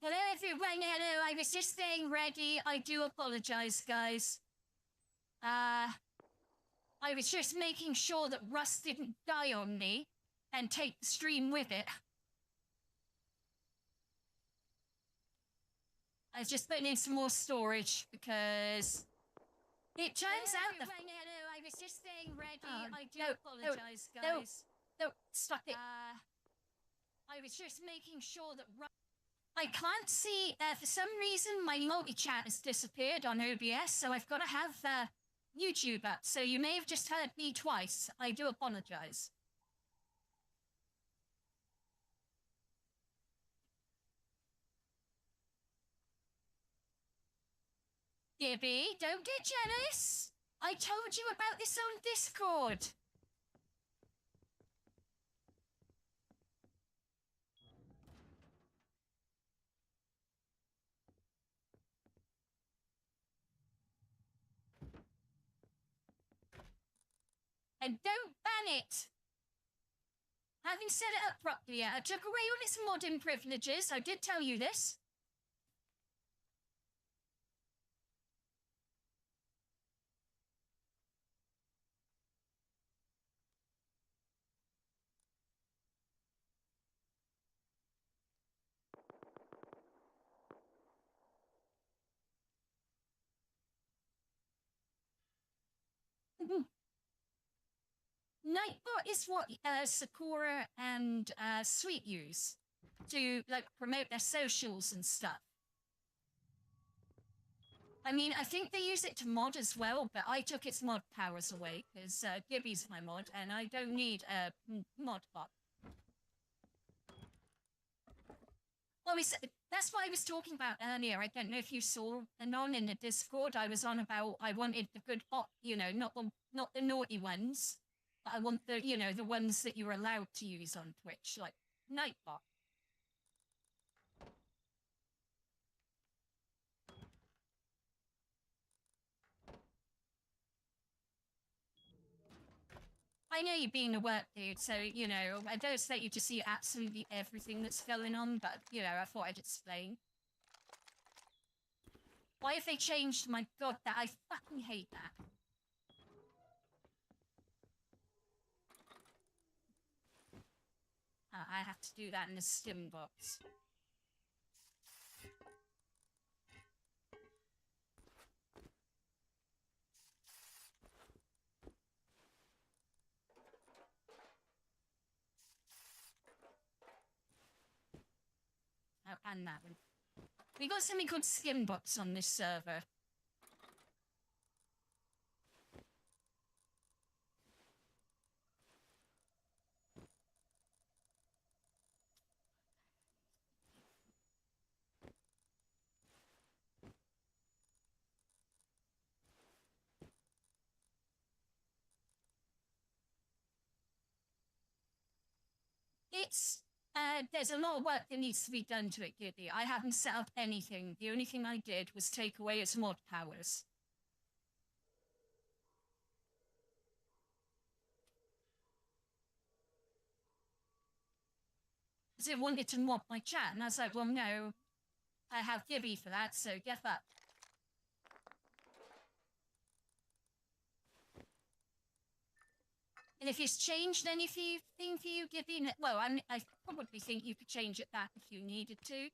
Hello everyone, hello, I was just getting ready. I do apologize, guys. I was just making sure that Russ didn't die on me and take the stream with it. I was just putting in some more storage because it turns out that... Hello, I was just getting ready. I do apologize, guys. No, stop it. I was just making sure that Russ... I can't see, for some reason, my multi-chat has disappeared on OBS, so I've got to have YouTube up. So you may have just heard me twice. I do apologize. Gibby, don't get jealous. I told you about this on Discord. And don't ban it. I haven't set it up properly yet. I took away all its modern privileges. I did tell you this. Nightbot is what Sakura and Sweet use to promote their socials and stuff. I mean, I think they use it to mod as well, but I took its mod powers away because Gibby's my mod and I don't need a mod bot. Well, that's what I was talking about earlier. I don't know if you saw Anon in the Discord. I was on about I wanted the good bot, you know, not the naughty ones. But I want the, you know, the ones that you're allowed to use on Twitch, like Nightbot. I know you're being a work dude, so, you know, I don't expect you to see absolutely everything that's going on, but, you know, I thought I'd explain. Why have they changed? My God, that I fucking hate that. I have to do that in the stim box. Oh, and that one. We got something called skim box on this server. There's a lot of work that needs to be done to it, Gibby. I haven't set up anything. The only thing I did was take away its mod powers. Because it wanted to mod my chat, and I was like, well, no, I have Gibby for that, so get up. And if it's changed anything for you, Gibby, well, I probably think you could change it back if you needed to.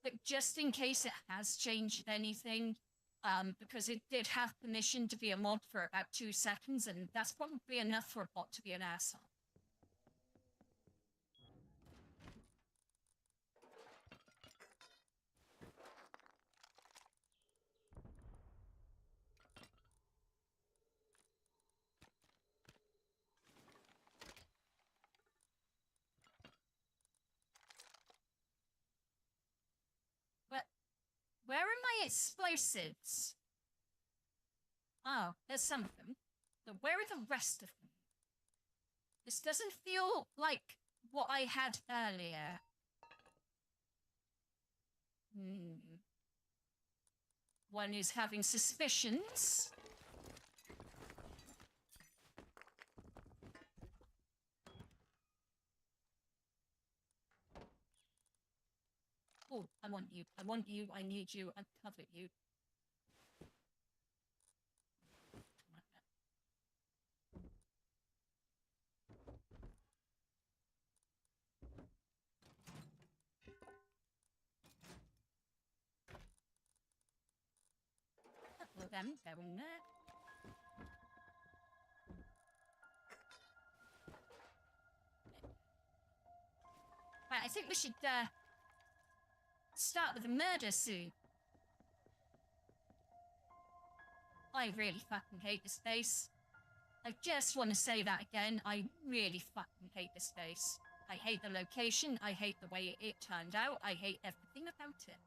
But just in case it has changed anything, because it did have permission to be a mod for about 2 seconds, and that's probably enough for a bot to be an asshole. Where are my explosives? Oh, there's some of them. But where are the rest of them? This doesn't feel like what I had earlier. One is having suspicions. Oh, I want you. I want you. I need you. I covet you. Hello, them down there. Right, I think we should start with a murder soon. I really fucking hate this place. I just want to say that again. I really fucking hate this place. I hate the location. I hate the way it turned out. I hate everything about it.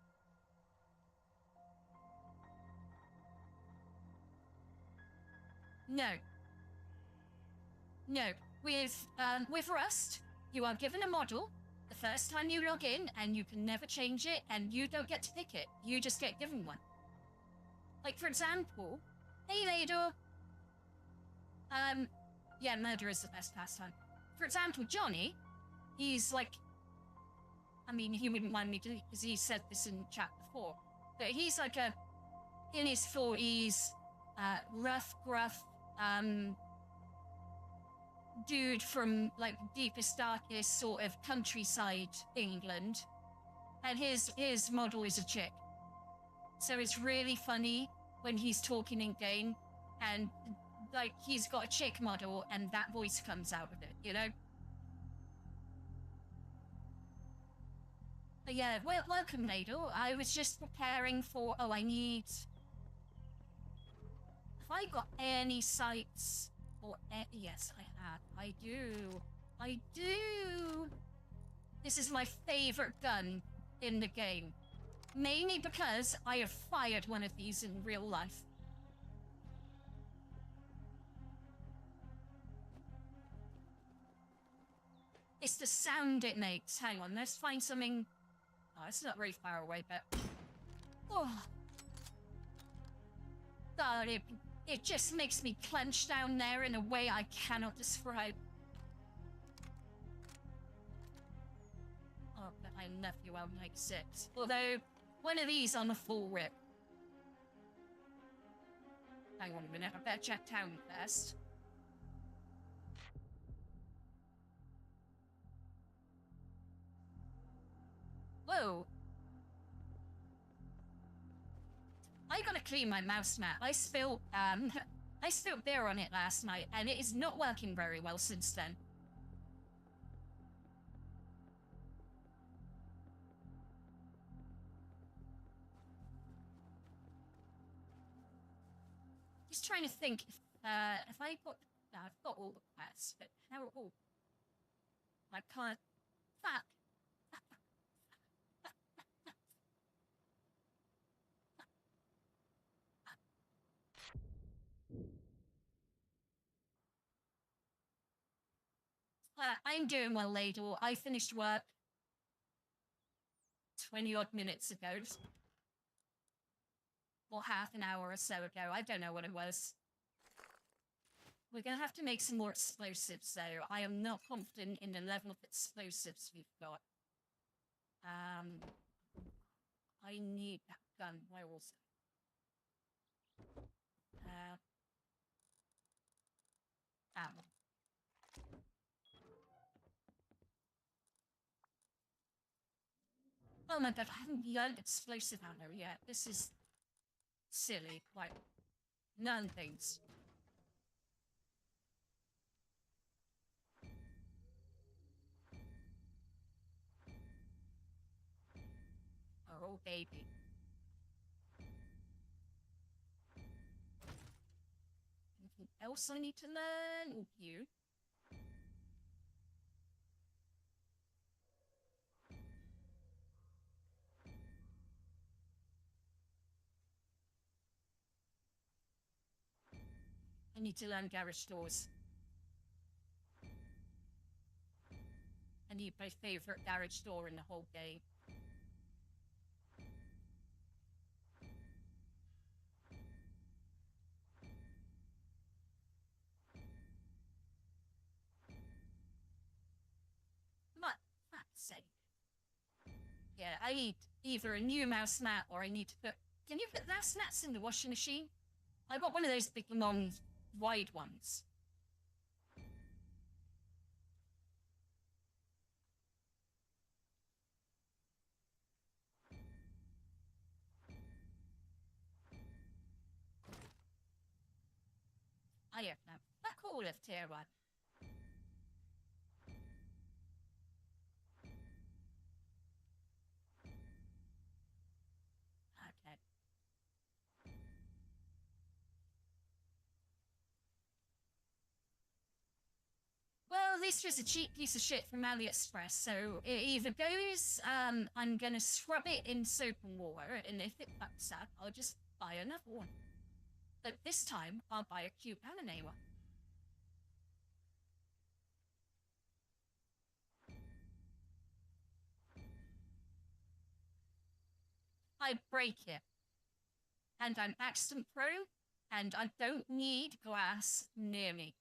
No. No. With Rust, you are given a model the first time you log in, and you can never change it, and you don't get to pick it. You just get given one. Like, for example, hey, Lador. Yeah, murder is the best pastime. For example, Johnny, he's like, I mean, he wouldn't mind me doing, because he said this in chat before, but he's like in his 40s, rough, gruff, dude from, like, deepest, darkest sort of countryside England, and his model is a chick. So it's really funny when he's talking in game, and like, he's got a chick model, and that voice comes out of it, you know? But yeah, well, welcome, Ladle. I was just preparing for, oh, I need... Have I got any sights? Or, yes, I have. I do. I do! This is my favorite gun in the game. Mainly because I have fired one of these in real life. It's the sound it makes. Hang on, let's find something... Oh, it's not very far away, but... Oh. God, it just makes me clench down there in a way I cannot describe. Oh, but my nephew out like 6. Although, one of these on a full rip. Hang on a minute, I better check town first. Whoa. I gotta clean my mouse mat. I spilled beer on it last night, and it is not working very well since then. Just trying to think if I got... I've got all the quests, but how... Oh. I can't... Fuck. I'm doing well, Ladle. I finished work 20-odd minutes ago. Or half an hour or so ago. I don't know what it was. We're going to have to make some more explosives, though. I am not confident in the level of explosives we've got. I need that gun. Where was it? Ammo. Oh my god, I haven't learned explosive ammo yet. This is silly. Like, none things. Oh, baby. Anything else I need to learn? Oh, you. I need to learn garage doors. I need my favorite garage door in the whole game. Fuck's sake. here. I need either a new mouse mat or I need to put... Can you put mouse mats in the washing machine? I got one of those big, long, wide ones. I don't know. That cool of tier one. Okay. Well, this was a cheap piece of shit from AliExpress, so it either goes, I'm gonna scrub it in soap and water, and if it fucks up, I'll just buy another one. But this time, I'll buy a cute anime one. I break it. And I'm accident prone, and I don't need glass near me.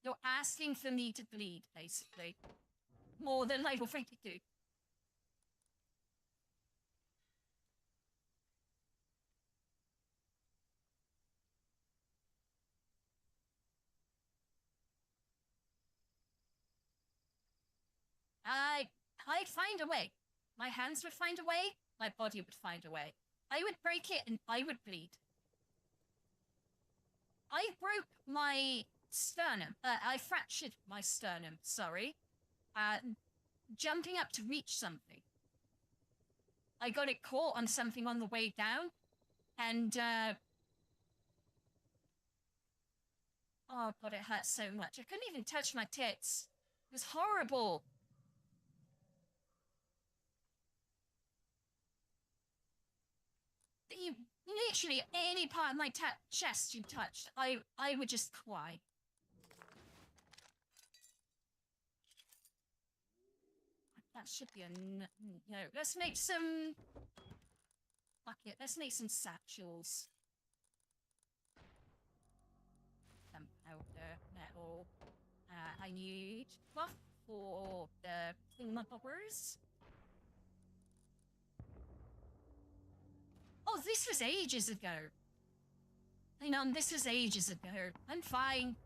You're asking for me to bleed, basically. More than I already do. I'd find a way. My hands would find a way, my body would find a way. I would break it and I would bleed. I broke my sternum. I fractured my sternum, sorry. Jumping up to reach something. I got it caught on something on the way down, and, oh god, it hurt so much. I couldn't even touch my tits. It was horrible. Literally any part of my chest you touched, I would just cry. That should be a no. Let's make some... Fuck it, let's make some satchels. Gunpowder, metal. I need cloth for the thingamabobbers. Oh, this was ages ago. Hang on, this was ages ago. I'm fine.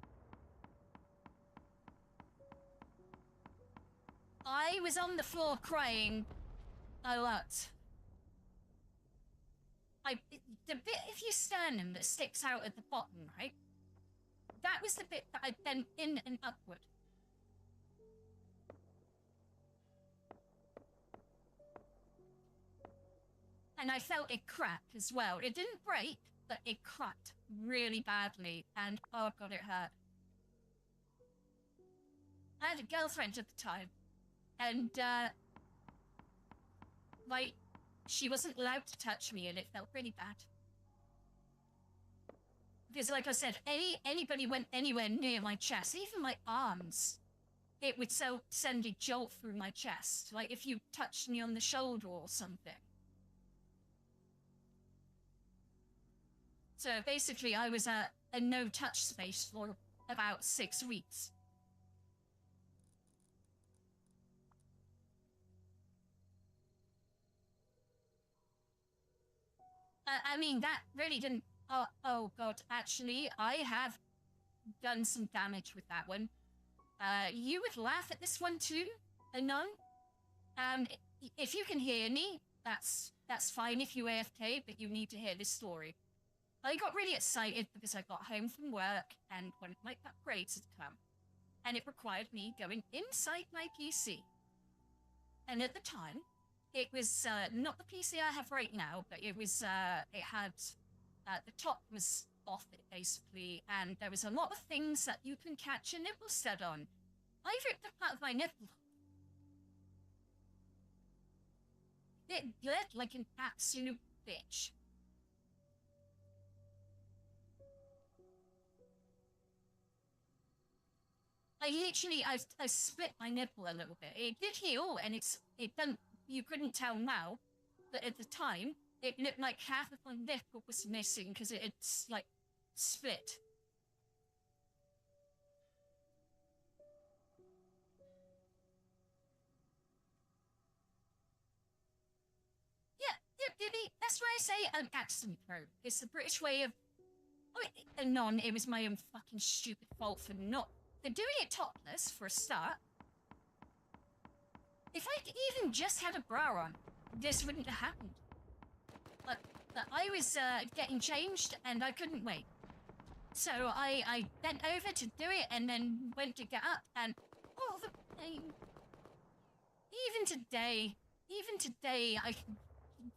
I was on the floor crying a lot. The bit of your sternum that sticks out at the bottom, right? That was the bit that I bent in and upward. And I felt it crack as well. It didn't break, but it cracked really badly. And oh god, it hurt. I had a girlfriend at the time. And, like, she wasn't allowed to touch me and it felt really bad. Because like I said, anybody went anywhere near my chest, even my arms, it would send a jolt through my chest. Like if you touched me on the shoulder or something. So basically, I was at a no-touch space for about 6 weeks. I mean, that really didn't... Oh god, actually, I have done some damage with that one. You would laugh at this one too, Anon. If you can hear me, that's fine if you AFK, but you need to hear this story. I got really excited because I got home from work and one of my upgrades had come. And it required me going inside my PC. And at the time, it was not the PC I have right now, but it was, it had, the top was off it basically, and there was a lot of things that you can catch a nipple stud on. I ripped them out of my nipple. It bled like an absolute bitch. I split my nipple a little bit. It did heal, and you couldn't tell now, but at the time, it looked like half of my nipple was missing because it's like split. say I'm accent prone. It's the British way of... Oh, it was my own fucking stupid fault for doing it topless, for a start. If I even just had a bra on, this wouldn't have happened. But I was getting changed, and I couldn't wait. So I bent over to do it, and then went to get up, and... Oh, the pain. Even today, I can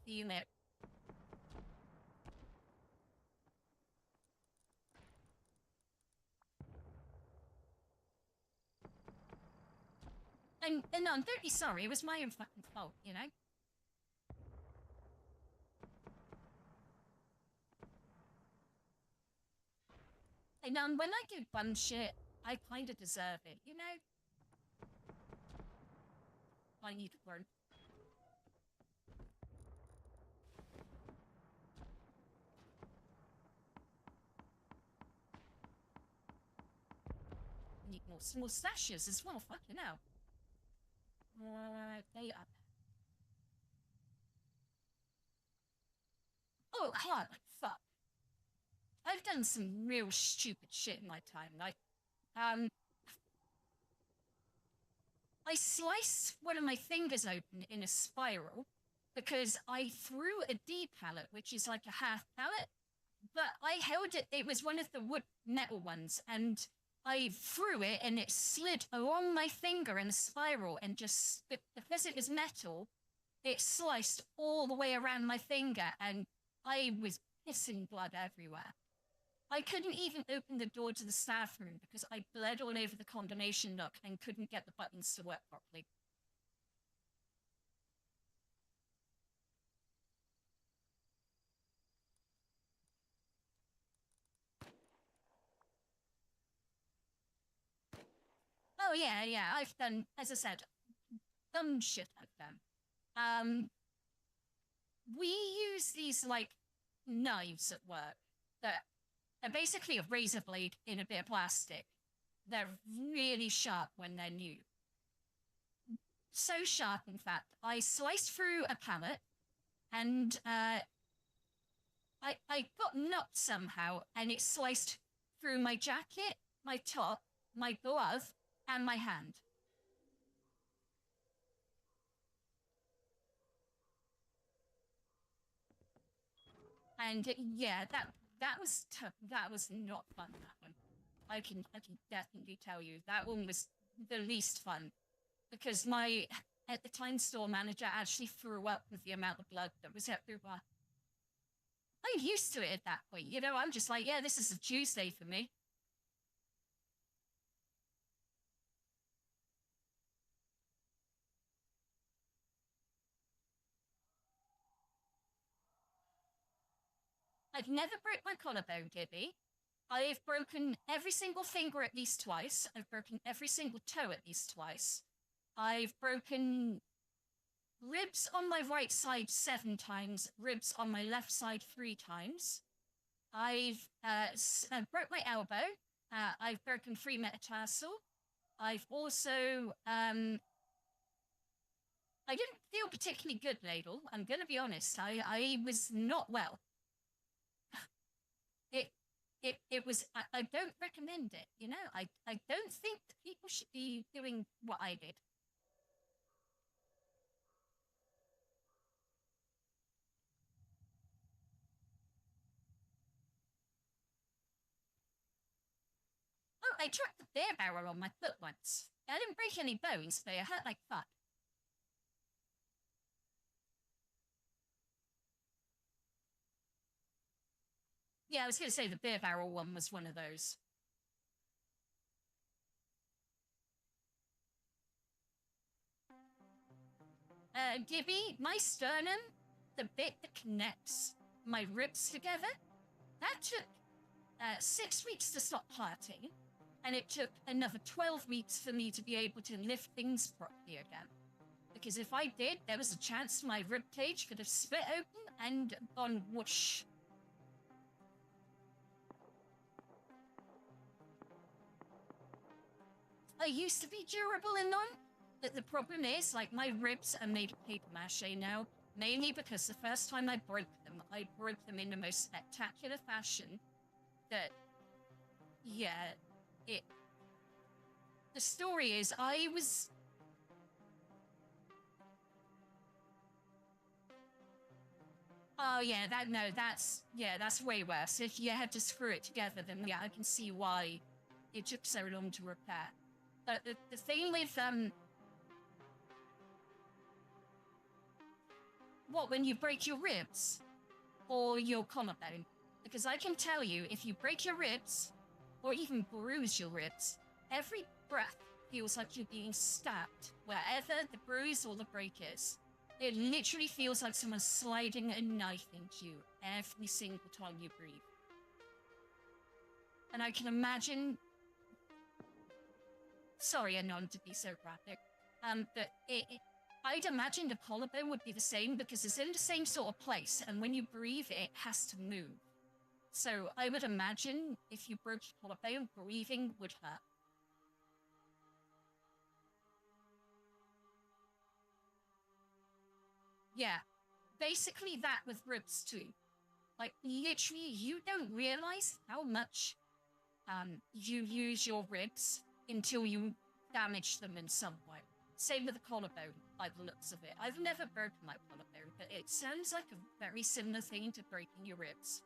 feel it. And I'm very sorry, it was my own fucking fault, you know? And when I do bum shit, I kind of deserve it, you know? I need to learn. Need more stashes as well, fucking hell. They up. Oh, hard, fuck. I've done some real stupid shit in my time. Like, I sliced one of my fingers open in a spiral because I threw a D pallet, which is like a half pallet, but I held it. It was one of the wood metal ones, and I threw it, and it slid along my finger in a spiral, and just because it was metal, it sliced all the way around my finger, and I was pissing blood everywhere. I couldn't even open the door to the staff room because I bled all over the combination lock and couldn't get the buttons to work properly. Oh yeah, I've done, as I said, dumb shit I've done. We use these, like, knives at work that are basically a razor blade in a bit of plastic. They're really sharp when they're new. So sharp, in fact, I sliced through a pallet, and I got knocked somehow, and it sliced through my jacket, my top, my glove, and my hand. And yeah, that was tough. That was not fun, that one. I can definitely tell you that one was the least fun, because my, at the time, store manager actually threw up with the amount of blood that was everywhere. I'm used to it at that point, you know. I'm just like, yeah, this is a Tuesday for me. I've never broke my collarbone, Gibby. I've broken every single finger at least twice. I've broken every single toe at least twice. I've broken ribs on my right side 7 times, ribs on my left side 3 times. I've broke my elbow. I've broken 3 metatarsal. I've also, I didn't feel particularly good, Ladle. I'm going to be honest. I was not well. It was, I don't recommend it, you know? I don't think people should be doing what I did. Oh, I dropped the beer barrel on my foot once. I didn't break any bones, but it hurt like fuck. Yeah, I was going to say the beer barrel one was one of those. Gibby, my sternum, the bit that connects my ribs together, that took 6 weeks to stop hurting, and it took another 12 weeks for me to be able to lift things properly again. Because if I did, there was a chance my rib cage could have split open and gone whoosh. I used to be durable and on, but the problem is, like, my ribs are made of paper mache now, mainly because the first time I broke them, I broke them in the most spectacular fashion that, yeah, the story is I was... Oh, yeah, that's way worse. If you had to screw it together, then yeah, I can see why it took so long to repair. But the thing with, what, when you break your ribs? Or your collarbone? Because I can tell you, if you break your ribs, or even bruise your ribs, every breath feels like you're being stabbed, wherever the bruise or the break is. It literally feels like someone's sliding a knife into you every single time you breathe. And I can imagine... Sorry, Anon, to be so graphic. But I'd imagine the collarbone would be the same because it's in the same sort of place, and when you breathe, it has to move. So I would imagine if you broke your collarbone, breathing would hurt. Yeah, basically that with ribs too. Like, literally, you don't realize how much you use your ribs until you damage them in some way. Same with the collarbone, by the looks of it. I've never broken my collarbone, but it sounds like a very similar thing to breaking your ribs.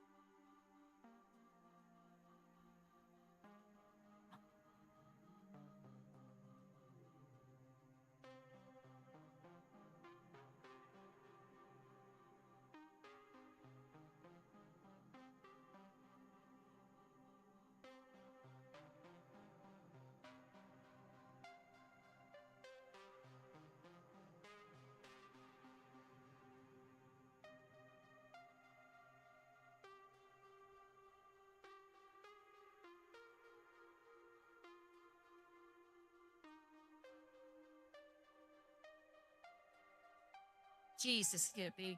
Jesus, Gibby.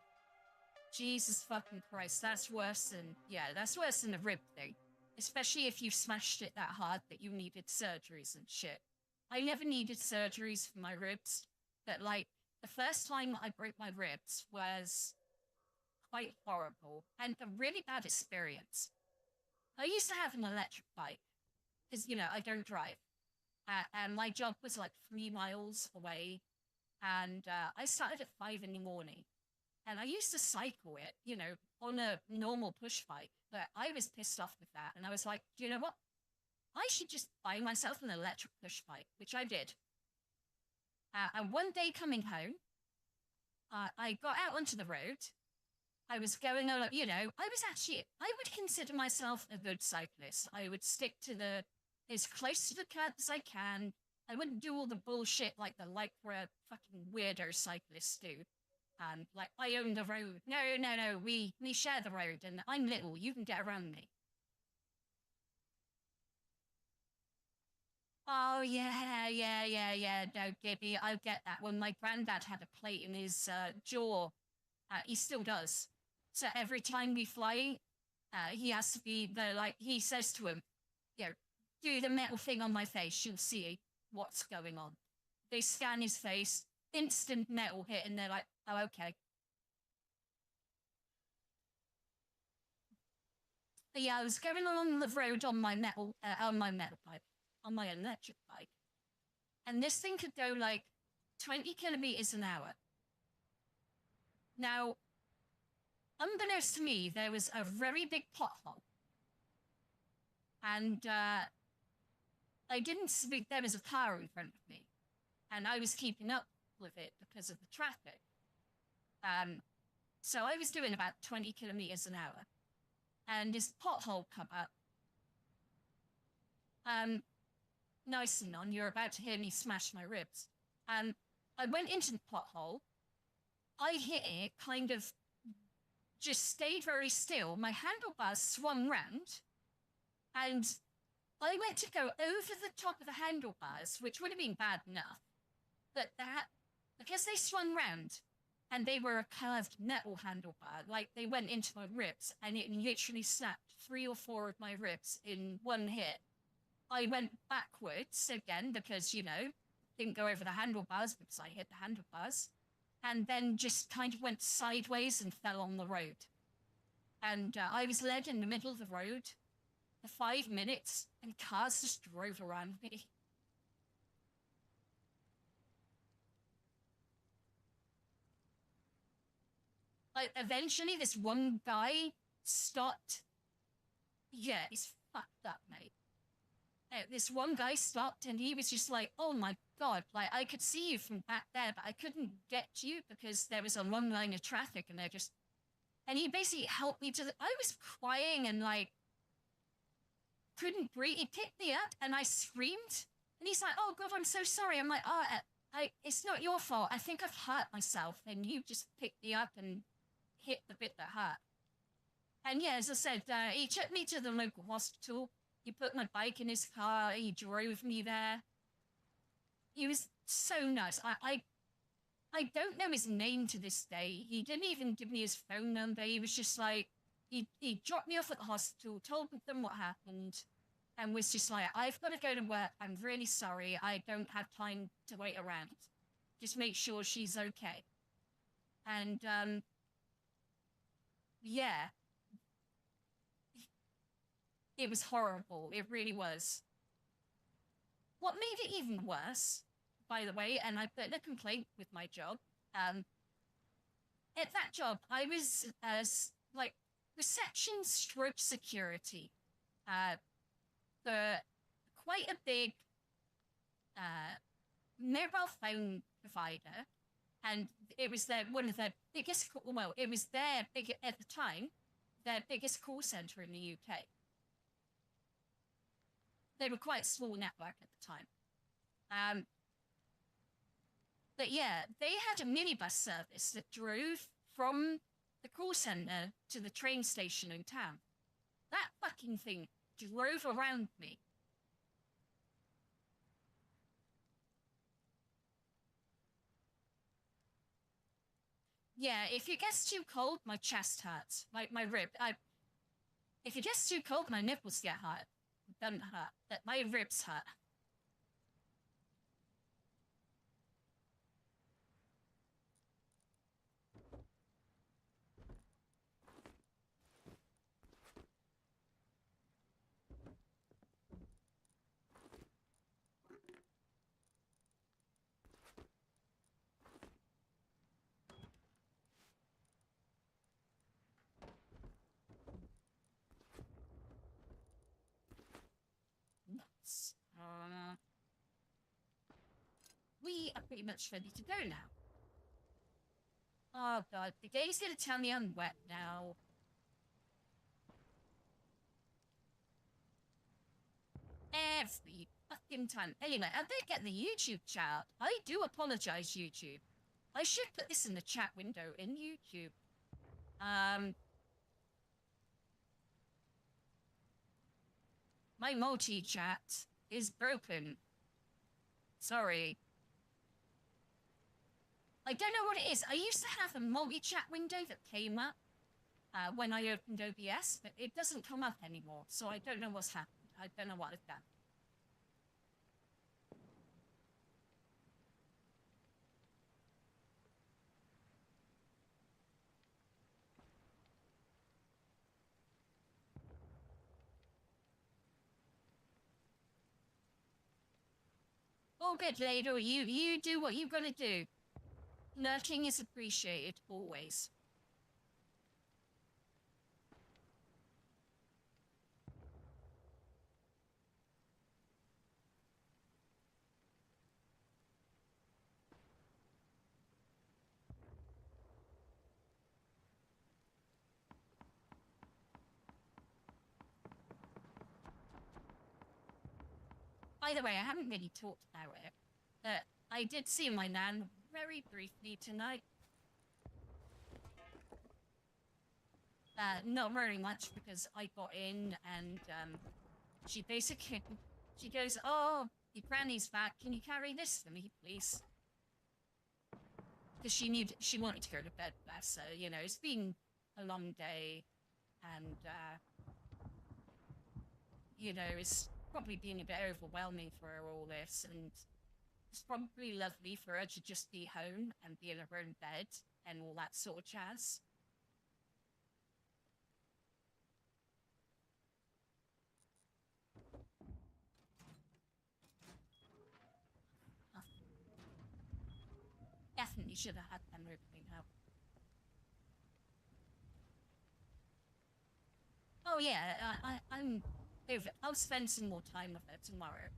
Jesus fucking Christ, that's worse than, that's worse than the rib thing. Especially if you smashed it that hard that you needed surgeries and shit. I never needed surgeries for my ribs, but like, the first time I broke my ribs was quite horrible and a really bad experience. I used to have an electric bike, because, I don't drive. And my job was like 3 miles away, and I started at 5 in the morning. And I used to cycle it, on a normal push bike, but I was pissed off with that. And I was like, do you know what? I should just buy myself an electric push bike, which I did. And one day coming home, I got out onto the road. I was going on, I would consider myself a good cyclist. I would stick to as close to the curb as I can. I wouldn't do all the bullshit like the lycra fucking weirdo cyclists do. Like, I own the road. No, we share the road, and I'm little, you can get around me. Oh, yeah, no, Gibby, I get that. When my granddad had a plate in his jaw, he still does. So every time we fly, he has to be he says to him, do the metal thing on my face, you'll see what's going on. They scan his face, instant metal hit, and they're like, oh, okay. But yeah, I was going along the road on my metal bike, on my electric bike, and this thing could go like 20 kilometers an hour. Now, unbeknownst to me, there was a very big pothole, and I didn't speak. There was a car in front of me, and I was keeping up with it because of the traffic. So I was doing about 20 kilometers an hour, and this pothole come up. Nice and on, you're about to hear me smash my ribs. I went into the pothole. I hit it, kind of just stayed very still. My handlebars swung round, and I went to go over the top of the handlebars, which would have been bad enough. But because they swung round, and they were a curved metal handlebar, like they went into my ribs, and it literally snapped 3 or 4 of my ribs in one hit. I went backwards again because, didn't go over the handlebars because I hit the handlebars, and then just kind of went sideways and fell on the road. And I was led in the middle of the road for 5 minutes, and cars just drove around me. Like, eventually, this one guy stopped. Yeah, he's fucked up, mate. This one guy stopped, and he was just like, oh my God, like, I could see you from back there, but I couldn't get to you because there was a long line of traffic, and and he basically helped me I was crying and, like, couldn't breathe. He picked me up, and I screamed, and he's like, oh God, I'm so sorry. I'm like, oh, it's not your fault. I think I've hurt myself, and you just picked me up and hit the bit that hurt. And yeah, as I said, he took me to the local hospital. He put my bike in his car. He drove me there. He was so nice. I don't know his name to this day. He didn't even give me his phone number. He was just like, he dropped me off at the hospital, told them what happened, and was just like, I've got to go to work. I'm really sorry. I don't have time to wait around. Just make sure she's okay. And, yeah. It was horrible. It really was. What made it even worse, by the way, and I put in a complaint with my job, at that job, I was like reception stroke security for quite a big mobile phone provider, and it was one of their biggest, well, it was their big, at the time, their biggest call center in the UK. They were quite a small network at the time. But yeah, they had a minibus service that drove from the call center to the train station in town. That fucking thing drove around me. Yeah, if it gets too cold, my chest hurts. Like my rib. If it gets too cold, my nipples get hurt. Doesn't hurt. That my ribs hurt. Nuts. We are pretty much ready to go now. Oh God, the game's gonna tell me I'm wet now. Every fucking time. Anyway, I better get the YouTube chat. I do apologize, YouTube. I should put this in the chat window in YouTube. My multi-chat is broken. Sorry. I don't know what it is. I used to have a multi-chat window that came up when I opened OBS, but it doesn't come up anymore, so I don't know what's happened. I don't know what I've done. All good, Lado. You do what you've got to do. Lurking is appreciated, always. By the way, I haven't really talked about it, but I did see my nan very briefly tonight. Not very much because I got in and she basically, she goes, oh, your granny's back, can you carry this for me, please? Because she wanted to go to bed, bless her, you know, it's been a long day and, you know, it's probably been a bit overwhelming for her, all this, and it's probably lovely for her to just be home and be in her own bed and all that sort of jazz. should have had them opening out. Oh yeah, I'll spend some more time with her tomorrow.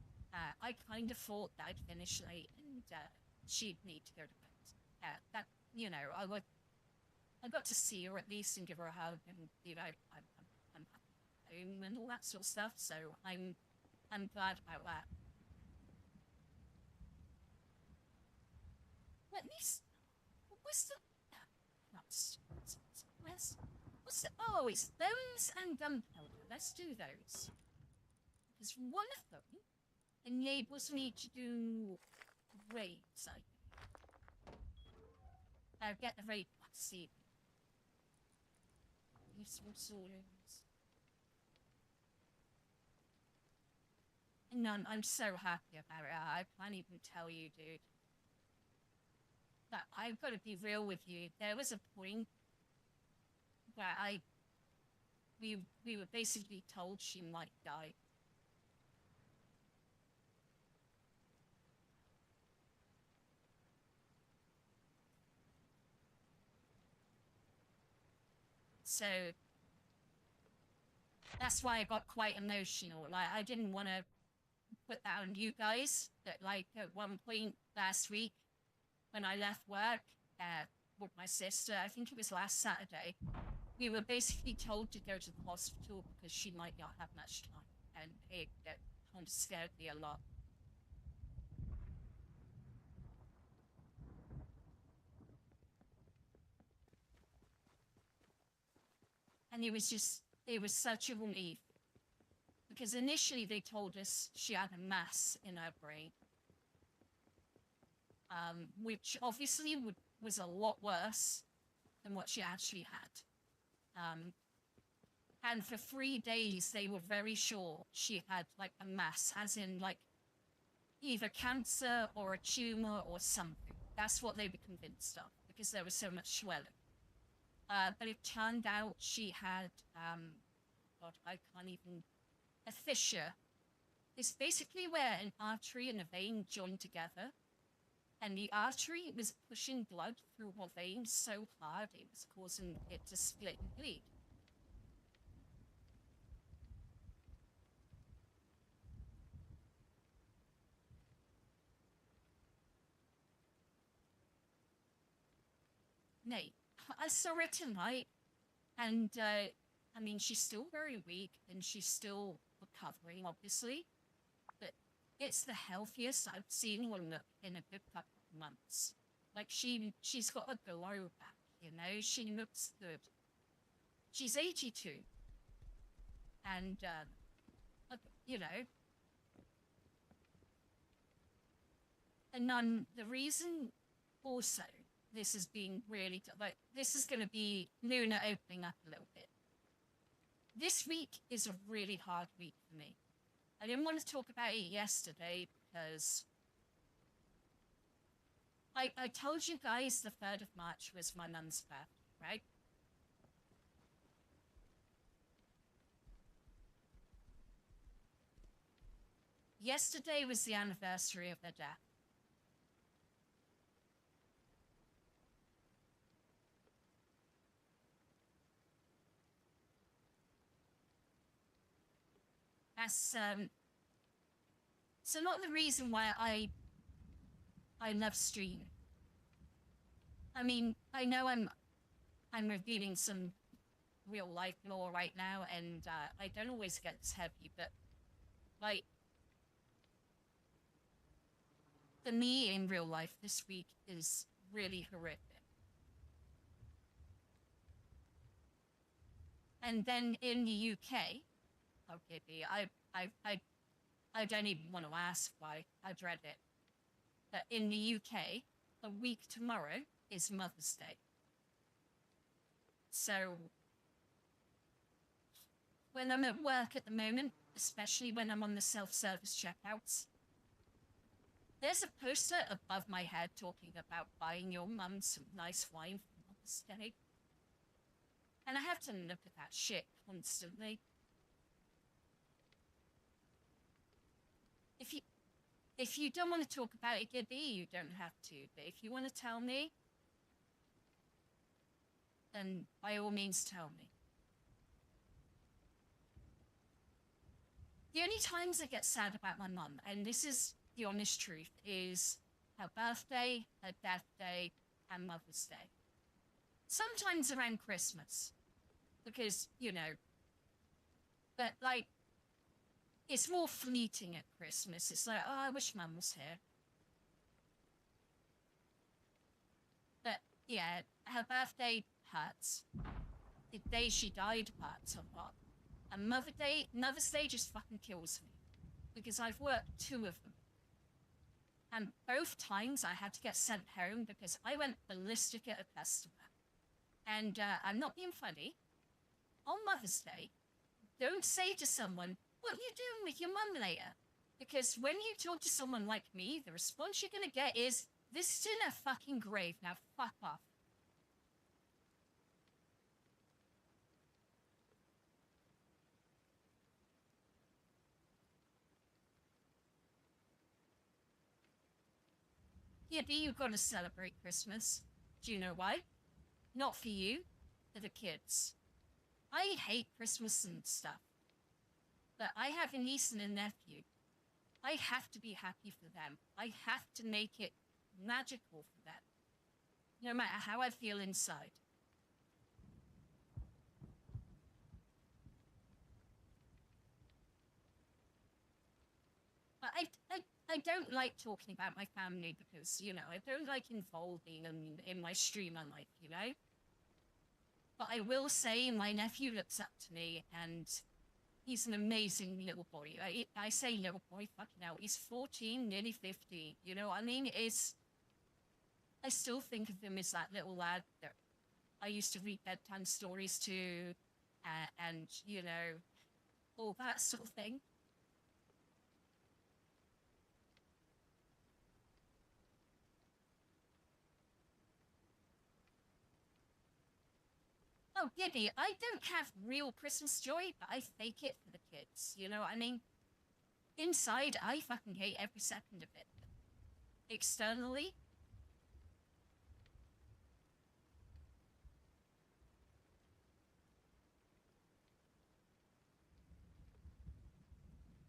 I kind of thought that I'd finish late and she'd need to go to bed. I got to see her at least and give her a hug, and I'm home and all that sort of stuff. So I'm glad about that. At least, what's the? What's the? Oh, it's those and gunpowder. Let's do those. Because one of them enables me to do raids. I'll get the raid box seed. Useful swords. And I'm so happy about it. I can't even tell you, dude. But I've got to be real with you. There was a point where we were basically told she might die. So that's why I got quite emotional. Like, I didn't want to put that on you guys, that like at one point last week when I left work with my sister, I think it was last Saturday, we were basically told to go to the hospital because she might not have much time, and it kind of scared me a lot. And it was such a relief. Because initially they told us she had a mass in her brain. Which obviously was a lot worse than what she actually had. And for 3 days, they were very sure she had like a mass, as in like either cancer or a tumor or something. That's what they were convinced of, because there was so much swelling. But it turned out she had, God, I can't even, a fissure. It's basically where an artery and a vein join together. And the artery was pushing blood through her vein so hard it was causing it to split and bleed. Nate, I saw her tonight, and I mean, she's still very weak and she's still recovering, obviously, but it's the healthiest I've seen her look in a good couple of months. Like, she's got a glow back, you know, she looks good. She's 82, and, you know, and the reason also this is being really, like, this is going to be Luna opening up a little bit. This week is a really hard week for me. I didn't want to talk about it yesterday because I told you guys the 3rd of March was my mum's birthday, right? Yesterday was the anniversary of her death. That's so not the reason why I love streaming. I mean, I know I'm revealing some real life lore right now, and I don't always get this heavy, but like, for me in real life this week is really horrific. And then in the UK, okay, B, I don't even want to ask why. I dread it. But in the UK, a week tomorrow is Mother's Day. So when I'm at work at the moment, especially when I'm on the self-service checkouts, there's a poster above my head talking about buying your mum some nice wine for Mother's Day. And I have to look at that shit constantly. If you don't want to talk about it, Gibby, you don't have to. But if you want to tell me, then by all means tell me. The only times I get sad about my mum, and this is the honest truth, is her birthday, her death day, and Mother's Day. Sometimes around Christmas, because, you know, but like, it's more fleeting at Christmas. It's like, oh, I wish Mum was here. But yeah, her birthday hurts. The day she died hurts a lot. And Mother's Day just fucking kills me. Because I've worked 2 of them. And both times I had to get sent home because I went ballistic at a customer. And I'm not being funny. On Mother's Day, don't say to someone, what are you doing with your mum later? Because when you talk to someone like me, the response you're going to get is, this is in a fucking grave, now fuck off. Yeah, you've got to celebrate Christmas. Do you know why? Not for you, for the kids. I hate Christmas and stuff. But I have a niece and a nephew. I have to be happy for them. I have to make it magical for them. No matter how I feel inside. But I don't like talking about my family because, you know, I don't like involving them in my streamer life, you know? But I will say my nephew looks up to me and he's an amazing little boy. I say little boy, fucking hell, he's 14, nearly 15. You know what I mean? I still think of him as that little lad that I used to read bedtime stories to and, you know, all that sort of thing. Oh, Gibby, I don't have real Christmas joy, but I fake it for the kids. You know what I mean? Inside, I fucking hate every second of it. Externally,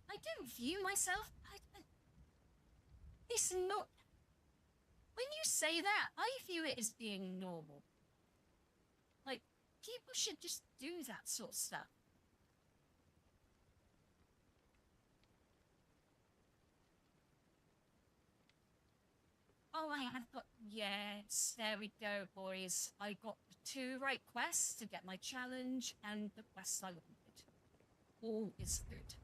I don't view myself. It's not. When you say that, I view it as being normal. Like, people should just do that sort of stuff. Oh, I have got. Yes, there we go, boys. I got the 2 right quests to get my challenge and the quests I wanted. All is good.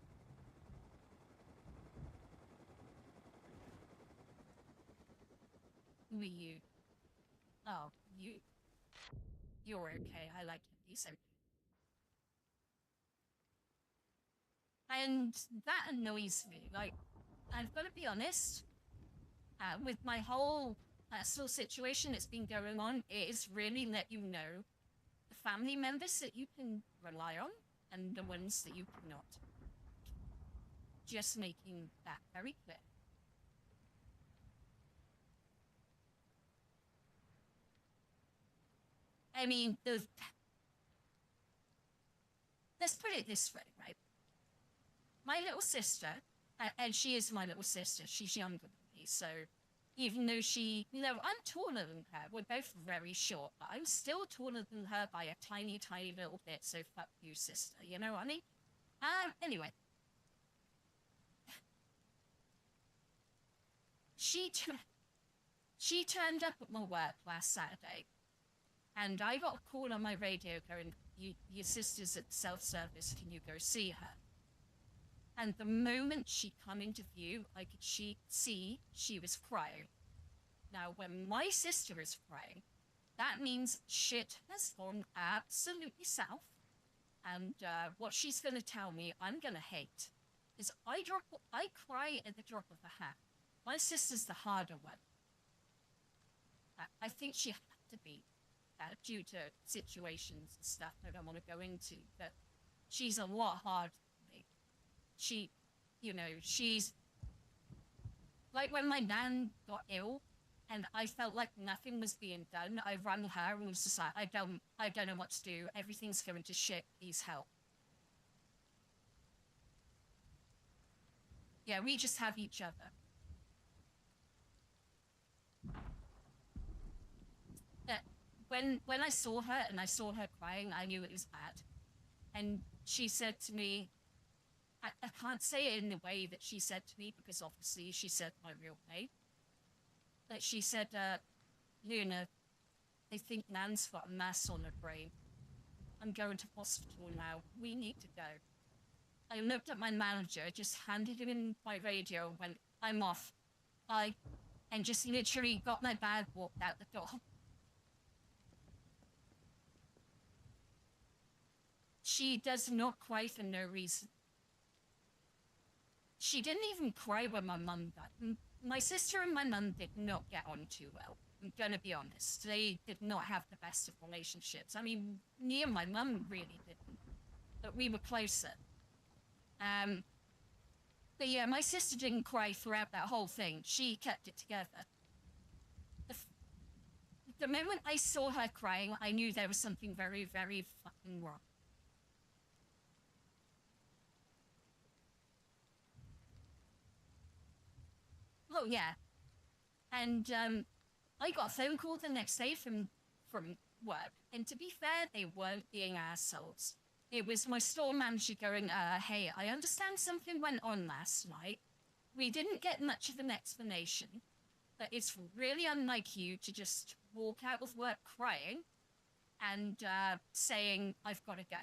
Who are you? Oh, you're okay. I like you, so. And that annoys me. Like, I've got to be honest, with my whole personal situation that's been going on, it is really let you know the family members that you can rely on and the ones that you cannot. Just making that very clear. I mean, let's put it this way, right? My little sister, and she is my little sister, she's younger than me, so even though I'm taller than her, we're both very short, but I'm still taller than her by a tiny, tiny little bit, so fuck you, sister, you know what I mean? Anyway. She turned up at my work last Saturday, and I got a call on my radio going, your sister's at self-service, can you go see her? And the moment she come into view, I could see she was crying. Now, when my sister is crying, that means shit has gone absolutely south. And what she's going to tell me, I'm going to hate. Is I cry at the drop of a hat. My sister's the harder one. I think she had to be, due to situations and stuff I don't want to go into, but she's a lot harder than me. She's like when my nan got ill and I felt like nothing was being done. I ran her and was just like, I don't know what to do. Everything's going to shit. Please help. Yeah, we just have each other. But when I saw her and I saw her crying, I knew it was bad. And she said to me, I can't say it in the way that she said to me, because obviously she said my real name. But she said, Luna, they think Nan's got a mass on her brain. I'm going to hospital now. We need to go. I looked at my manager, just handed him in my radio, and went, I'm off. Bye. And just literally got my bag, walked out the door. She does not cry for no reason. She didn't even cry when my mum died. My sister and my mum did not get on too well. I'm gonna be honest. They did not have the best of relationships. I mean, me and my mum really didn't, but we were closer. But yeah, my sister didn't cry throughout that whole thing. She kept it together. The moment I saw her crying, I knew there was something very, very fucking wrong. Oh yeah, and I got a phone call the next day from work, and to be fair, they weren't being assholes. It was my store manager going, hey, I understand something went on last night. We didn't get much of an explanation, but it's really unlike you to just walk out of work crying and saying, I've got to go.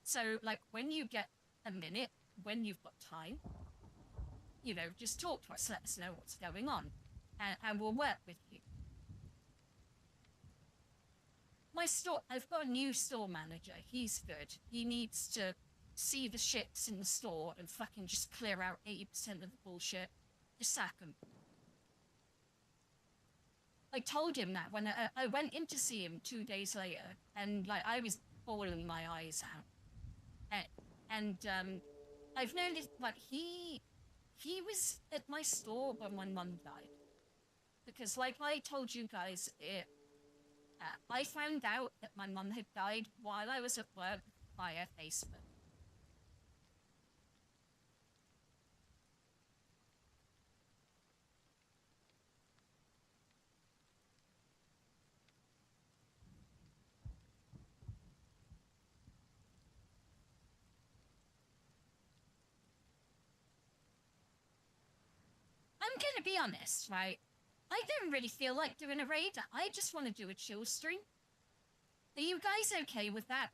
So, like, when you get a minute, when you've got time, you know, just talk to us, let us know what's going on, and we'll work with you. I've got a new store manager. He's good. He needs to see the shits in the store and fucking just clear out 80% of the bullshit. Just sack him. I told him that when I went in to see him 2 days later, and like I was bawling my eyes out. And I've noticed, like, he was at my store when my mum died. Because like I told you guys, I found out that my mum had died while I was at work via Facebook. I'm gonna be honest, right? I don't really feel like doing a raid. I just want to do a chill stream. Are you guys okay with that?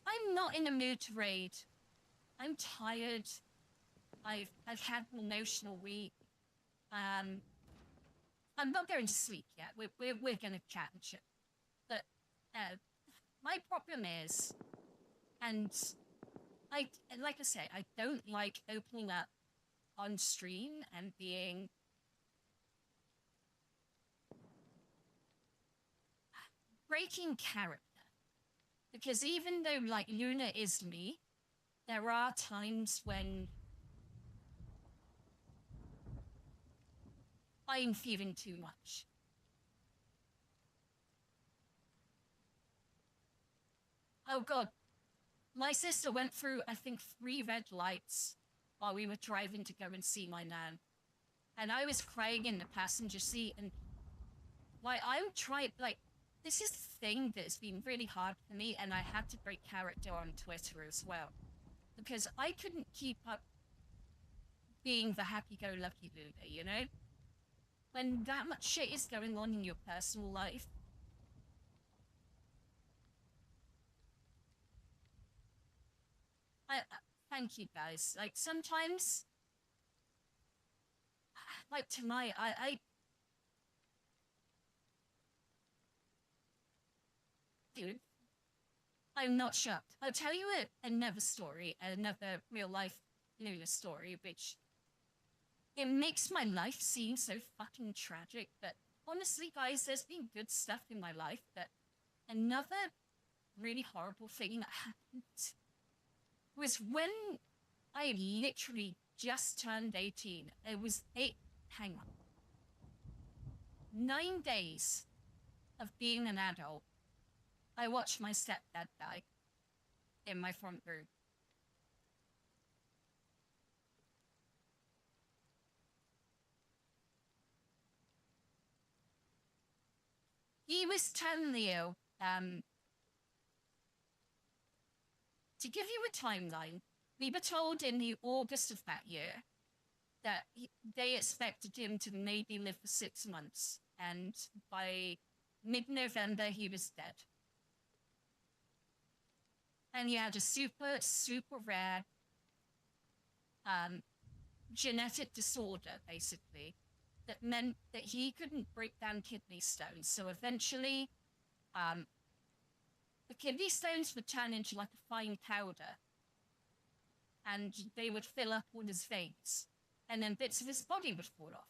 I'm not in the mood to raid. I'm tired. I've had an emotional week. I'm not going to sleep yet. We're gonna chat and shit. But my problem is, and like I say, I don't like opening up on stream and being breaking character. Because even though, like, Luna is me, there are times when I'm feeling too much. Oh god, my sister went through, I think, 3 red lights while we were driving to go and see my nan. And I was crying in the passenger seat, and like, I'm trying, like, this is the thing that's been really hard for me, and I had to break character on Twitter as well. Because I couldn't keep up being the happy-go-lucky Luna, you know? When that much shit is going on in your personal life. Thank you guys. Like, sometimes, like tonight, dude, I'm not shocked. I'll tell you another story, another real life Luna story, which it makes my life seem so fucking tragic. But honestly, guys, there's been good stuff in my life. But another really horrible thing that happened was when I literally just turned 18. It was 9 days of being an adult. I watched my stepdad die in my front room. He was terminally ill. To give you a timeline, we were told in the August of that year that they expected him to maybe live for 6 months, and by mid-November he was dead. And he had a super, super rare genetic disorder, basically, that meant that he couldn't break down kidney stones. So eventually, the kidney stones would turn into like a fine powder, and they would fill up all his veins, and then bits of his body would fall off.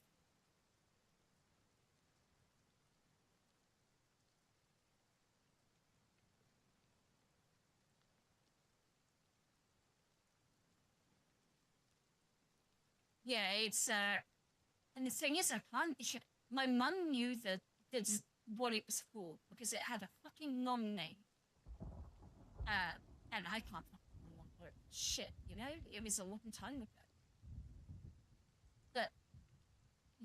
Yeah, it's and the thing is, my mum knew that's what it was for because it had a fucking long name. And I can't fucking remember shit, you know? It was a long time ago. But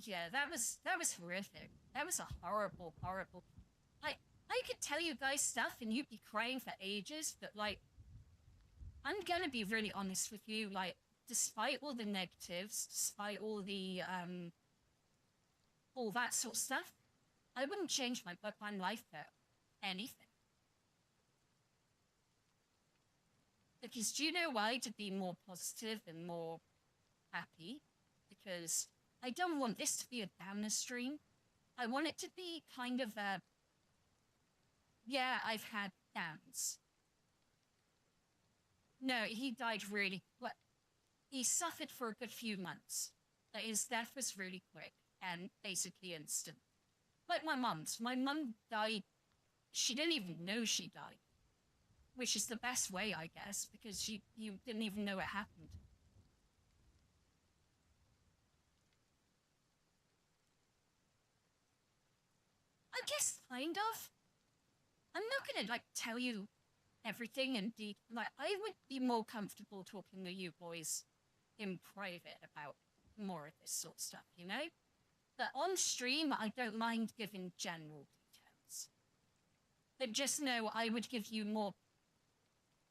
yeah, that was horrific. That was a horrible. I could tell you guys stuff and you'd be crying for ages, but like, I'm gonna be really honest with you, like, despite all the negatives, despite all the all that sort of stuff, I wouldn't change my bloodline life for anything. Because do you know why? To be more positive and more happy. Because I don't want this to be a downer stream. I want it to be kind of a, yeah, I've had downs. No, he died really, he suffered for a good few months. His death was really quick and basically instant. Like my mum's. My mum died, she didn't even know she died. Which is the best way, I guess, because you didn't even know it happened. I guess, kind of. I'm not gonna, like, tell you everything in detail. Like, I would be more comfortable talking to you boys in private about more of this sort of stuff, you know? But on stream, I don't mind giving general details. But just know I would give you more,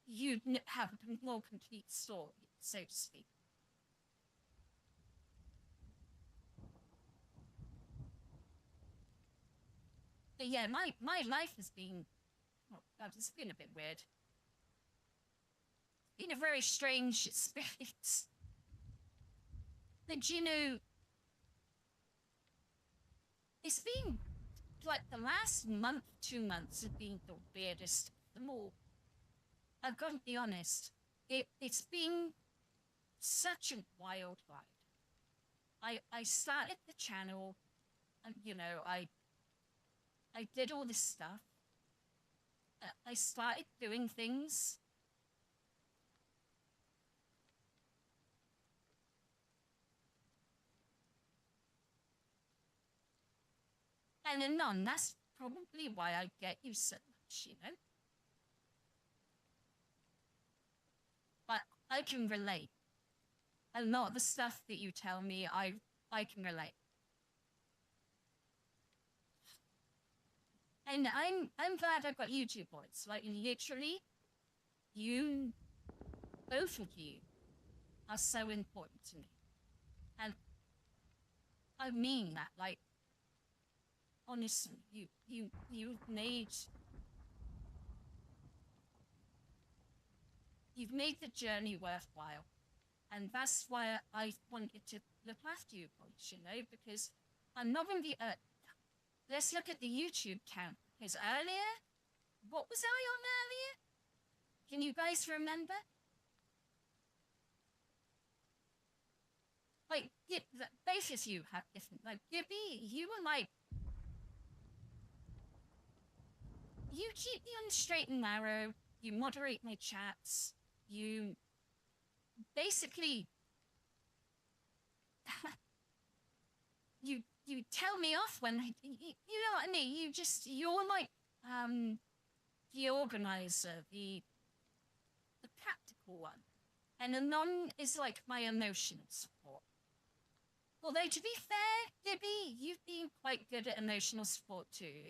you'd have a more complete story, so to speak. But yeah, my life has been, oh God, it's been a bit weird. It's been a very strange experience. But you know, it's been, like, the last month, 2 months have been the weirdest of them all. I've got to be honest, it's been such a wild ride. I started the channel, and, you know, I did all this stuff. I started doing things. And then none, that's probably why I get you so much, you know? But I can relate. A lot of the stuff that you tell me, I can relate. And I'm glad I've got you two boys. Like, literally, you, both of you, are so important to me. And I mean that, like, honestly, you've made the journey worthwhile. And that's why I wanted to look after you boys, you know, because I'm not going to be, let's look at the YouTube count. Because earlier, what was I on earlier? Can you guys remember? Like, both of you have different, like, Gibby, you were like, you keep me on the straight and narrow, you moderate my chats, you basically you tell me off when you know what I mean. You're like the organizer, the practical one, and Anon is like my emotional support. Although to be fair, Gibby, you've been quite good at emotional support too.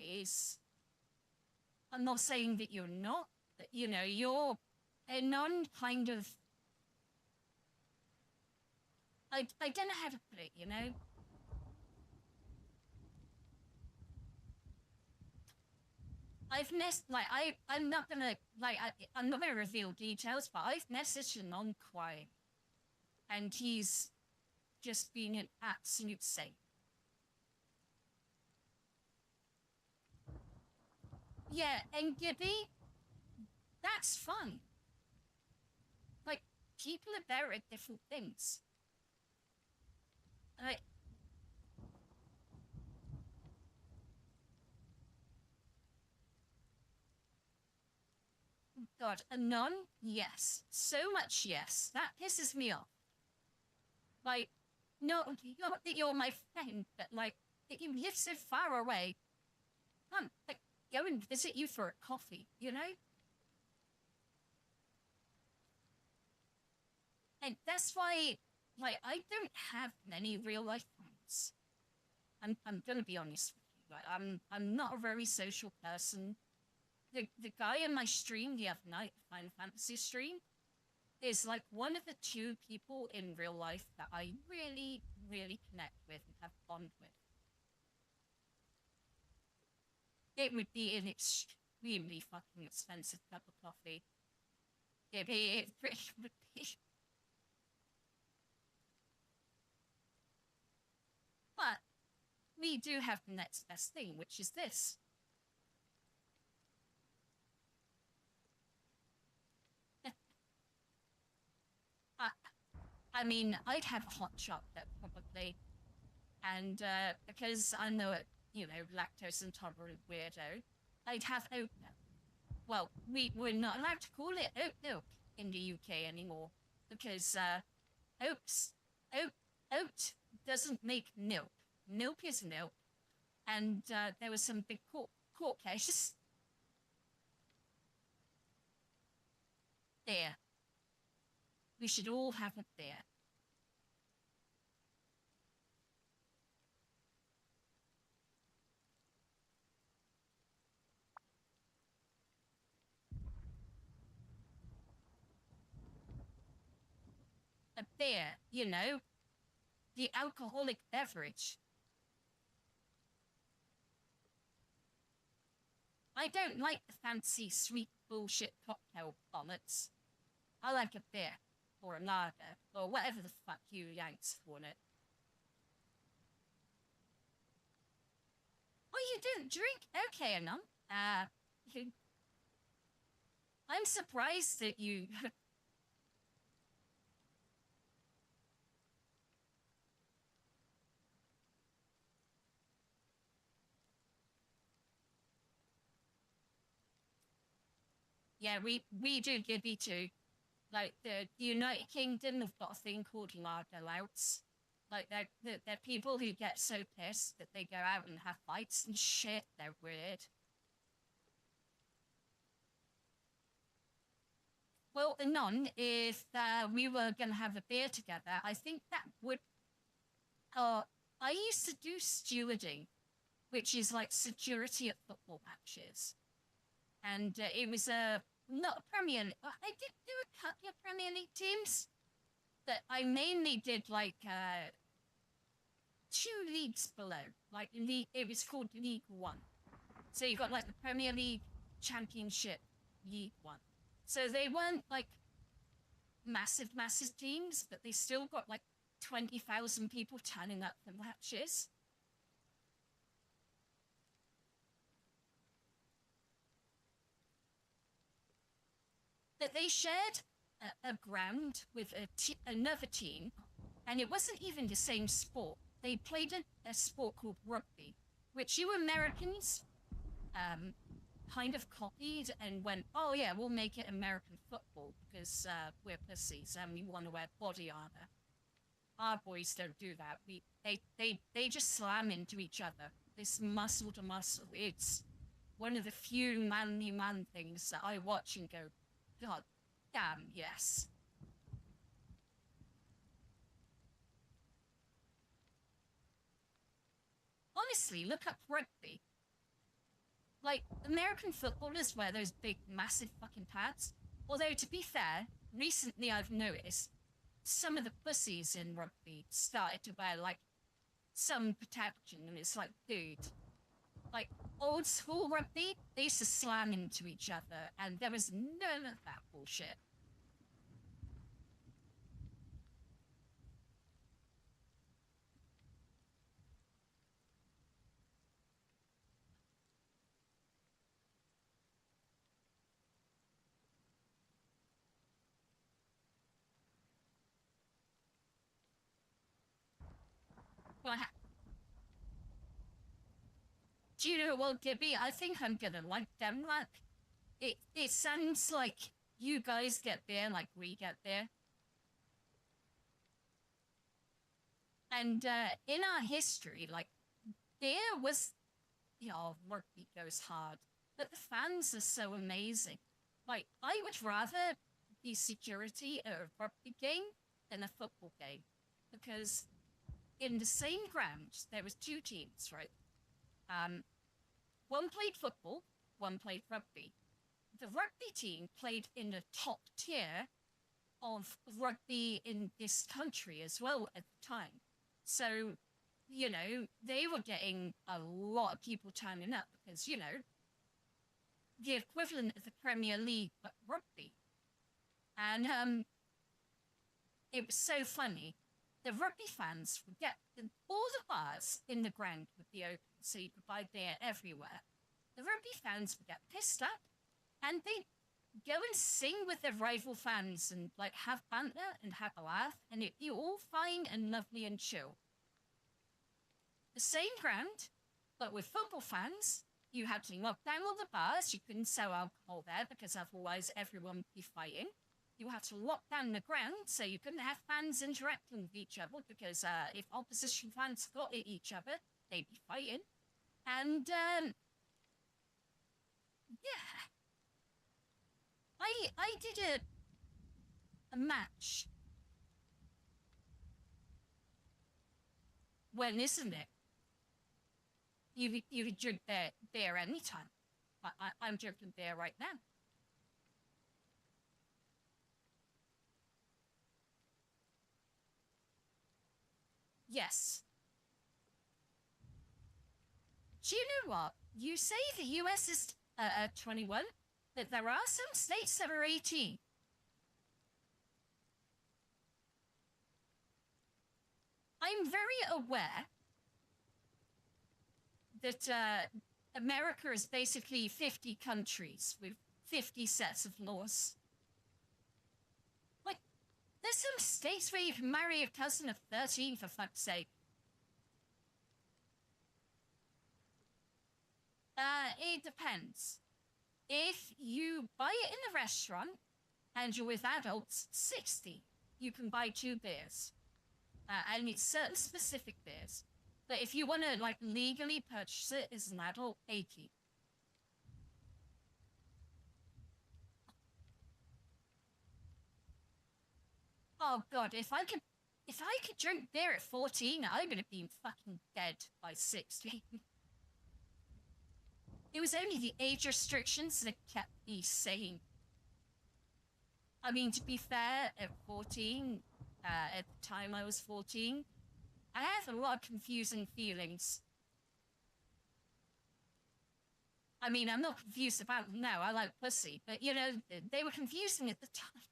I'm not saying that you're not, but you know, you're Anon kind of. I don't know how to put it, you know. I'm not gonna reveal details, but I've messaged him on crying, and he's just been an absolute saint. Yeah, and Gibby, that's fine. Like, people are better at different things. Like, God, Anon? Yes. So much yes. That pisses me off. Like, not that you're my friend, but like, that you live so far away. Come, like, go and visit you for a coffee, you know? And that's why, like, I don't have many real life friends. I'm gonna be honest with you. Like, I'm not a very social person. The guy in my stream the other night, Final Fantasy stream, is like one of the two people in real life that I really, really connect with and have bond with. It would be an extremely fucking expensive cup of coffee. It really would be. But we do have the next best thing, which is this. I mean, I'd have a hot chocolate probably, and because I'm no, you know, lactose intolerant weirdo, I'd have oat milk. Well, we're not allowed to call it oat milk in the UK anymore because oat doesn't make milk. Milk is milk, and there was some big court cases there. We should all have it there. A beer, you know, the alcoholic beverage. I don't like the fancy sweet bullshit cocktail bonnets. I like a beer, or a lager, or whatever the fuck you Yanks want it. Oh, you don't drink? Okay, Anon. I'm surprised that you... Yeah, we do Gibby too. Like, the United Kingdom have got a thing called lager louts. Like, they're people who get so pissed that they go out and have fights and shit. They're weird. Well, Anon, if we were going to have a beer together, I think that would... I used to do stewarding, which is like security at football matches. And it was not a Premier League. I did do a couple of Premier League teams, but I mainly did like 2 leagues below. Like it was called League One. So you got like the Premier League, Championship, League One. So they weren't like massive teams, but they still got like 20,000 people turning up for matches. That they shared a ground with another team, and it wasn't even the same sport. They played a sport called rugby, which you Americans kind of copied and went, oh yeah, we'll make it American football because we're pussies and we want to wear body armor. Our boys don't do that. They just slam into each other. This muscle to muscle. It's one of the few manly man things that I watch and go, God damn, yes. Honestly, look up rugby. Like, American footballers wear those big, massive fucking pads. Although, to be fair, recently I've noticed some of the pussies in rugby started to wear, like, some protection. And it's like, dude, like, old school rugby, they used to slam into each other. And there was none of that bullshit. Well, do you know what, Gibby? I think I'm gonna like Denmark. It sounds like you guys get there like we get there. And in our history, like, there was, you know, rugby goes hard, but the fans are so amazing. Like, I would rather be security at a rugby game than a football game, because in the same ground, there was two teams, right? One played football, one played rugby. The rugby team played in the top tier of rugby in this country as well at the time. So, you know, they were getting a lot of people turning up because, you know, the equivalent of the Premier League, but rugby. And it was so funny. The rugby fans would get all the bars in the ground would be open, so you could buy beer everywhere. The rugby fans would get pissed up, and they'd go and sing with their rival fans and like have banter and have a laugh, and it'd be all fine and lovely and chill. The same ground, but with football fans, you had to lock down all the bars. You couldn't sell alcohol there because otherwise everyone would be fighting. You had to lock down the ground so you couldn't have fans interacting with each other because if opposition fans got at each other, they'd be fighting. And yeah, I did a match. When isn't it? You could drink beer anytime. I'm drinking beer right now. Yes. Do you know what? You say the US is 21, but there are some states that are 18. I'm very aware that America is basically 50 countries with 50 sets of laws. Like, there's some states where you can marry a cousin of 13, for fuck's sake. It depends. If you buy it in a restaurant and you're with adults, 60. You can buy 2 beers. And it's certain specific beers. But if you want to, like, legally purchase it as an adult, 80. Oh god, if I could drink beer at 14, I would have been fucking dead by 16. It was only the age restrictions that kept me sane. I mean, to be fair, at 14, at the time I was 14, I had a lot of confusing feelings. I mean, I'm not confused about it now, I like pussy, but, you know, they were confusing at the time.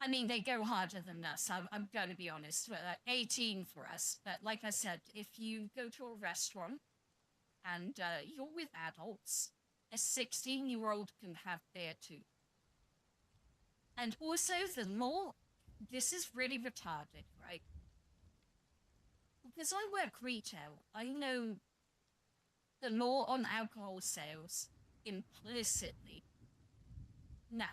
I mean, they go harder than us, I'm going to be honest. 18 for us. But like I said, if you go to a restaurant and you're with adults a 16-year-old can have there too. And also the law, this is really retarded, right? Because I work retail, I know the law on alcohol sales implicitly. Now,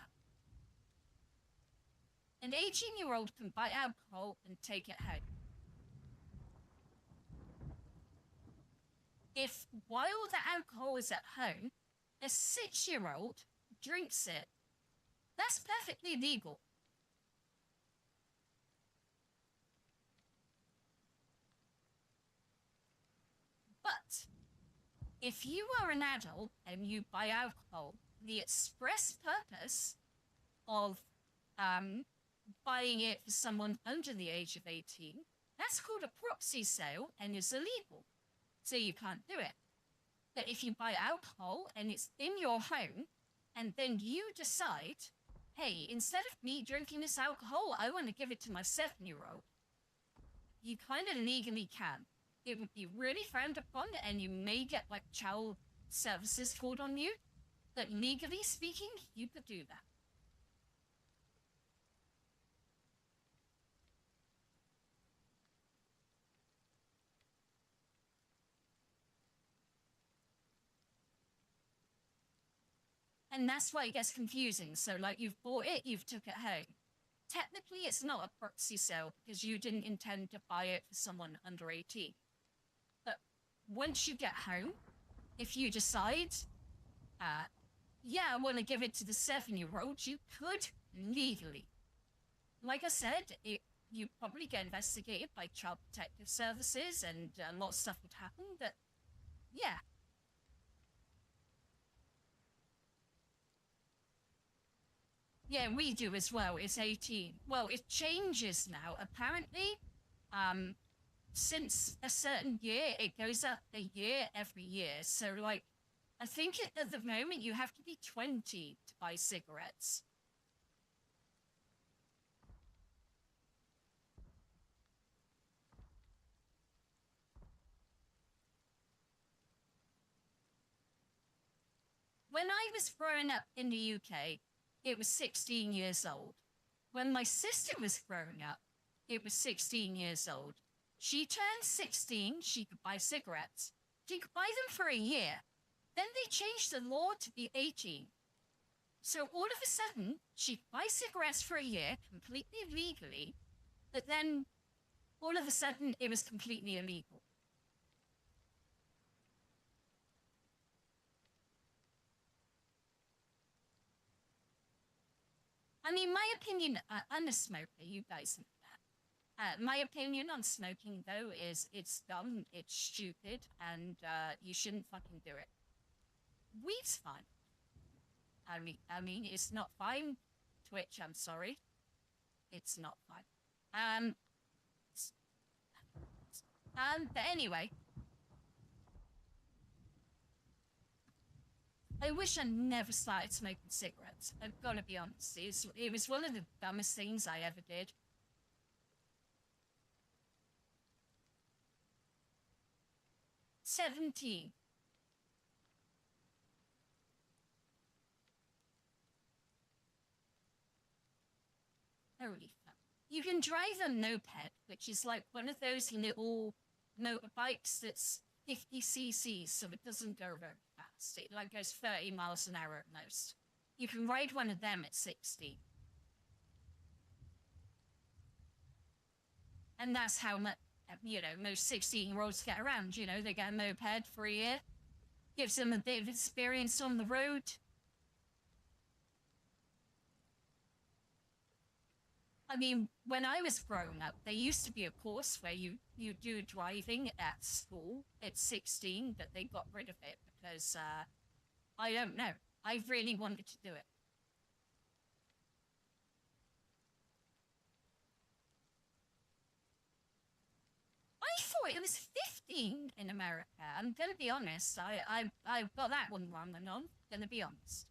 an 18-year-old can buy alcohol and take it home. If, while the alcohol is at home, a 6-year-old drinks it, that's perfectly legal. But if you are an adult and you buy alcohol, the express purpose of buying it for someone under the age of 18, that's called a proxy sale and is illegal. So you can't do it. But if you buy alcohol and it's in your home, and then you decide, hey, instead of me drinking this alcohol, I want to give it to my 7-year-old, you kind of legally can. It would be really frowned upon, and you may get like child services called on you, but legally speaking, you could do that. And that's why it gets confusing. So like you've bought it, you've took it home. Technically, it's not a proxy sale because you didn't intend to buy it for someone under 18. But once you get home, if you decide, yeah, I want to give it to the 7-year-old, you could legally. Like I said, you probably get investigated by Child Protective Services and a lot of stuff would happen, but yeah. Yeah, we do as well. It's 18. Well, it changes now. Apparently, since a certain year, it goes up a year every year. So, like, I think at the moment you have to be 20 to buy cigarettes. When I was growing up in the UK, it was 16 years old. When my sister was growing up, it was 16 years old. She turned 16, she could buy cigarettes. She could buy them for a year. Then they changed the law to be 18. So all of a sudden, she could buy cigarettes for a year, completely legally, but then all of a sudden, it was completely illegal. I mean, my opinion, I'm a smoker, you guys know that. My opinion on smoking, though, is it's dumb, it's stupid, and you shouldn't fucking do it. Weed's fine. I mean, it's not fine. Twitch, I'm sorry. It's not fine. But anyway. I wish I never started smoking cigarettes. I've got to be honest. It was one of the dumbest things I ever did. "17. Holy fuck. You can drive a moped, which is like one of those little motorbikes that's 50 cc's, so it doesn't go very fast. It like goes 30 miles an hour at most. You can ride one of them at 60. And that's how much, most 16-year-olds get around. They get a moped for a year. Gives them a bit of experience on the road. I mean, when I was growing up, there used to be a course where you do driving at school at 16, but they got rid of it because, I don't know. I really wanted to do it. I thought it was 15 in America. I'm gonna be honest. I got that one wrong, and I'm gonna be honest.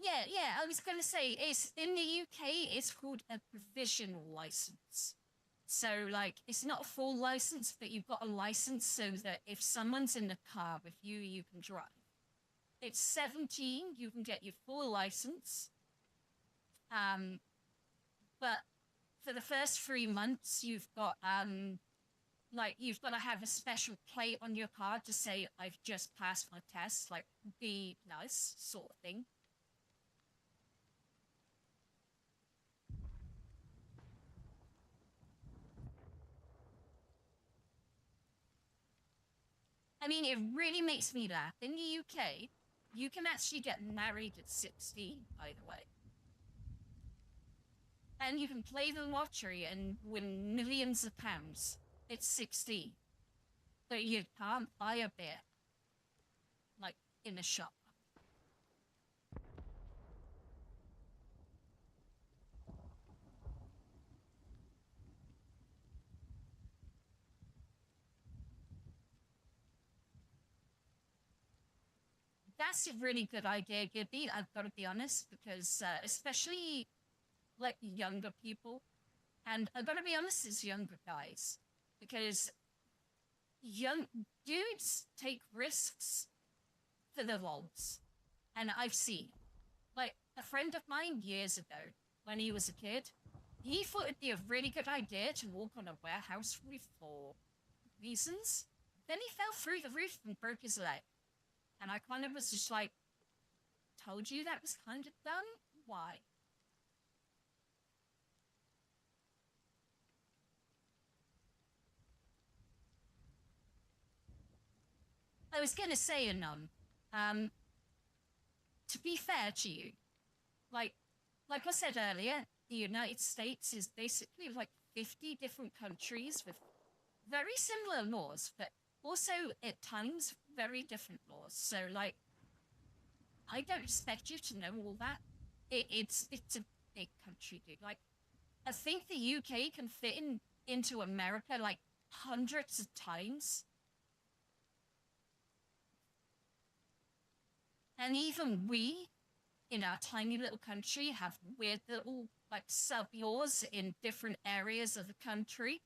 Yeah, I was gonna say, it's in the UK, it's called a provisional license. So, like, it's not a full license, but you've got a license so that if someone's in the car with you, you can drive. It's 17, you can get your full license. But for the first 3 months, you've got, you've got to have a special plate on your car to say, I've just passed my test, like, B+ sort of thing. I mean, it really makes me laugh. In the UK, you can actually get married at 16, by the way. And you can play the lottery and win millions of pounds. It's 16. But you can't buy a beer, like, in a shop. That's a really good idea, Gibby. I've got to be honest, because especially like younger people, and I've got to be honest, as younger guys, because young dudes take risks for the lols, and I've seen, like, a friend of mine years ago, when he was a kid, he thought it'd be a really good idea to walk on a warehouse roof for reasons. Then he fell through the roof and broke his leg. And I kind of was just like, told you that was kind of dumb? Why? I was going to say, Anon, to be fair to you, like I said earlier, the United States is basically like 50 different countries with very similar laws, but also at times very different laws. So, like, I don't expect you to know all that. It's a big country, dude. Like, I think the UK can fit into America like hundreds of times. And even we, in our tiny little country, have weird little, like, sub-laws in different areas of the country.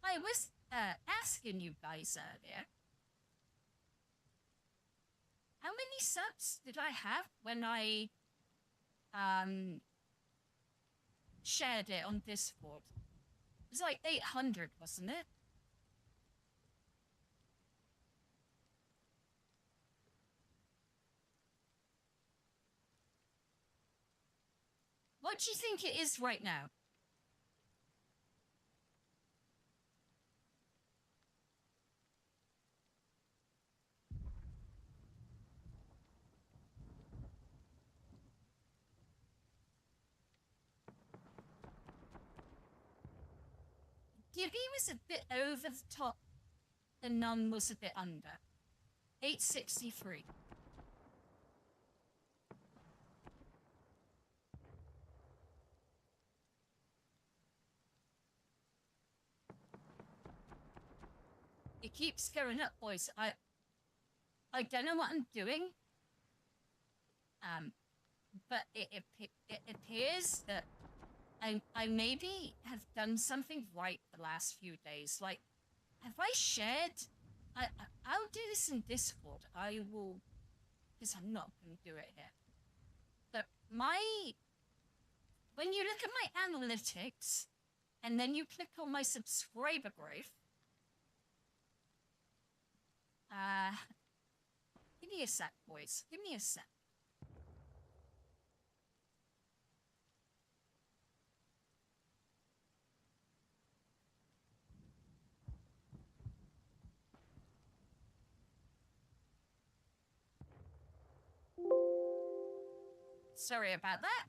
I was asking you guys earlier, how many subs did I have when I shared it on Discord? It was like 800, wasn't it? What do you think it is right now? Gibby was a bit over the top. The nun was a bit under. 863. It keeps going up, boys. I don't know what I'm doing. But it appears that I maybe have done something right the last few days. Like, have I shared? I'll do this in Discord. I will, because I'm not going to do it here. But when you look at my analytics, and then you click on my subscriber growth, give me a sec, boys. Give me a sec. Sorry about that.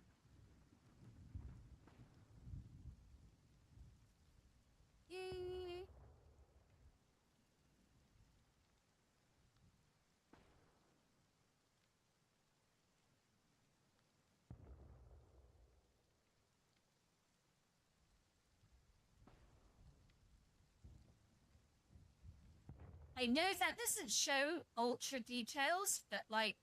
I know that doesn't show ultra details, but like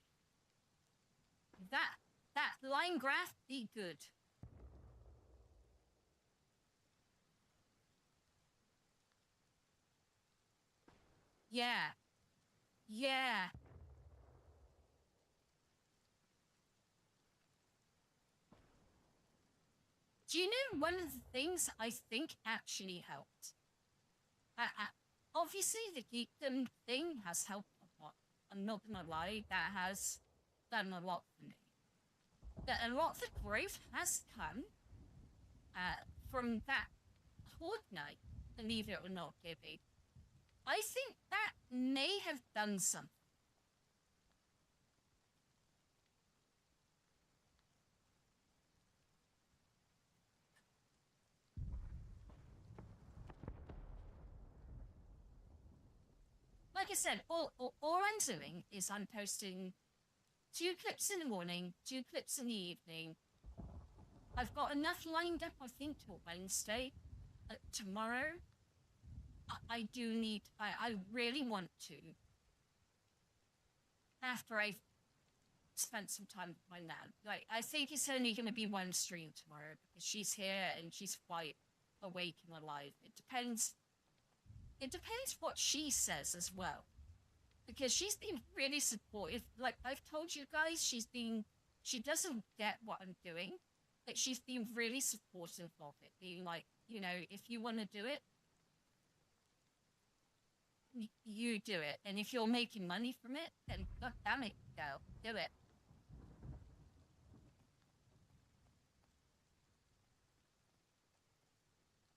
that line graph be good. Yeah. Yeah. Do you know one of the things I think actually helped? Obviously, the geekdom thing has helped a lot. I'm not gonna lie, that has done a lot for me. But a lot of the growth has come from that Horde Night, believe it or not, Gibby. I think that may have done something. Like I said, all I'm doing is I'm posting 2 clips in the morning, 2 clips in the evening. I've got enough lined up, I think, till Wednesday. Tomorrow, I do need, I really want to, after I've spent some time with my nan. Like, I think it's only going to be 1 stream tomorrow because she's here and she's quite awake and alive. It depends what she says as well. Because she's been really supportive. Like, I've told you guys, she doesn't get what I'm doing. Like, she's been really supportive of it, being like, you know, if you want to do it, you do it. And if you're making money from it, then god damn it, girl, do it.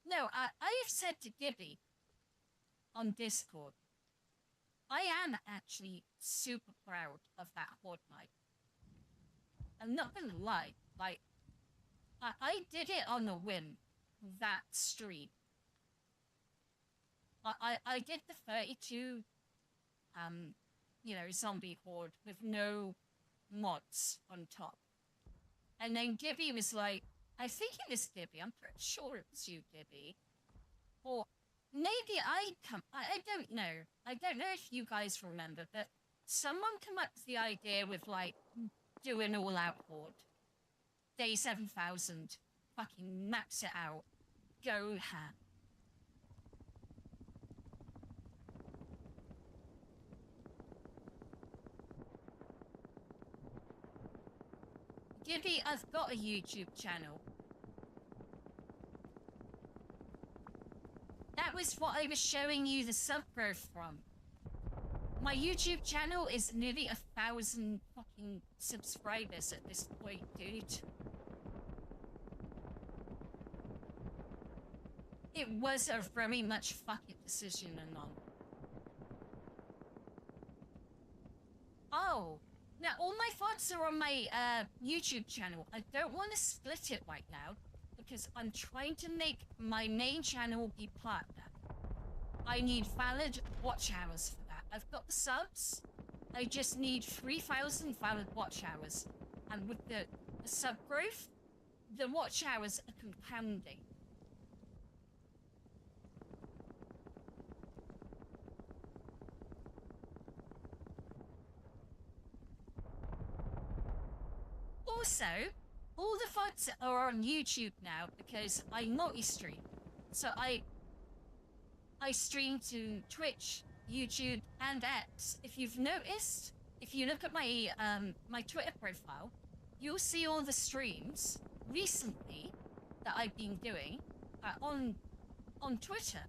No, I have said to Gibby on Discord, I am actually super proud of that Horde Night. I'm not gonna lie, like, I did it on a whim, that stream. I did the 32, you know, zombie horde with no mods on top. And then Gibby was like, I think it was Gibby, I'm pretty sure it was you, Gibby. Or maybe I don't know. I don't know if you guys remember, but someone came up with the idea with, like, doing all-out horde. Day 7,000. Fucking max it out. Go ham. Gibby, I've got a YouTube channel. That was what I was showing you the sub growth from. My YouTube channel is nearly 1,000 fucking subscribers at this point, dude. It was a very much fucking decision and all. Oh, now all my thoughts are on my YouTube channel. I don't want to split it right now because I'm trying to make my main channel be platinum. I need valid watch hours for that. I've got the subs. I just need 3,000 valid watch hours. And with the sub growth, the watch hours are compounding. Also, all the VODs are on YouTube now because I multi-stream. So I stream to Twitch, YouTube, and X. If you've noticed, if you look at my my Twitter profile, you'll see all the streams recently that I've been doing on Twitter.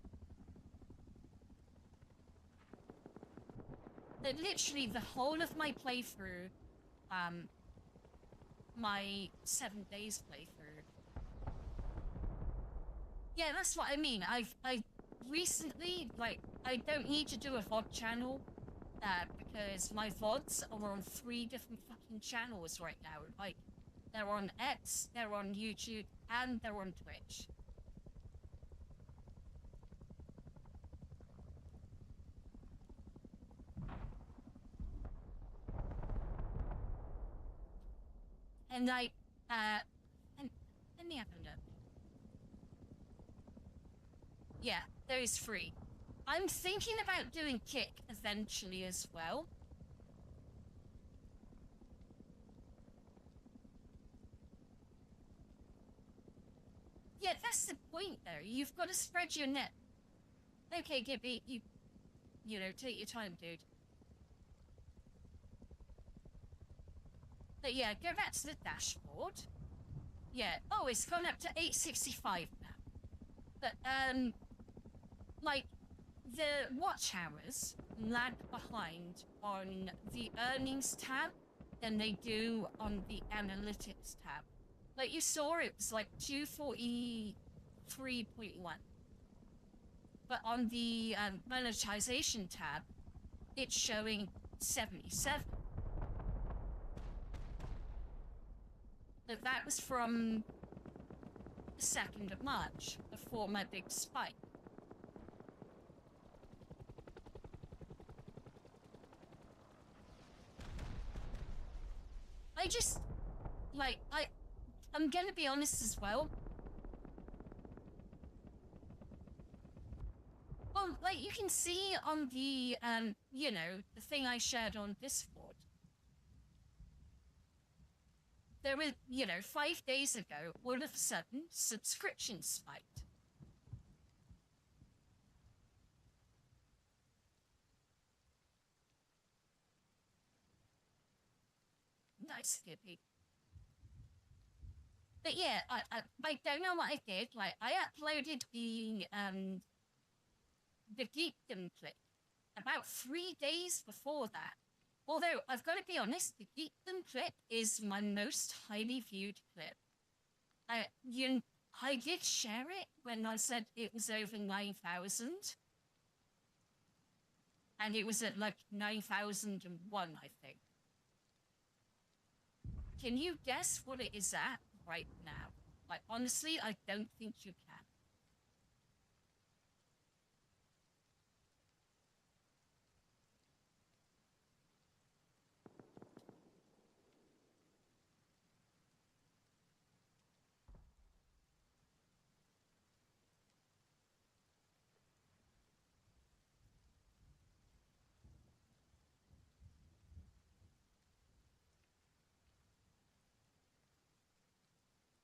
That literally the whole of my playthrough, my 7 days playthrough. Yeah, that's what I mean. I recently, like, I don't need to do a VOD channel because my VODs are on 3 different fucking channels right now. Like, they're on X, they're on YouTube, and they're on Twitch. And I, and let me have a look. Yeah, there is 3. I'm thinking about doing Kick eventually as well. Yeah, that's the point, though. You've got to spread your net. Okay, Gibby, you know, take your time, dude. But yeah, go back to the dashboard. Yeah. Oh, it's gone up to 865 now. But like the watch hours lag behind on the earnings tab than they do on the analytics tab. Like you saw, it was like 243.1. But on the monetization tab, it's showing 77. But that was from the 2nd of March, before my big spike. I just, like, I'm gonna be honest as well. Well, like, you can see on the, you know, the thing I shared on Discord. There was, you know, 5 days ago, all of a sudden, subscriptions spiked. Nice, Skippy. But yeah, I don't know what I did. Like, I uploaded the geekdom clip about 3 days before that. Although, I've got to be honest, the geekdom clip is my most highly viewed clip. I did share it when I said it was over 9,000. And it was at like 9,001, I think. Can you guess what it is at right now? Like, honestly, I don't think you can.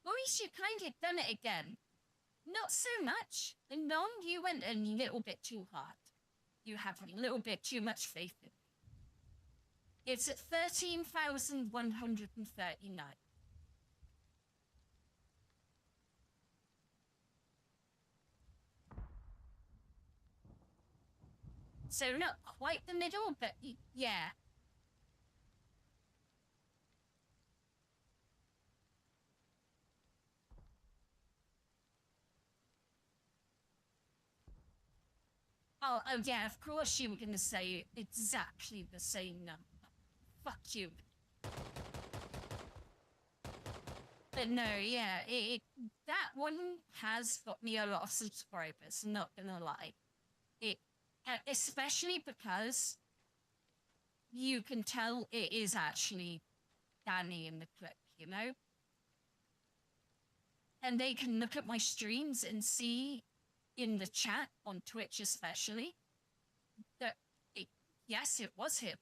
Maurice, you kind of done it again. Not so much. And non, you went a little bit too hard. You have a little bit too much faith in me. It's at 13,139. So not quite the middle, but yeah. Oh, yeah, of course you were going to say exactly the same number. Fuck you. But no, yeah, that one has got me a lot of subscribers, not gonna lie. Especially because you can tell it is actually Danny in the clip, you know? And they can look at my streams and see in the chat, on Twitch especially, that, yes, it was him.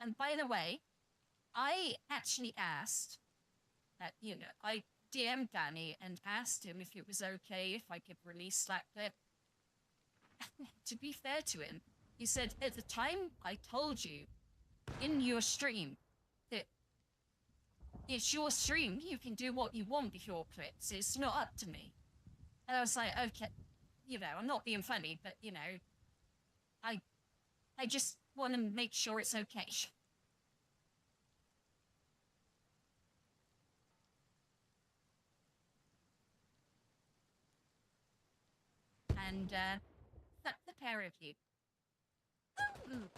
And by the way, I actually asked that, you know, I DM'd Danny and asked him if it was okay if I could release that clip. To be fair to him, he said, at the time I told you in your stream that it's your stream, you can do what you want with your clips, it's not up to me. And I was like, okay, you know, I'm not being funny, but, you know, I just want to make sure it's okay. And, fuck the pair of you. Ooh.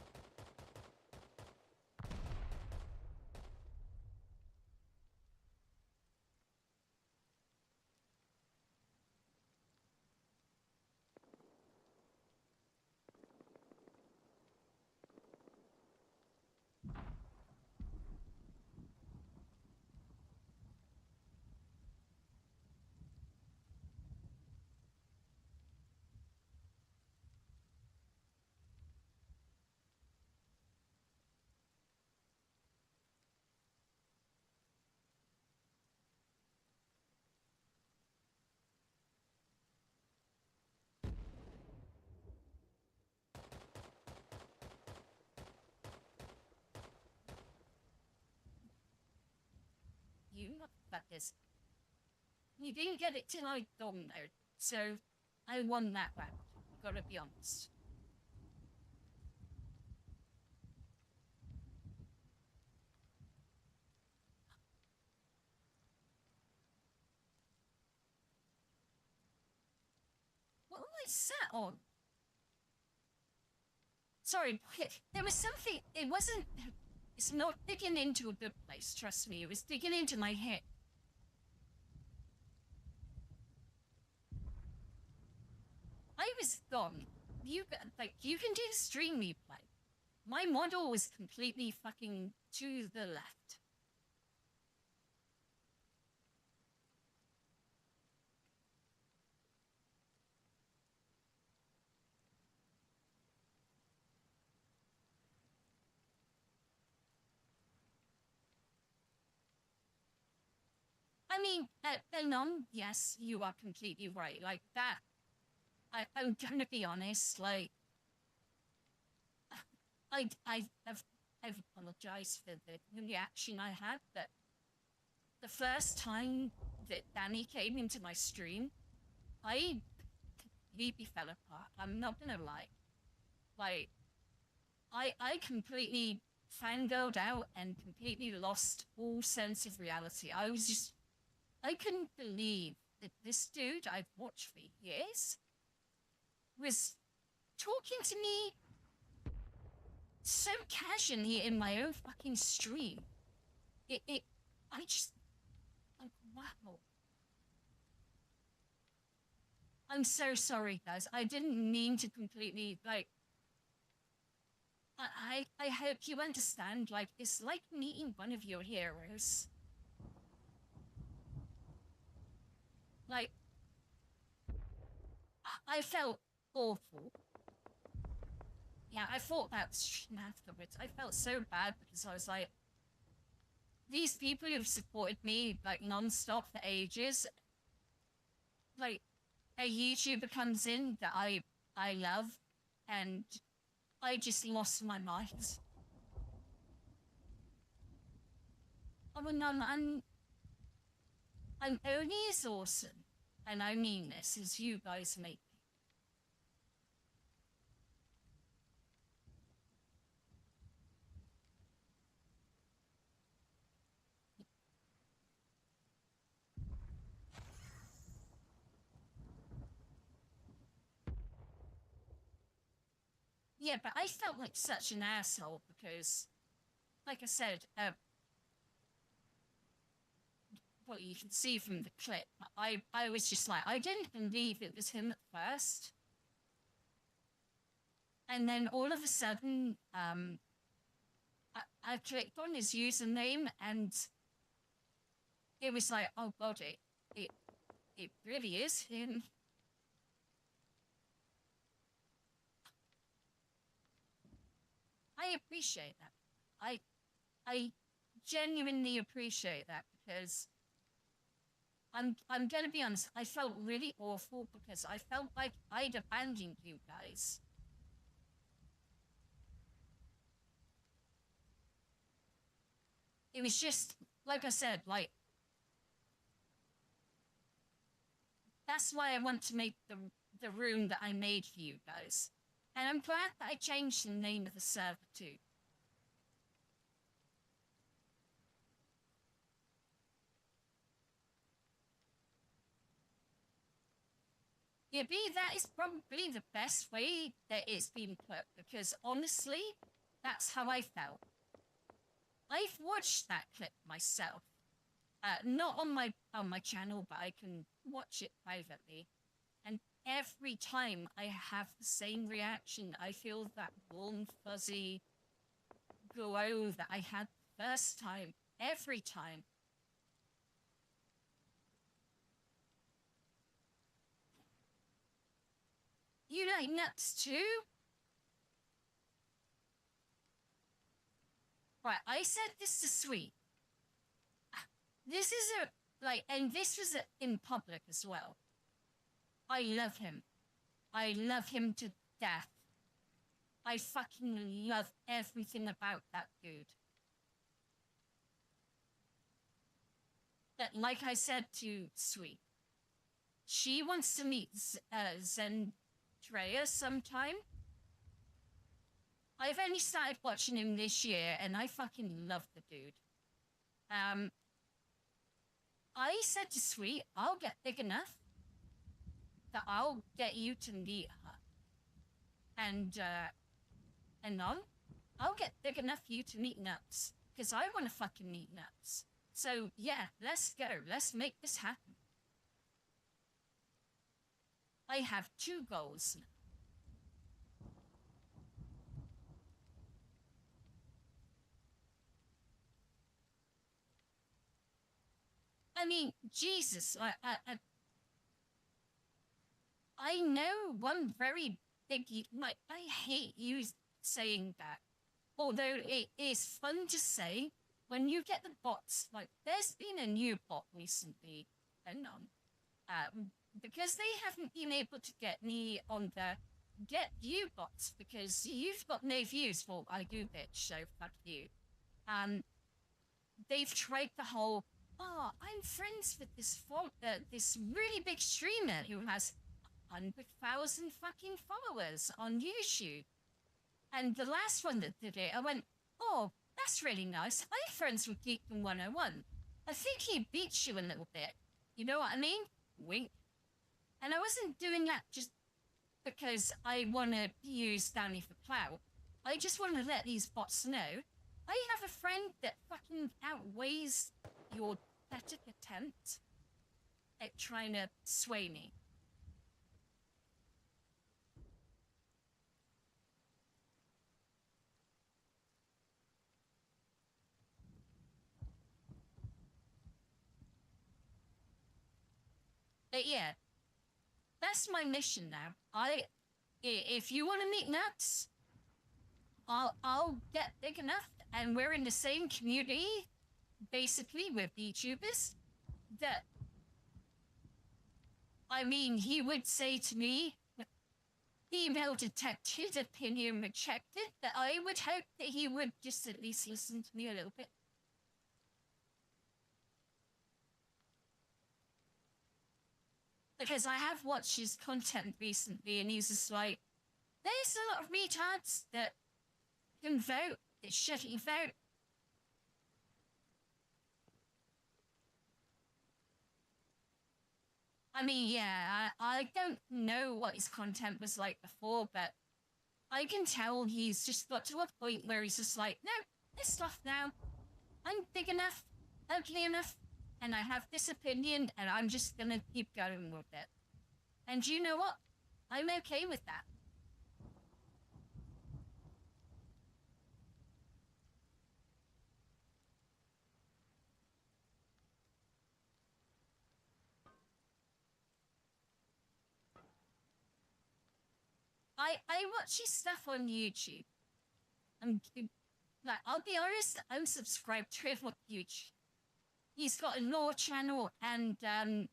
fuckers. You didn't get it till I'd gone there, so I won that round. Gotta be honest. What was I sat on? Sorry, there was something. It wasn't. It's not digging into a good place, trust me. It was digging into my head. I was gone. You can do stream replay. My model was completely fucking to the left. I mean, yes, you are completely right. Like that. I'm gonna be honest. Like, I've apologized for the reaction I had. But the first time that Danny came into my stream, I completely fell apart. I'm not gonna lie. Like, I completely fangirled out and completely lost all sense of reality. I couldn't believe that this dude I've watched for years was talking to me so casually in my own fucking stream. I just, like, wow. I'm so sorry, guys. I didn't mean to completely, like, I hope you understand, like, it's like meeting one of your heroes. Like, I felt awful. Yeah, I thought that afterwards. I felt so bad because I was like, these people who've supported me, like, non-stop for ages, like, a YouTuber comes in that I love, and I just lost my mind. Oh, no, I'm only as awesome, and I mean this, as you guys make me. Yeah, but I felt like such an asshole because, like I said, well, you can see from the clip, I was just like, I didn't believe it was him at first. And then all of a sudden, I clicked on his username and it was like, oh God, it really is him. I appreciate that. I genuinely appreciate that because I'm gonna be honest, I felt really awful because I felt like I'd abandoned you guys. It was just, like I said, like, that's why I want to make the room that I made for you guys. And I'm glad that I changed the name of the server too. Yeah, B, that is probably the best way that it's been put, because honestly, that's how I felt. I've watched that clip myself. Not on my channel, but I can watch it privately. And every time I have the same reaction, I feel that warm, fuzzy glow that I had the first time, every time. You like nuts too? Right, I said this to Sweet. This is and this was in public as well. I love him. I love him to death. I fucking love everything about that dude. But like I said to Sweet, she wants to meet Zendrea sometime. I've only started watching him this year, and I fucking love the dude. I said to Sweet, I'll get big enough that I'll get you to meet her. And I'll get big enough for you to meet Nuts, because I want to fucking meet Nuts. So, yeah, let's go. Let's make this happen. I have 2 goals now. I mean, Jesus, I know one very big, like, I hate you saying that. Although it is fun to say, when you get the bots, like, there's been a new bot recently, and because they haven't been able to get me on the get view bots, because you've got no views, well, I do, bitch, so fuck you. They've tried the whole, I'm friends with this really big streamer who has 100,000 fucking followers on YouTube. And the last one that did it, I went, oh, that's really nice. I'm friends with Geekdom 101. I think he beats you a little bit. You know what I mean? Wink. And I wasn't doing that just because I want to use Downey for clout. I just want to let these bots know I have a friend that fucking outweighs your pathetic attempt at trying to sway me. But yeah, that's my mission now. If you want to meet Nuts, I'll get big enough, and we're in the same community, basically, with VTubers, that, I mean, he would say to me, female detected, opinion rejected, that I would hope that he would just at least listen to me a little bit. Because I have watched his content recently, and he's just like, there's a lot of retards that can vote, that shouldn't vote. I mean, yeah, I don't know what his content was like before, but I can tell he's just got to a point where he's just like, no, this stuff now, I'm big enough, ugly enough, and I have this opinion, and I'm just gonna keep going with it. And you know what? I'm okay with that. I watch his stuff on YouTube. Like, I'll be honest, I'm subscribed to him on YouTube. He's got a law channel and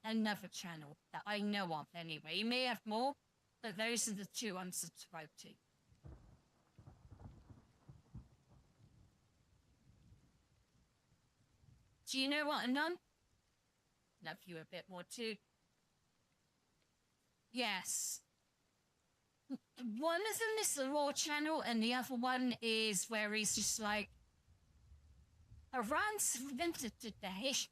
another channel that I know of anyway. He may have more, but those are the 2 I'm subscribed to. Do you know what, Anon? Love you a bit more too. Yes. One of them is the Raw channel, and the other one is where he's just like, Iran surrendered to Daesh.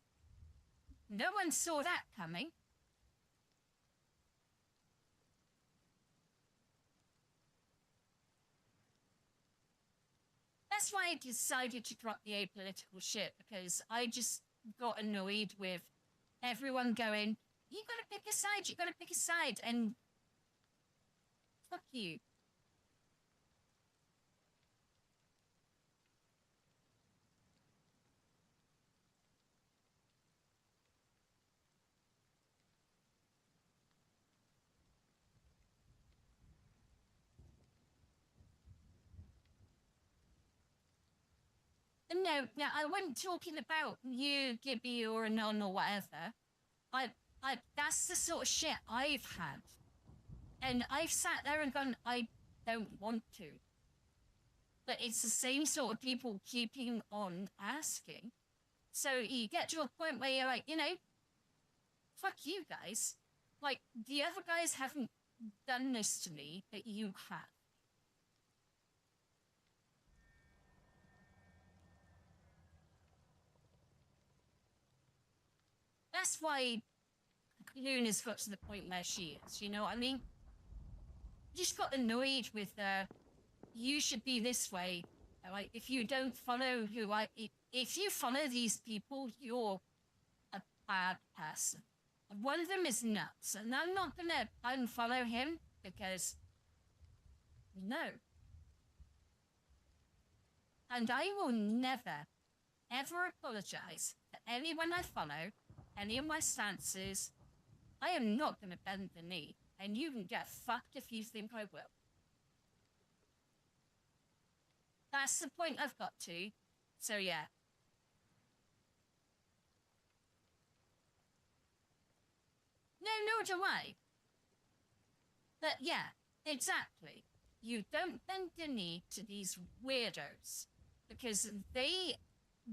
No one saw that coming. That's why I decided to drop the apolitical shit, because I just got annoyed with everyone going, you gotta pick a side, you gotta pick a side, and fuck you. No, I wasn't talking about you, Gibby, or Anon, or whatever. That's the sort of shit I've had. And I've sat there and gone, I don't want to. But it's the same sort of people keeping on asking. So you get to a point where you're like, you know, fuck you guys. Like, the other guys haven't done this to me, but you have. That's why Luna's got to the point where she is, you know what I mean? Just got annoyed with you should be this way. Like, if you don't follow if you follow these people, you're a bad person. One of them is nuts, and I'm not gonna unfollow him because no. And I will never, ever apologize to anyone I follow, any of my stances. I am not gonna bend the knee, and you can get fucked if you think I will. That's the point I've got to. So yeah. No, nor do I. But yeah, exactly. You don't bend the knee to these weirdos because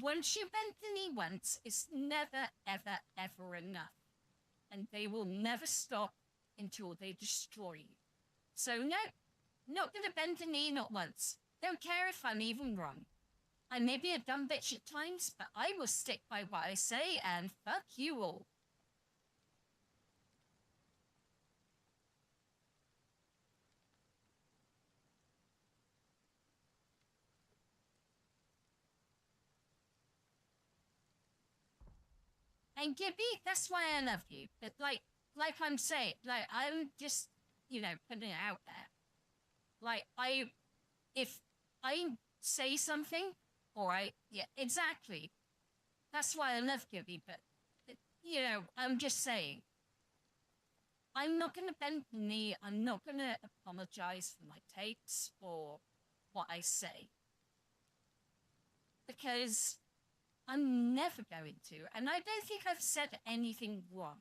once you bend the knee once, it's never, ever, ever enough. And they will never stop until they destroy you. So no, not gonna bend the knee, not once. Don't care if I'm even wrong. I may be a dumb bitch at times, but I will stick by what I say and fuck you all. And Gibby, that's why I love you. But like I'm saying, like I'm just, you know, putting it out there. Like if I say something, all right, yeah, exactly. That's why I love Gibby. But you know, I'm just saying. I'm not gonna bend the knee. I'm not gonna apologize for my takes or what I say because I'm never going to, and I don't think I've said anything wrong.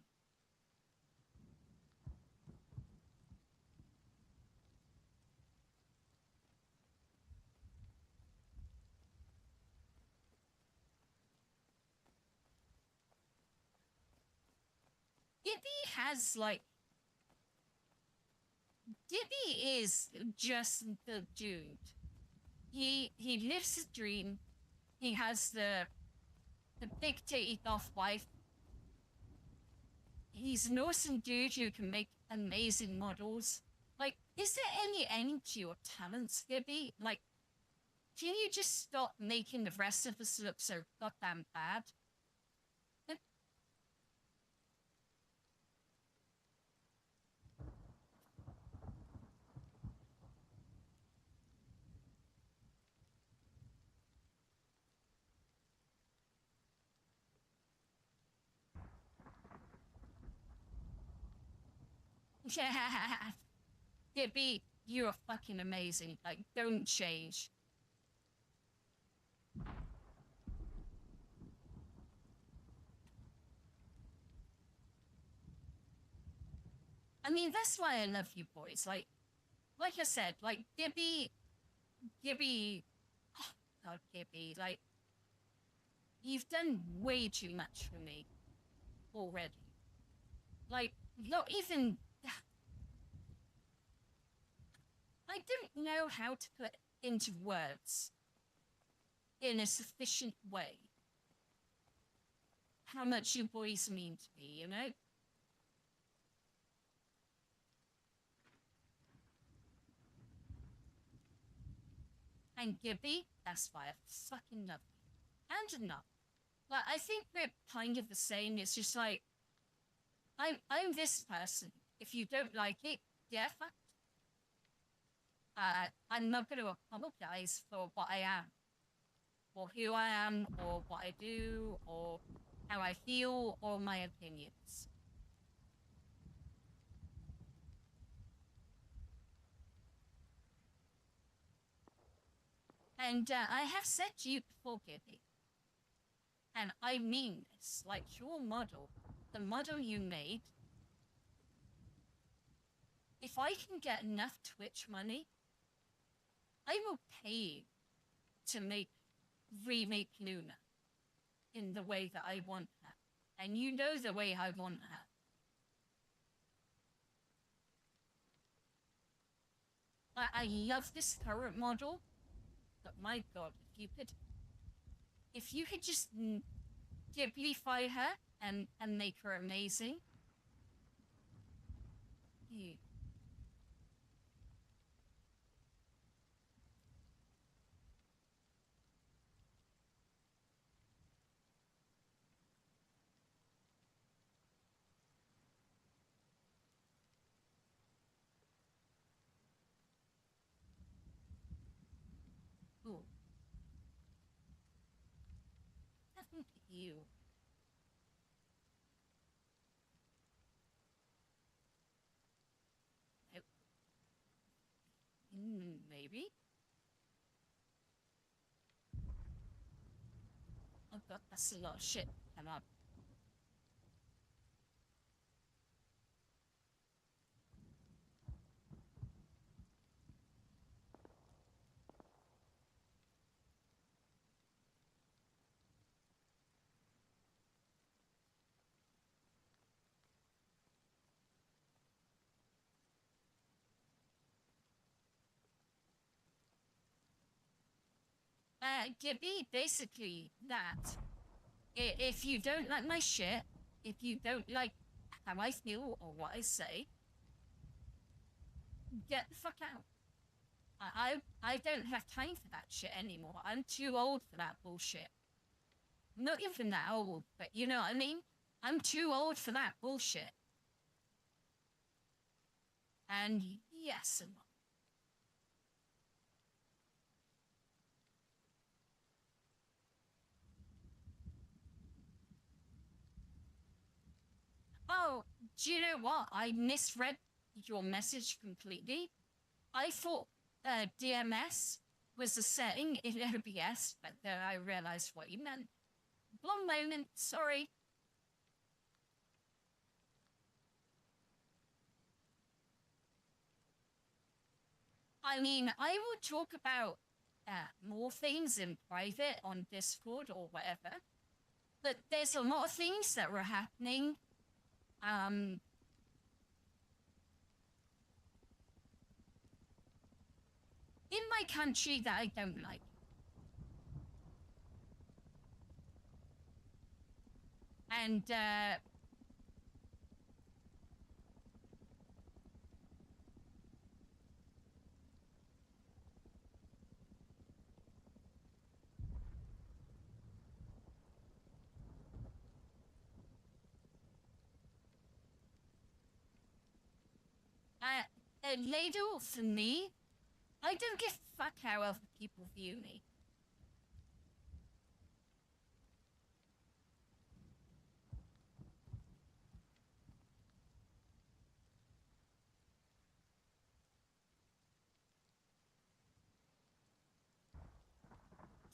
Gibby has like Gibby is just the dude. He lives his dream. He has the big titty goth wife. He's an awesome dude who can make amazing models. Like, is there any end to your talents, Gibby? Like, can you just stop making the rest of us look so goddamn bad? Yeah. Gibby, you're fucking amazing. Like, don't change. I mean, that's why I love you boys. Like I said, like Gibby, oh, God, Gibby, like, you've done way too much for me already. Like, not even, I don't know how to put into words in a sufficient way how much you boys mean to me, you know? And Gibby, that's why I fucking love you. And enough. Like, I think we're kind of the same. It's just like, I'm this person. If you don't like it, yeah, fuck. I'm not going to apologize for what I am, or who I am, or what I do, or how I feel, or my opinions. And I have said to you before, Gibby, and I mean this, like your model, the model you made, if I can get enough Twitch money, I will pay you to remake Luna. in the way that I want her. And you know the way I want her. I love this current model, but my God, if you could just Ghiblify her and make her amazing. Yeah. Ooh. Nothing to you. Maybe. Oh God, that's a lot of shit. Come on. Gibby, basically that. If you don't like my shit, if you don't like how I feel or what I say, get the fuck out. I don't have time for that shit anymore. I'm too old for that bullshit. Not even that old, but you know what I mean? I'm too old for that bullshit. And yes, oh, do you know what? I misread your message completely. I thought DMS was a setting in OBS, but then I realized what you meant. Long moment, sorry. I mean, I will talk about more things in private on Discord or whatever, but there's a lot of things that were happening. In my country that I don't like. And a ladle for me, I don't give a fuck how other people view me.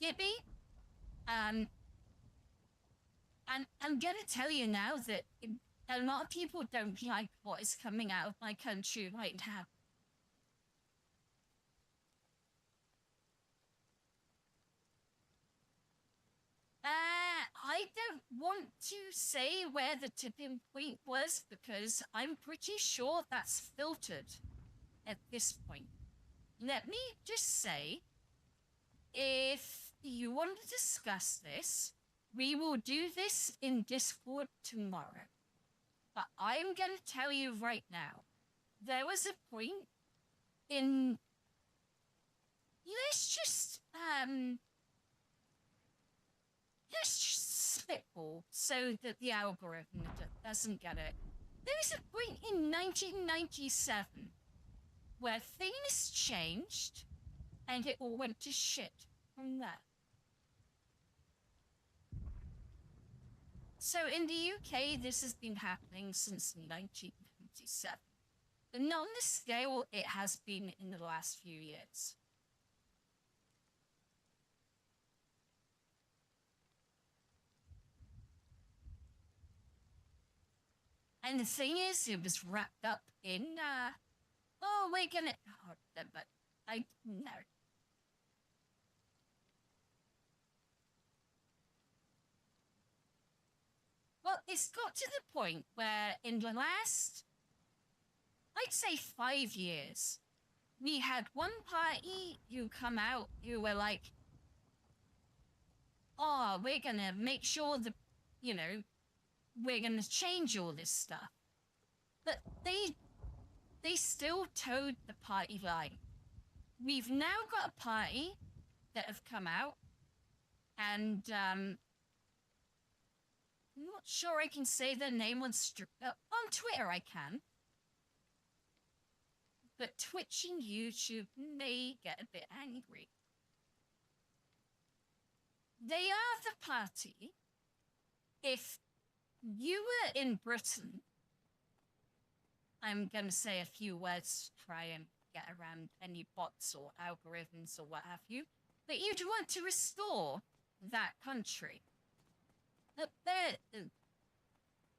Gibby, and I'm gonna tell you now that a lot of people don't like what is coming out of my country right now. I don't want to say where the tipping point was because I'm pretty sure that's filtered at this point. Let me just say, if you want to discuss this, we will do this in Discord tomorrow. But I'm going to tell you right now, there was a point in... Let's just spitball so that the algorithm doesn't get it. There was a point in 1997 where things changed and it all went to shit from there. So in the UK, this has been happening since 1997. But not on the scale it has been in the last few years. And the thing is, it was wrapped up in, oh, we're gonna, oh, but I, no. it's got to the point where in the last, I'd say 5 years, we had one party who come out who were like, oh, we're gonna make sure that, you know, we're gonna change all this stuff. But they still towed the party line. We've now got a party that have come out, and I'm not sure I can say their name on Twitter. I can, but Twitch and YouTube may get a bit angry. They are the party. If you were in Britain, I'm going to say a few words to try and get around any bots or algorithms or what have you, but you'd want to restore that country.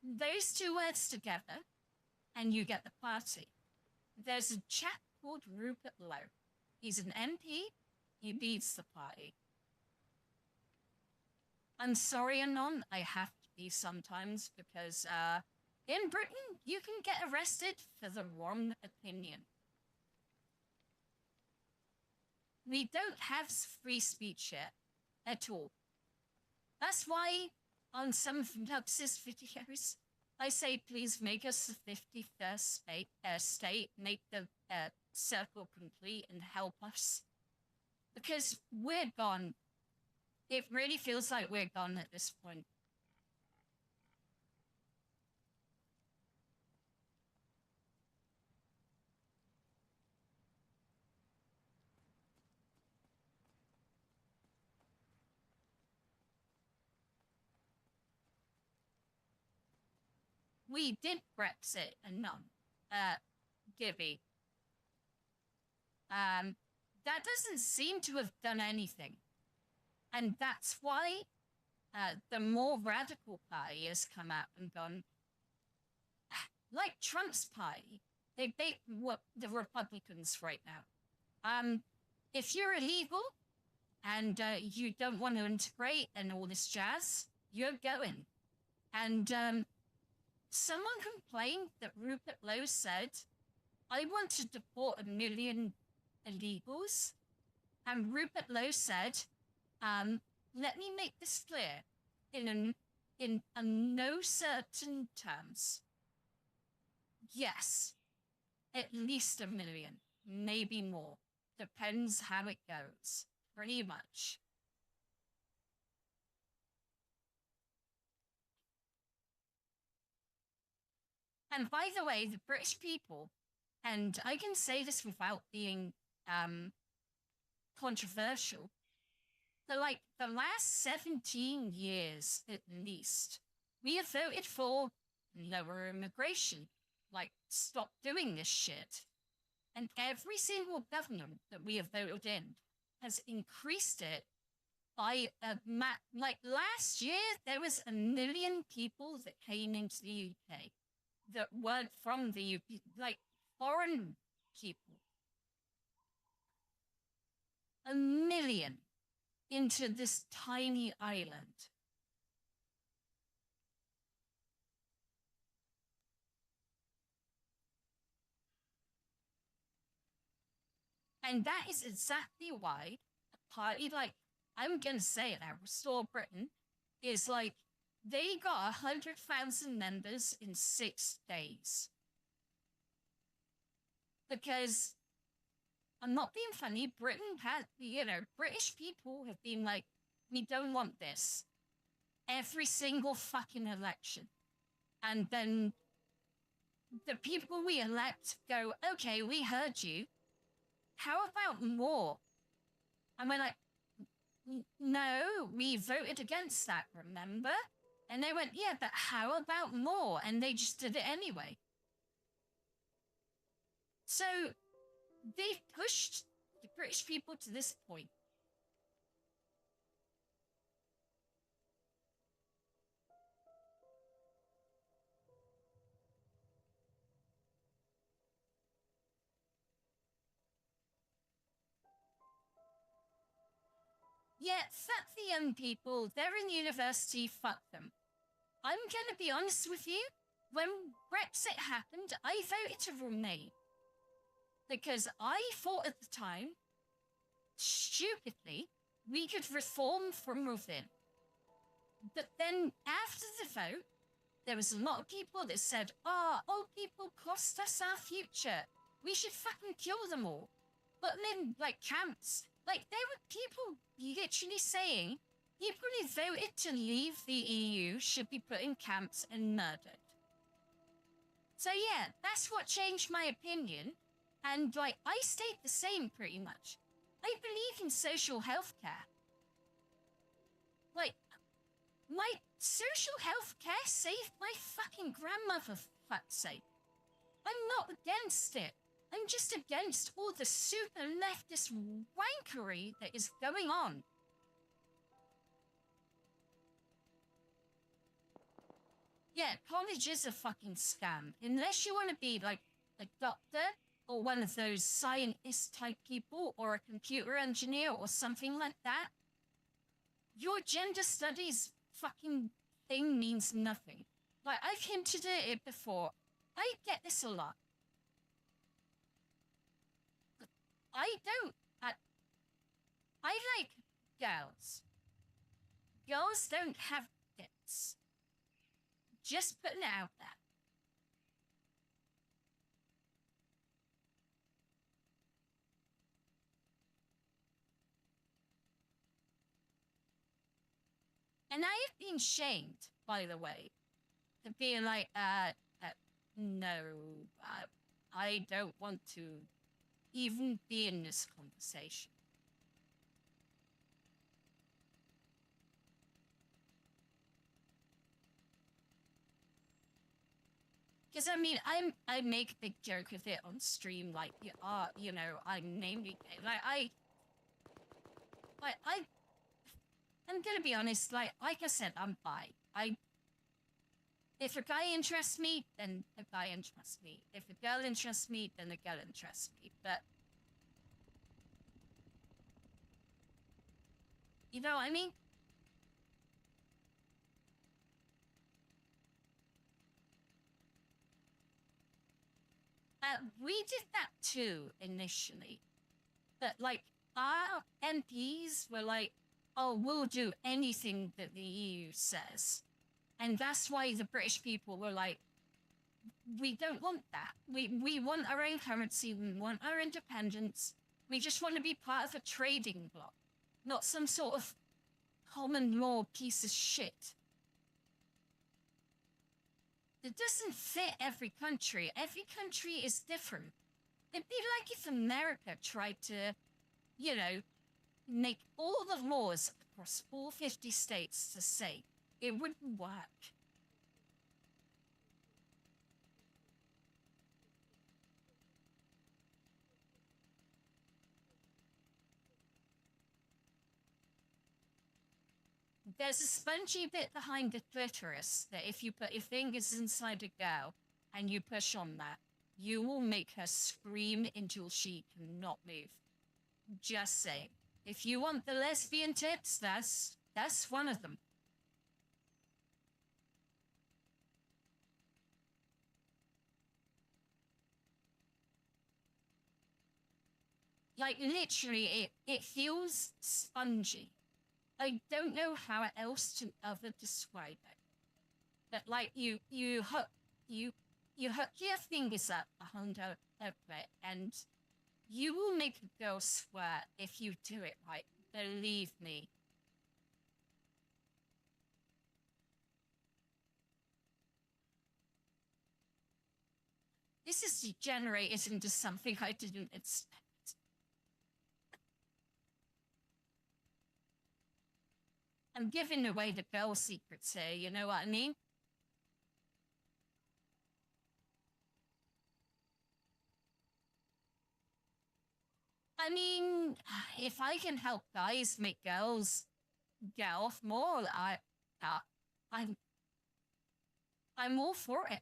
Those two words together, and you get the party. There's a chap called Rupert Lowe. He's an MP. He leads the party. I'm sorry, Anon, I have to be sometimes because in Britain, you can get arrested for the wrong opinion. We don't have free speech here at all. That's why on some of Nux's videos, I say, please make us the 51st state, make the circle complete and help us. Because we're gone. It really feels like we're gone at this point. We did Brexit and none. Gibby. That doesn't seem to have done anything. And that's why the more radical party has come out and gone, like Trump's party, they bait what the Republicans right now. If you're illegal and you don't want to integrate and all this jazz, you're going. And someone complained that Rupert Lowe said, I want to deport 1 million illegals. And Rupert Lowe said, let me make this clear in no certain terms. Yes, at least 1 million, maybe more. Depends how it goes, pretty much. And by the way, the British people, and I can say this without being controversial, the last 17 years at least, we have voted for lower immigration, like stop doing this shit. And every single government that we have voted in has increased it by like last year, there was 1 million people that came into the UK that weren't from the UK, like foreign people. 1 million into this tiny island. And that is exactly why a party like, I'm going to say it now, Restore Britain, is like, they got 100,000 members in 6 days. Because, I'm not being funny, Britain had, British people have been like, we don't want this. Every single fucking election. And then the people we elect go, okay, we heard you. How about more? And we're like, no, we voted against that, remember? And they went, yeah, but how about more? And they just did it anyway. So they've pushed the British people to this point. Yeah, fuck the young people. They're in university, fuck them. I'm gonna be honest with you. When Brexit happened, I voted to remain. Because I thought at the time, stupidly, we could reform from within. But then after the vote, there was a lot of people that said, old people cost us our future. We should fucking kill them all. But then, like, camps. Like, there were people literally saying people who voted to leave the EU should be put in camps and murdered. So yeah, that's what changed my opinion. And, like, I stayed the same pretty much. I believe in social health care. Like, my social health care saved my fucking grandmother, for fuck's sake. I'm not against it. I'm just against all the super leftist wankery that is going on. Yeah, college is a fucking scam. Unless you want to be like a doctor or one of those scientist type people or a computer engineer or something like that, your gender studies fucking thing means nothing. Like, I've hinted at it before. I get this a lot. But I don't. I like girls. Girls don't have tits. Just putting it out there. And I have been shamed, by the way, to be like, no, I don't want to even be in this conversation. Because I mean, I make a big joke of it on stream, like, you know, I'm namely gay. I'm gonna be honest, like I said, I'm bi. If a guy interests me, then a guy interests me. If a girl interests me, then a girl interests me. But you know what I mean? We did that too initially, but like our MPs were like, "Oh, we'll do anything that the EU says," and that's why the British people were like, "We don't want that. We want our own currency. We want our independence. We just want to be part of a trading bloc, not some sort of common law piece of shit." It doesn't fit every country. Every country is different. It'd be like if America tried to, you know, make all the laws across all 50 states the same. It wouldn't work. There's a spongy bit behind the clitoris that if you put your fingers inside a girl and you push on that, you will make her scream until she cannot move. Just saying. If you want the lesbian tips, that's one of them. Like, literally, it feels spongy. I don't know how else to ever describe it. But like you hook your fingers up behind her bit, and you will make a girl swear if you do it right. Believe me. This is degenerated into something I didn't expect. I'm giving away the girl secrets here, you know what I mean? I mean, if I can help guys make girls get off more, I'm all for it.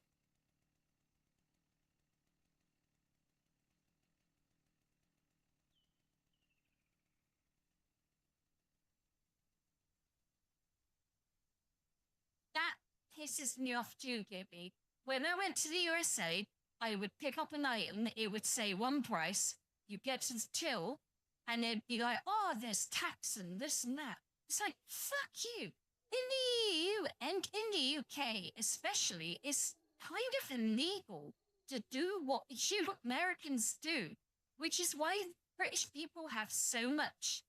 That pisses me off too, Gibby. When I went to the USA, I would pick up an item, it would say one price, you get to the till, and it'd be like, oh, there's tax and this and that. It's like, fuck you. In the EU and in the UK especially, it's kind of illegal to do what you Americans do, which is why British people have so much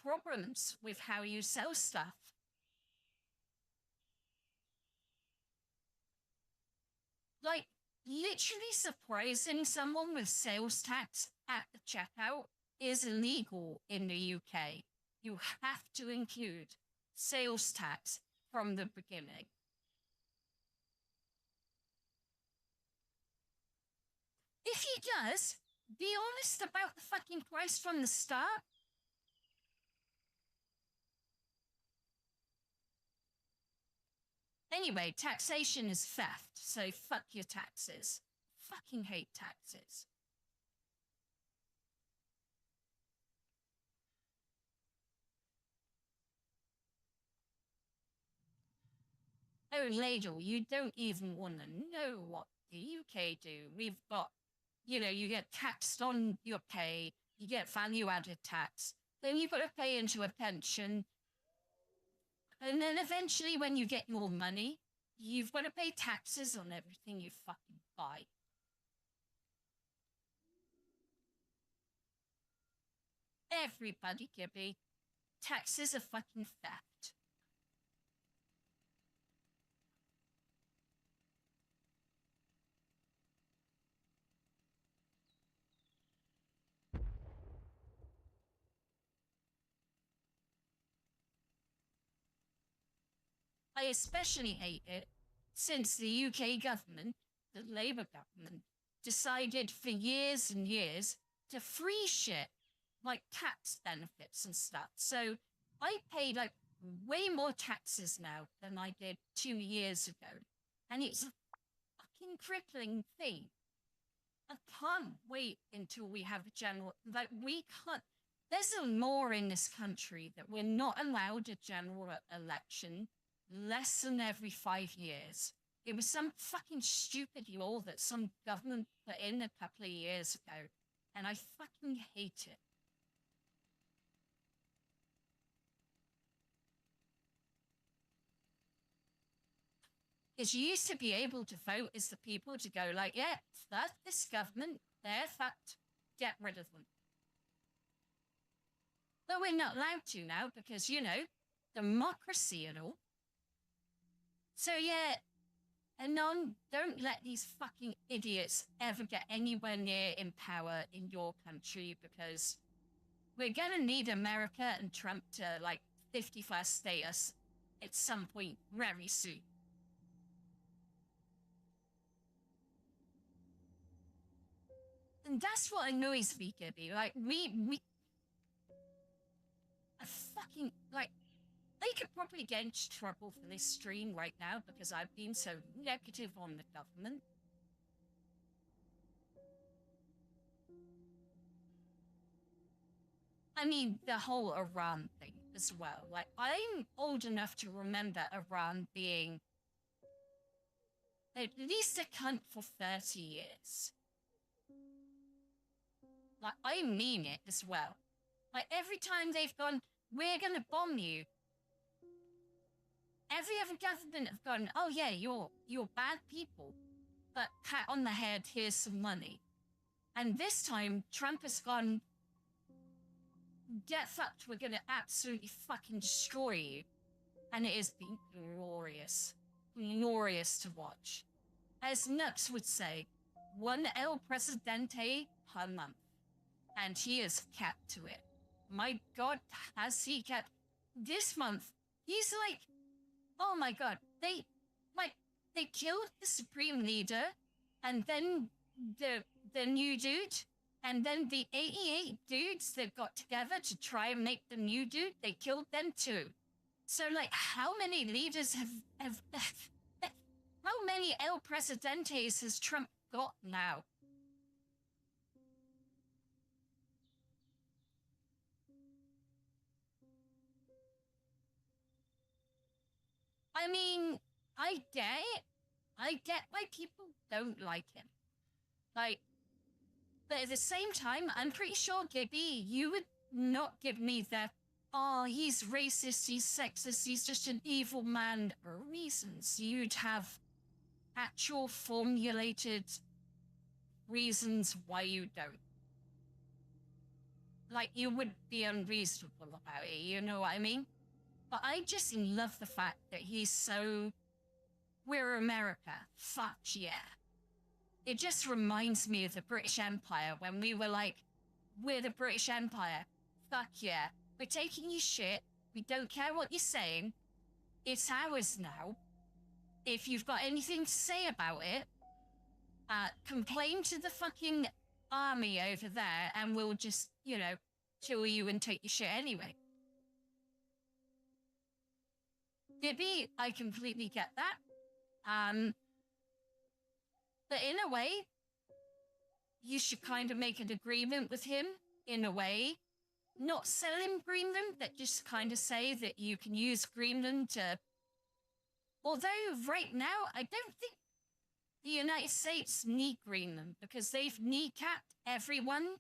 problems with how you sell stuff. Like, literally surprising someone with sales tax at the checkout is illegal in the UK. You have to include sales tax from the beginning. If he does, be honest about the fucking price from the start. Anyway, taxation is theft, so fuck your taxes. Fucking hate taxes. Oh, Ladle, you don't even want to know what the UK do. We've got, you know, you get taxed on your pay, you get value-added tax, then you've got to pay into a pension, and then eventually when you get your money, you've got to pay taxes on everything you fucking buy. Everybody, Gibby, taxes are fucking theft. I especially hate it since the UK government, the Labour government, decided for years and years to free shit like tax benefits and stuff. So I pay like way more taxes now than I did 2 years ago. And it's a fucking crippling thing. I can't wait until we have a general, like we can't, there's a law in this country that we're not allowed a general election less than every 5 years. It was some fucking stupid law that some government put in a couple of years ago, and I fucking hate it. Because you used to be able to vote as the people to go like, yeah, that's this government, they're fucked, get rid of them. But we're not allowed to now because, you know, democracy and all. So yeah, and don't let these fucking idiots ever get anywhere near in power in your country because we're gonna need America and Trump to like 51st status at some point very soon. And that's what annoys me, Gibby. Like, we are fucking, like, I could probably get into trouble for this stream right now because I've been so negative on the government. I mean, the whole Iran thing as well. Like, I'm old enough to remember Iran being at least a cunt for 30 years. Like, I mean it as well. Like, every time they've gone, we're gonna bomb you. Every other government have gone, oh yeah, you're bad people, but pat on the head, here's some money. And this time, Trump has gone, get fucked, we're gonna absolutely fucking destroy you. And it has been glorious. Glorious to watch. As Nux would say, one El Presidente per month. And he has kept to it. My God, has he kept... This month, he's like, oh my God, they killed the Supreme Leader, and then the new dude, and then the 88 dudes that got together to try and make the new dude, they killed them too. So, like, how many leaders have how many El Presidentes has Trump got now? I mean, I get it. I get why people don't like him. Like, but at the same time, I'm pretty sure, Gibby, you would not give me the, oh, he's racist, he's sexist, he's just an evil man reasons. You'd have actual formulated reasons why you don't. Like, you would be unreasonable about it, you know what I mean? But I just love the fact that he's so, we're America, fuck yeah. It just reminds me of the British Empire when we were like, we're the British Empire, fuck yeah. We're taking your shit, we don't care what you're saying, it's ours now. If you've got anything to say about it, complain to the fucking army over there and we'll just, you know, kill you and take your shit anyway. Gibby, I completely get that. But in a way, you should kind of make an agreement with him, in a way. Not sell him Gremlin, but just kind of say that you can use Gremlin to... Although right now, I don't think the United States need Gremlin, because they've kneecapped everyone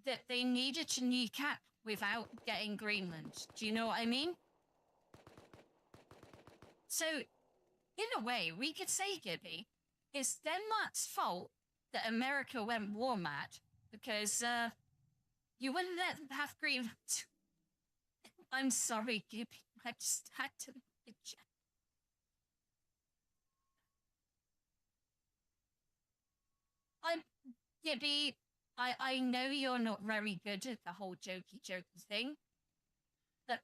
that they needed to kneecap without getting Gremlin. Do you know what I mean? So, in a way, we could say, Gibby, it's Denmark's fault that America went war mad, because you wouldn't let them have Greenland. I'm sorry, Gibby. I just had to... Gibby, I know you're not very good at the whole jokey thing, but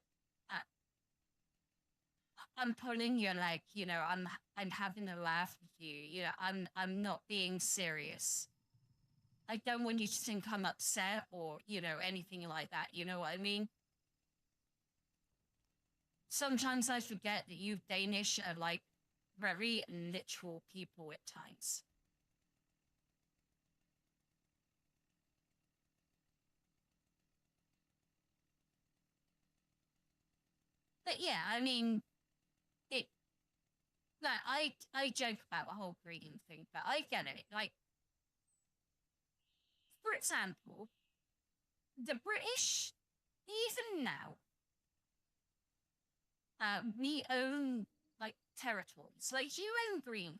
I'm pulling your leg, you know, I'm having a laugh with you, you know, I'm not being serious. I don't want you to think I'm upset or, you know, anything like that, you know what I mean? Sometimes I forget that you Danish are, like, very literal people at times. But yeah, I mean, like, I joke about the whole breeding thing, but I get it. Like, for example, the British, even now, we own, like, territories. Like, you own Greenland.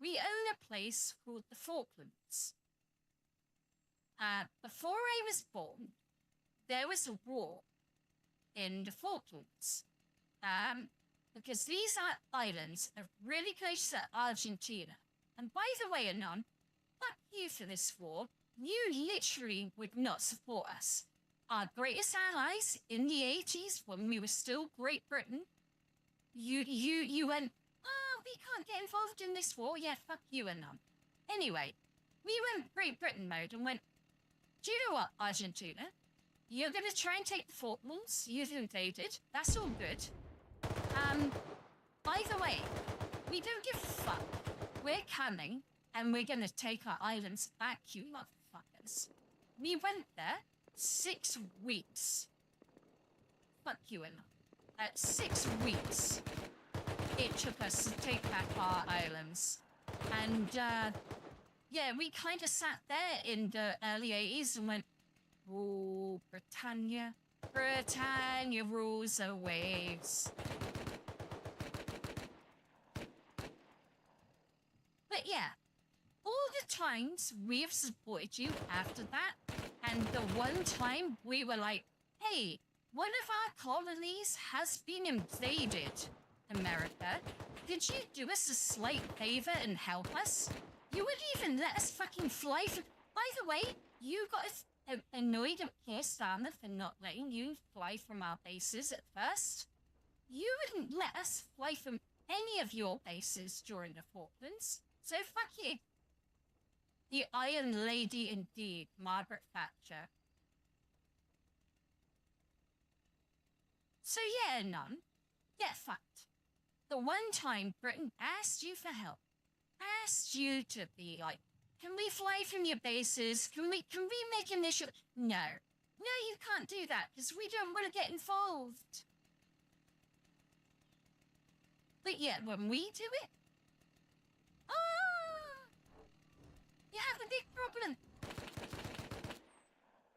We own a place called the Falklands. Before I was born, there was a war in the Falklands. Because these islands are really close to Argentina. And by the way, Anon, fuck you for this war. You literally would not support us. Our greatest allies in the 80s, when we were still Great Britain, you went, oh, we can't get involved in this war. Yeah, fuck you, Anon. Anyway, we went Great Britain mode and went, do you know what, Argentina? You're going to try and take the Falklands. You've invaded. That's all good. By the way, we don't give a fuck. We're coming, and we're going to take our islands back, you motherfuckers. We went there 6 weeks. Fuck you, Emma. 6 weeks, it took us to take back our islands. And, yeah, we kind of sat there in the early 80s and went, oh, Britannia, Britannia rules the waves. But yeah, all the times we have supported you after that, and the one time we were like, hey, one of our colonies has been invaded, America. Could you do us a slight favor and help us? You wouldn't even let us fucking fly from... By the way, you got us annoyed at Keir Starmer for not letting you fly from our bases at first. You wouldn't let us fly from any of your bases during the Falklands. So fuck you. The Iron Lady indeed, Margaret Thatcher. So yeah, none. Get fucked. The one time Britain asked you for help, asked you to be like, can we fly from your bases? Can we make initial... No. No, you can't do that, because we don't want to get involved. But yet, when we do it, oh, you have a big problem.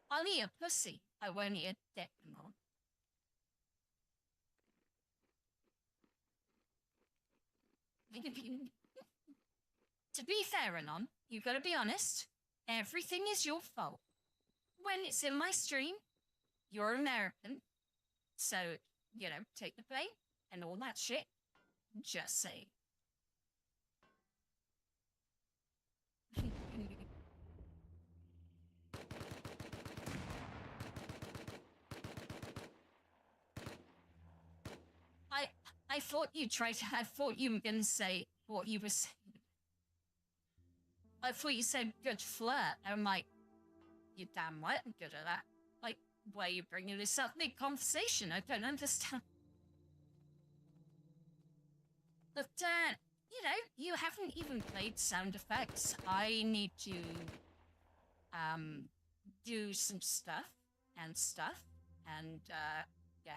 I'll eat a pussy. I won't eat a dick, Mom. To be fair, Anon, you gotta be honest. Everything is your fault. When it's in my stream, you're American. So, you know, take the blame and all that shit. Just say. I thought you tried to, I thought you were gonna say what you were saying. I thought you said good flirt. I'm like, you're damn right I'm good at that. Like, why are you bringing this up mid-conversation? I don't understand. But, you know, you haven't even played sound effects. I need to, do some stuff, and, yeah.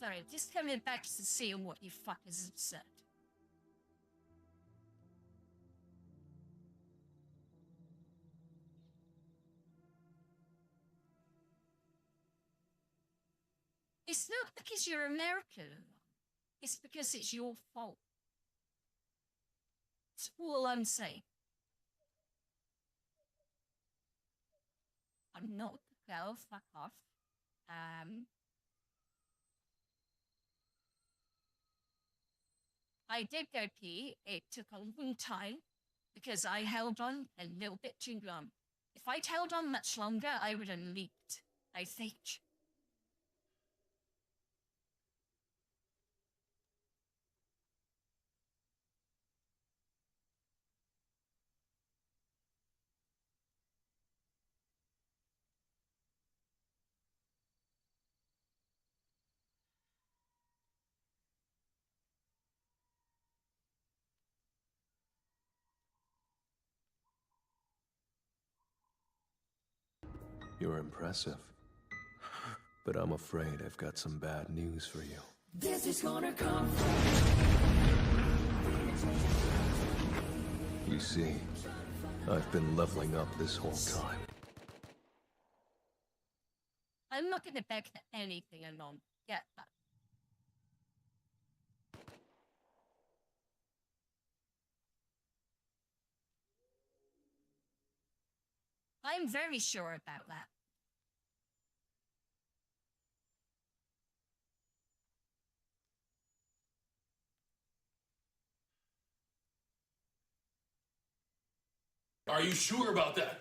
Sorry, just coming back to see what you fuckers have said. It's not because you're American. It's because it's your fault. That's all I'm saying. I'm not the girl, fuck off. I did go pee. It took a long time because I held on a little bit too long. If I'd held on much longer, I would have leaked, I think. You're impressive. But I'm afraid I've got some bad news for you. This is gonna come from... You see, I've been leveling up this whole time. I'm not gonna beg for anything, Anon. Get that. I'm very sure about that. Are you sure about that?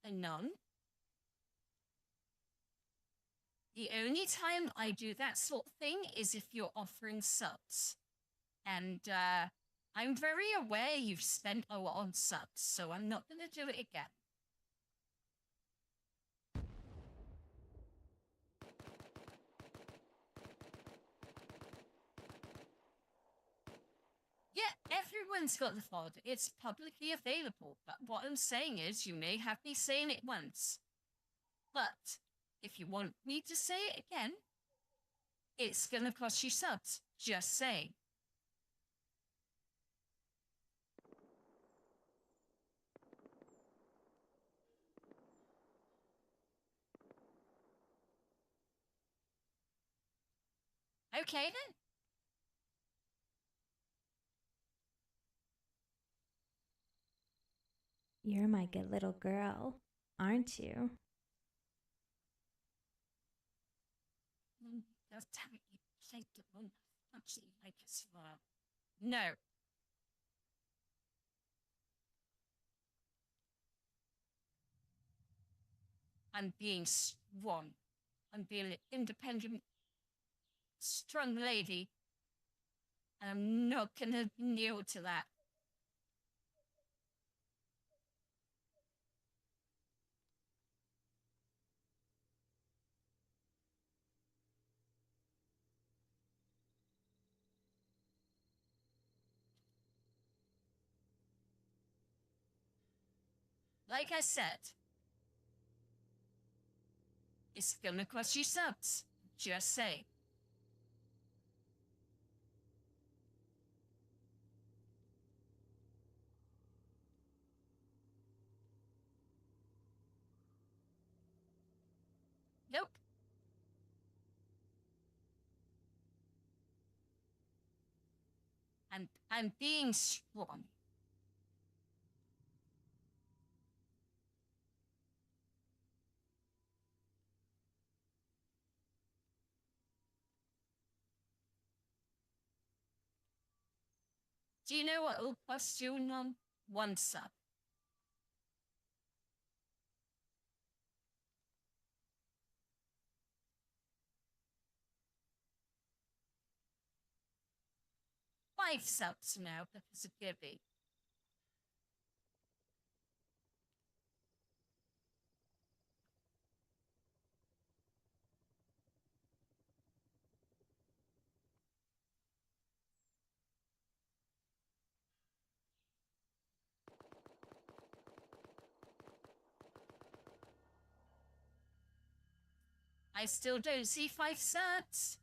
Anon? The only time I do that sort of thing is if you're offering subs. And, I'm very aware you've spent a lot on subs, so I'm not gonna do it again. Yeah, everyone's got the VOD. It's publicly available, but what I'm saying is you may have me saying it once. But if you want me to say it again, it's gonna cost you subs. Just saying. Okay then. You're my good little girl, aren't you? That's how you played the one. Actually, like as well. No. I'm being strong. I'm being an independent, strong lady. And I'm not gonna kneel to that. Like I said, it's gonna cost you subs. Just say. Nope. I'm being strong. Do you know what will cost you on one sub? Five subs now because of Gibby. I still don't see 5 subs.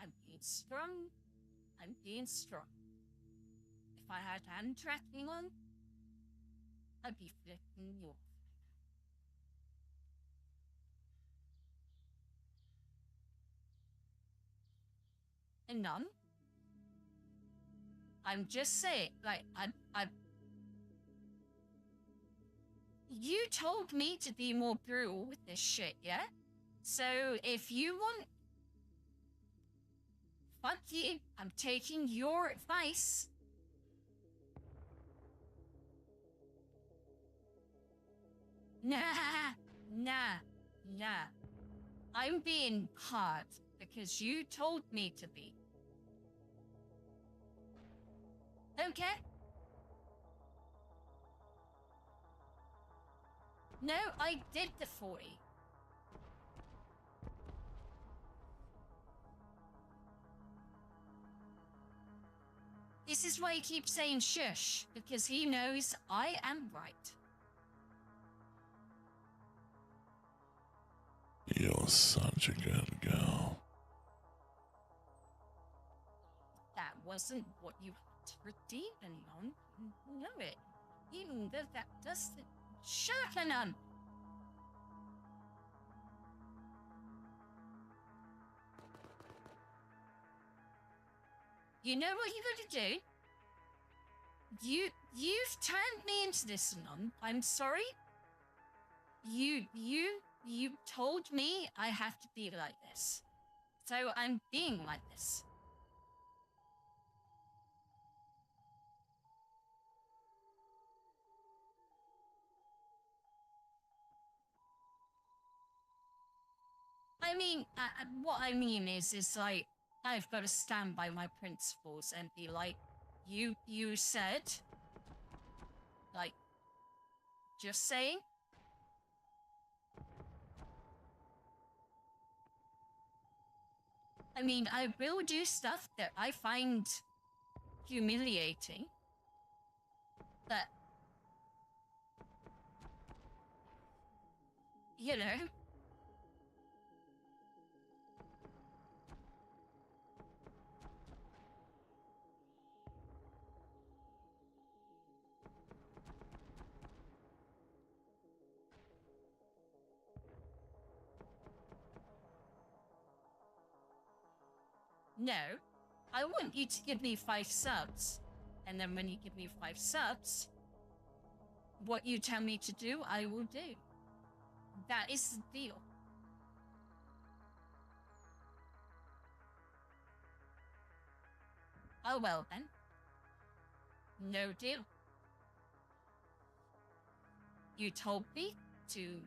I'm being strong. I'm being strong. If I had hand tracking on, I'd be flicking you off. And none? I'm just saying, like, you told me to be more brutal with this shit, yeah? So if you want, fuck you, I'm taking your advice. Nah. I'm being hard because you told me to be. Okay? No, I did the 40. This is why he keeps saying shush, because he knows I am right. You're such a good girl. That wasn't what you had to redeem on. You know it. Even though that doesn't... Sharkanan! You know what you gotta do? You've turned me into this, Anon. I'm sorry. You told me I have to be like this. So I'm being like this. I mean, what I mean is like, I've got to stand by my principles and be like, you said, like, just saying. I mean, I will do stuff that I find humiliating, but, you know. No, I want you to give me 5 subs. And then when you give me 5 subs, what you tell me to do, I will do. That is the deal. Oh well then. No deal. You told me to...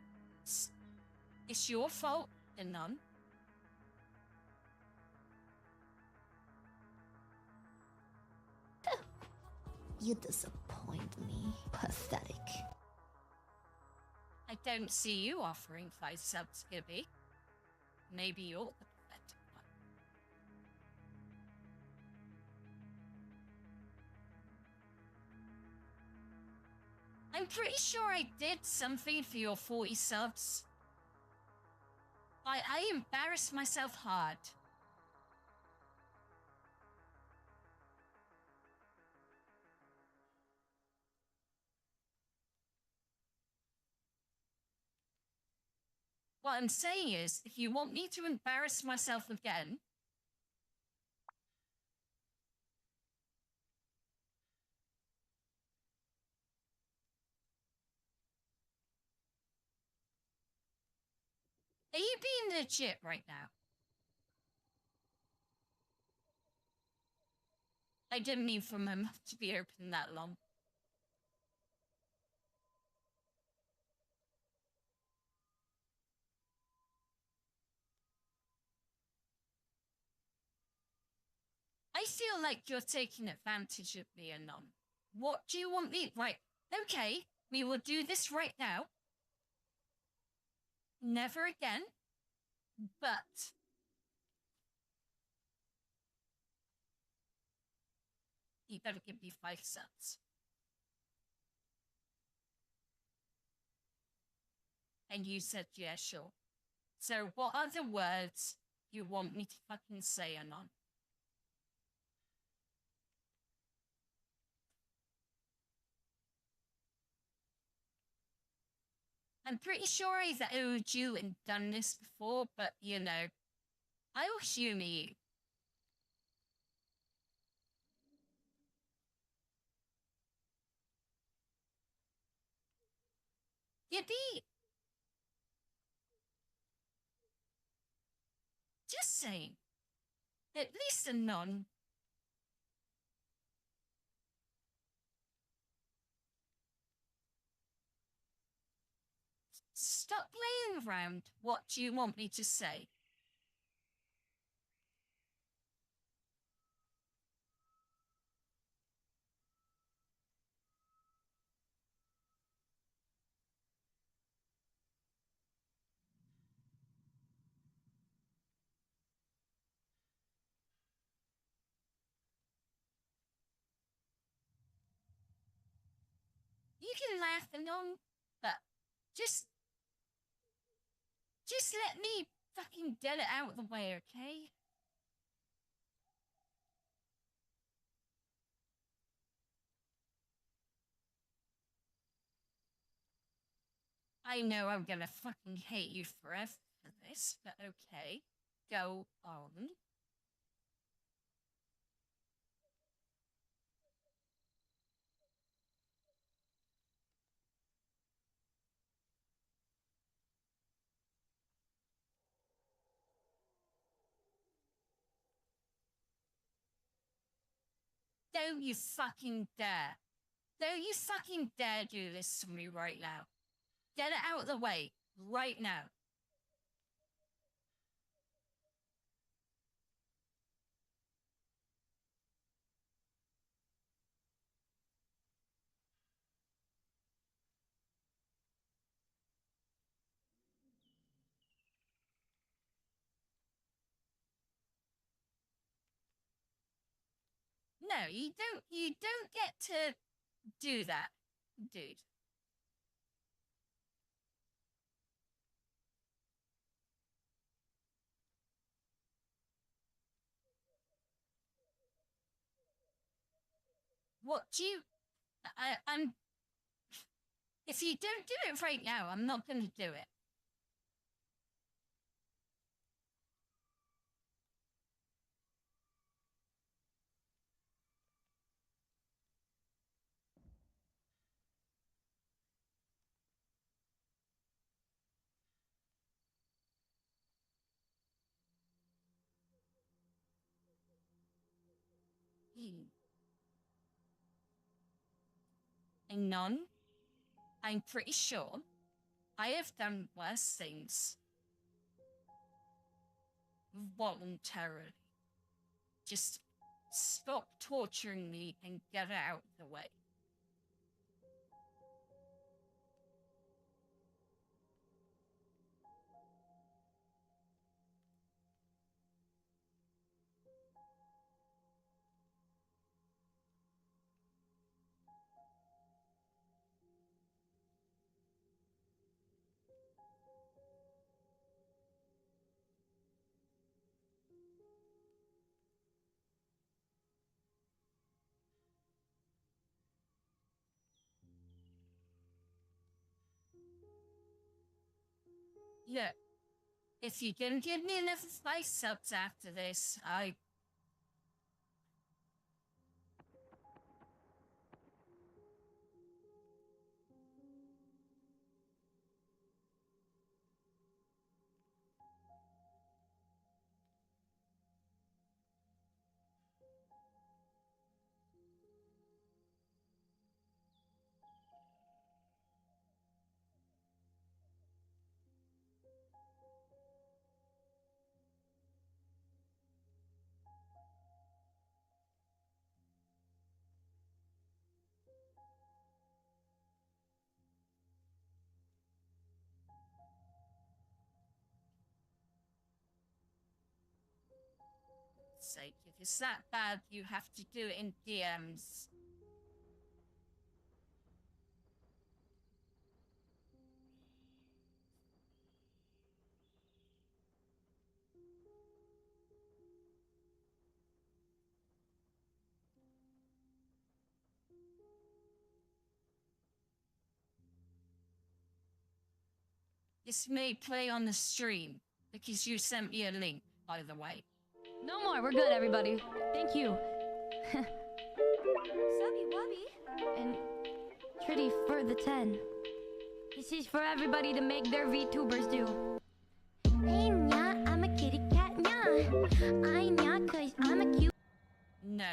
It's your fault and none. You disappoint me. Pathetic. I don't see you offering 5 subs, Gibby. Maybe you're the pathetic one. I'm pretty sure I did something for your 40 subs. I embarrassed myself hard. What I'm saying is, if you want me to embarrass myself again, are you being legit right now? I didn't mean for my mouth to be open that long. I feel like you're taking advantage of me, Anon. What do you want me... Right, okay, we will do this right now. Never again. But... you better give me 5 subs. And you said, yeah, sure. So what other words you want me to fucking say, Anon? I'm pretty sure I've owed you and done this before, but, you know, I'll humour you. Yippee! Just saying. At least Anon. Stop playing around. What do you want me to say? You can laugh Anon, but just let me fucking get it out of the way, okay? I know I'm gonna fucking hate you forever for this, but okay. Go on. Don't you fucking dare. Don't you fucking dare do this to me right now. Get it out of the way, right now. No, you don't get to do that, dude. What do you... I'm... If you don't do it right now, I'm not going to do it. And none, I'm pretty sure I have done worse things voluntarily. Just stop torturing me and get it out of the way. Look, if you can give me enough 5 subs after this, sake, if it's that bad, you have to do it in DMs. This may play on the stream, because you sent me a link, by the way. No more. We're good, everybody. Thank you. Subby Wubby. And Tritty for the 10. This is for everybody to make their VTubers do. Hey, nya, I'm a kitty cat, nya. I nya, cause I'm a cute. No.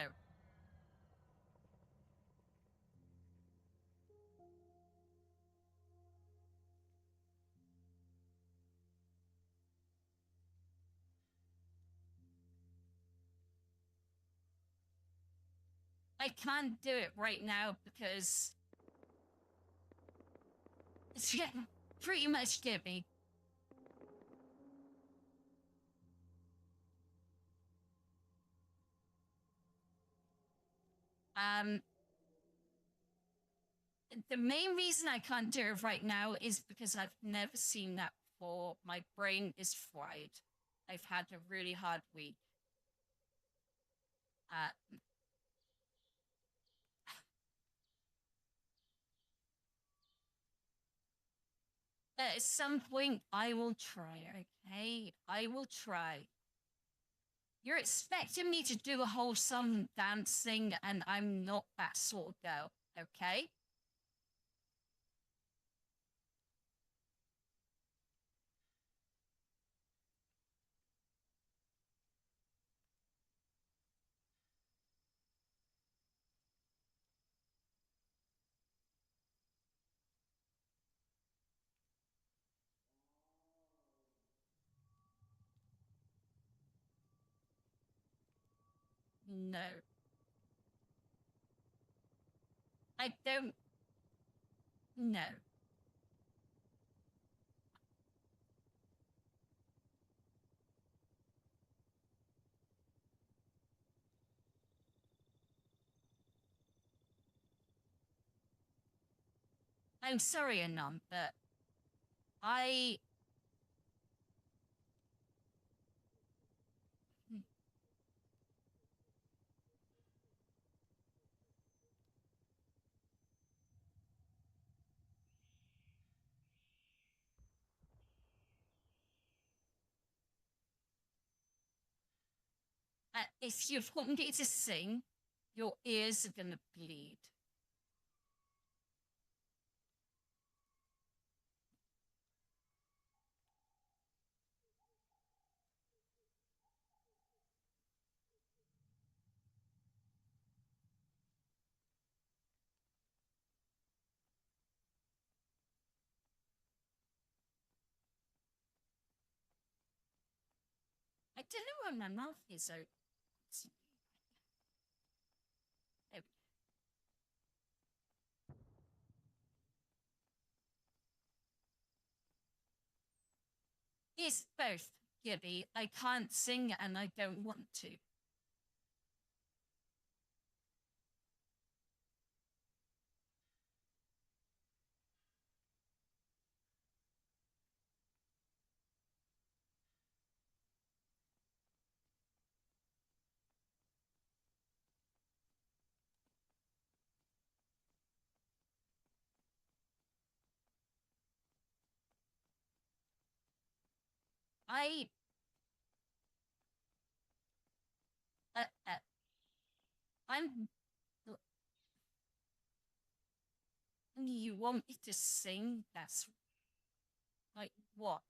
I can't do it right now because it's getting pretty much gimme. The main reason I can't do it right now is because I've never seen that before. My brain is fried. I've had a really hard week. At some point, I will try, okay? I will try. You're expecting me to do a whole song dance thing, and I'm not that sort of girl, okay? No. I don't. No. I'm sorry, Anon, but I... if you want me to sing, your ears are gonna bleed. I don't know where my mouth is, so... There we It's both, Gibby. I can't sing and I don't want to. I... I'm... You want me to sing? That's... Like, what?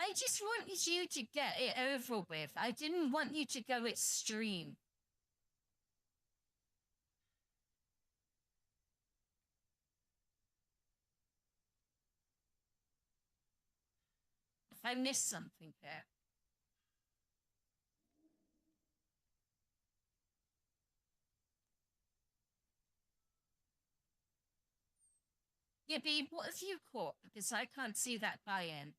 I just wanted you to get it over with. I didn't want you to go extreme. If I missed something there. Gibby, what have you caught? Because I can't see that buy-in.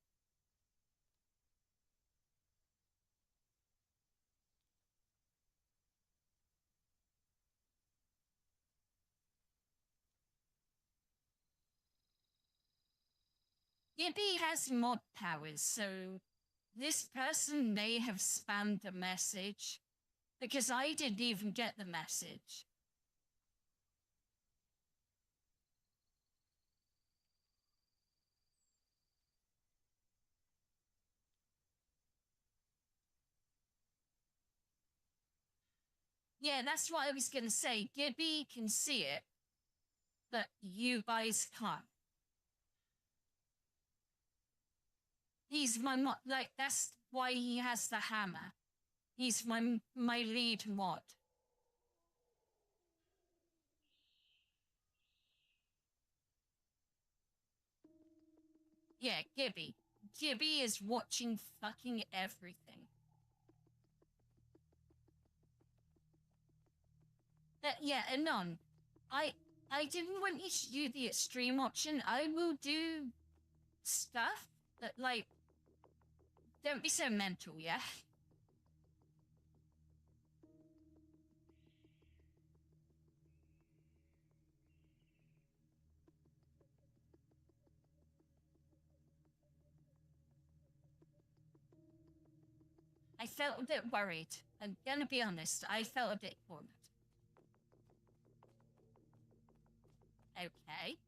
Gibby has mod powers, so this person may have spammed a message because I didn't even get the message. Yeah, that's what I was going to say. Gibby can see it, but you guys can't. He's my mod, like, that's why he has the hammer. He's my lead mod. Yeah, Gibby. Gibby is watching fucking everything. Yeah, Anon, I didn't want you to do the extreme option. I will do stuff that, like, don't be so mental, yeah? I felt a bit worried. I'm gonna be honest, I felt a bit cornered. Okay.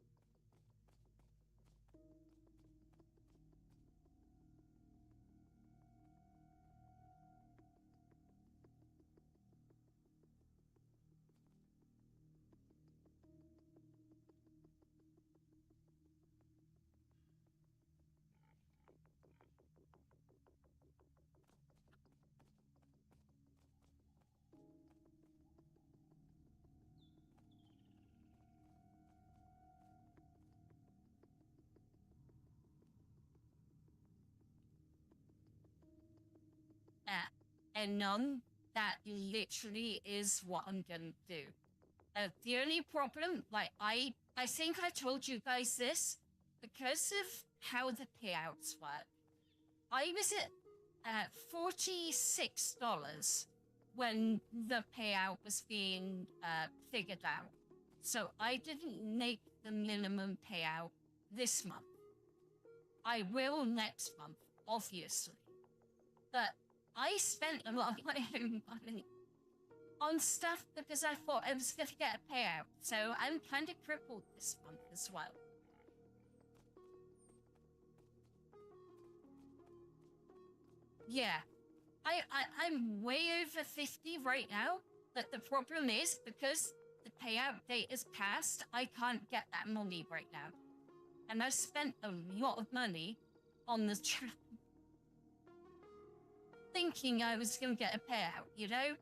and none, that literally is what I'm gonna do. The only problem, like, I think I told you guys this, because of how the payouts work. I was at $46 when the payout was being figured out. So I didn't make the minimum payout this month. I will next month, obviously. But I spent a lot of my own money on stuff because I thought I was going to get a payout. So I'm kind of crippled this month as well. Yeah, I'm way over 50 right now, but the problem is because the payout date is passed, I can't get that money right now. And I spent a lot of money on the thinking I was going to get a payout, you know?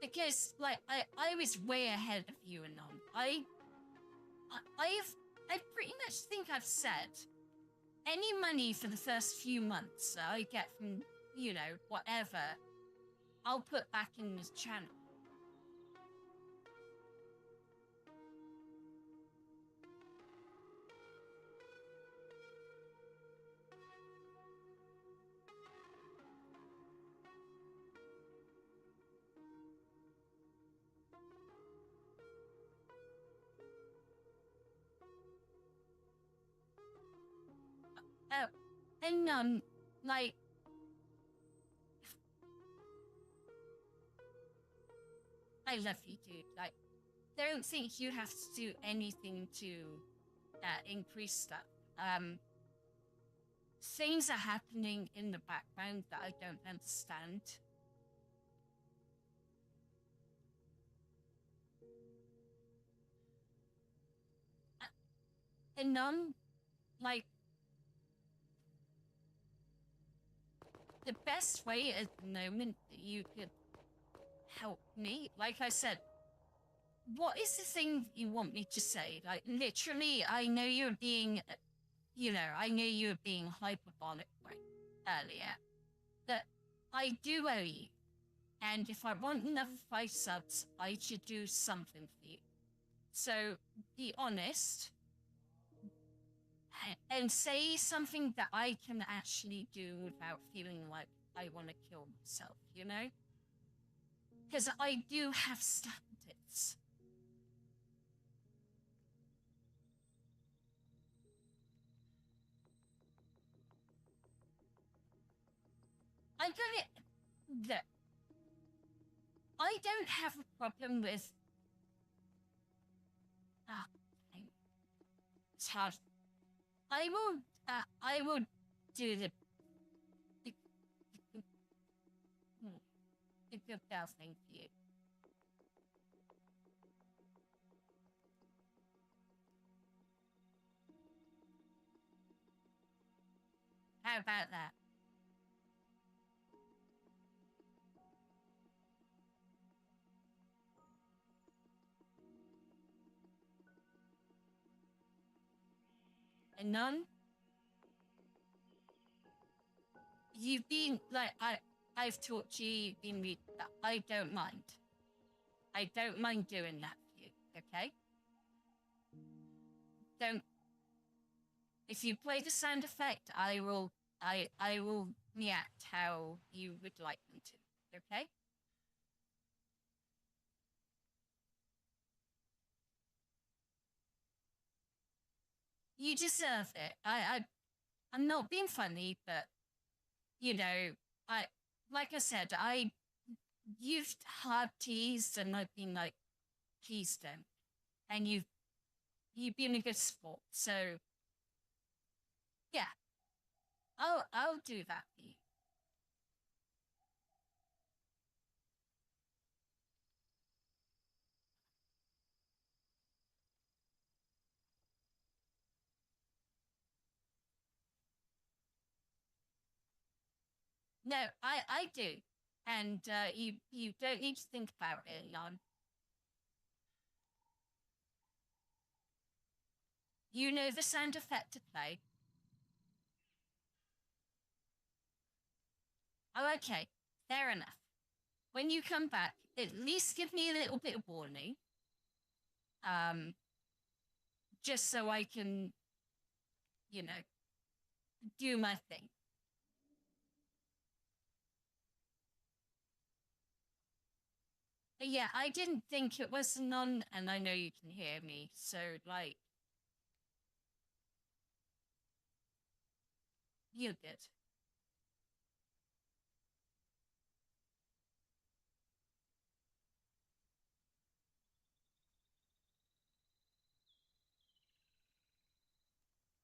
Because, like, I was way ahead of you and on. I pretty much think I've said any money for the first few months that I get from, you know, whatever, I'll put back in this channel. And like, I love you, dude. Like, don't think you have to do anything to increase stuff. Things are happening in the background that I don't understand. And like, the best way at the moment that you could help me, like I said, what is the thing you want me to say? Like, literally, I know you're being, you know, I know you're being hyperbolic earlier, that I do owe you. And if I want enough 5 subs, I should do something for you. So, be honest, and say something that I can actually do without feeling like I want to kill myself, you know? Because I do have standards. I'm gonna... Look, I don't have a problem with... it's hard. I will do the good girl thing for you. How about that? And none? You've been, like, I've taught you, you've been, I don't mind. I don't mind doing that for you, okay? Don't. If you play the sound effect, I will react how you would like me to, okay? You deserve it. I'm not being funny, but, you know, like I said, you've hard teased and I've been like, please don't. And you've been a good sport, so yeah, I'll do that for you. No, I do. And you don't need to think about it, Elon. You know the sound effect to play. Oh, okay. Fair enough. When you come back, at least give me a little bit of warning. Just so I can, you know, do my thing. But yeah, I didn't think it was none, and I know you can hear me, so, like, you're good.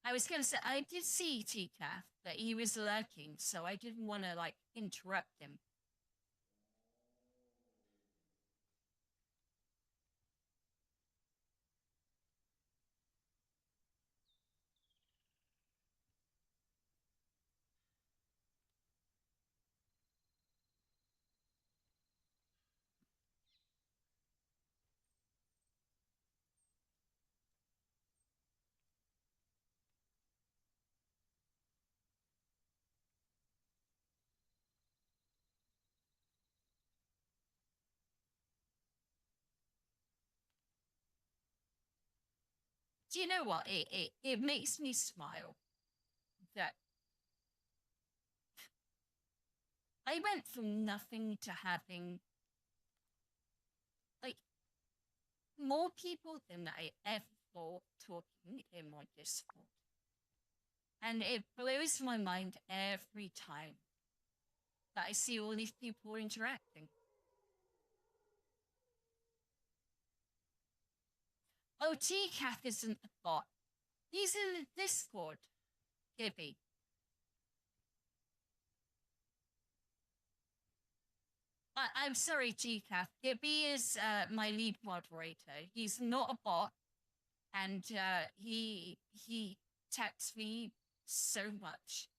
I was going to say, I did see T-Calf, that he was lurking, so I didn't want to, like, interrupt him. Do you know what? It makes me smile that I went from nothing to having, like, more people than I ever thought talking in my Discord. And it blows my mind every time that I see all these people interacting. Oh, T-Cath isn't a bot. He's in the Discord, Gibby. I'm sorry, T-Cath. Gibby is my lead moderator. He's not a bot, and he texts me so much.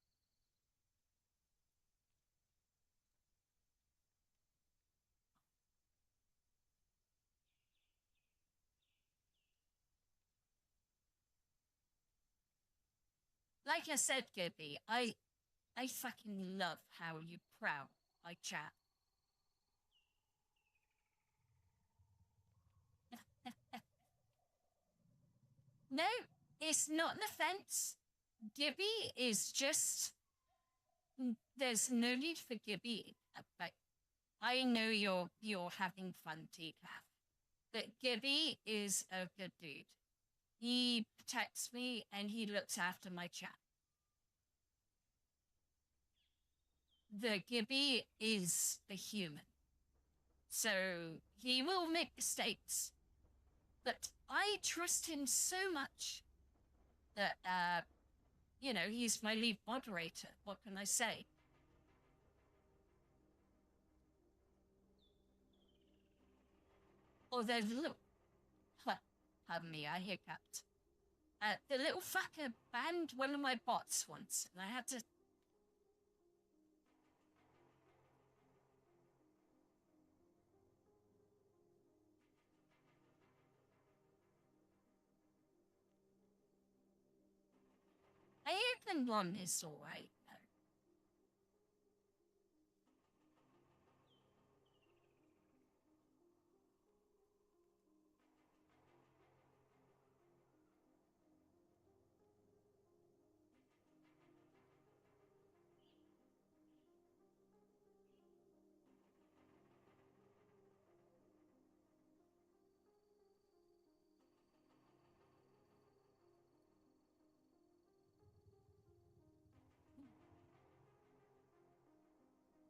Like I said, Gibby, I fucking love how you proud I chat. No, it's not an offense. Gibby is just. There's no need for Gibby. But I know you're having fun, T-Cath. But Gibby is a good dude. He protects me and he looks after my chat. The Gibby is the human. So he will make mistakes. But I trust him so much that, you know, he's my lead moderator. What can I say? Or there's a little... Pardon me, I hiccuped. The little fucker banned one of my bots once, and I had to... I even one is alright, though.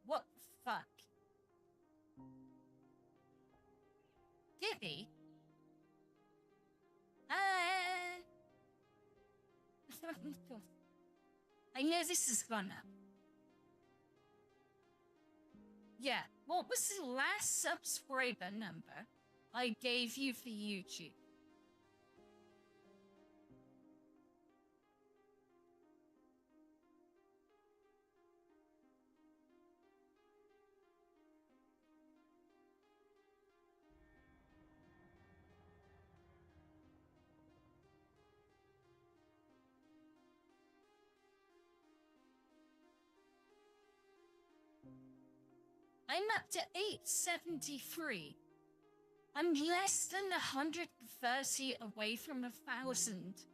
What the fuck? Gibby? I know this is gonna. Yeah, what was the last subscriber number I gave you for YouTube? I'm up to 873. I'm less than 130 away from 1,000.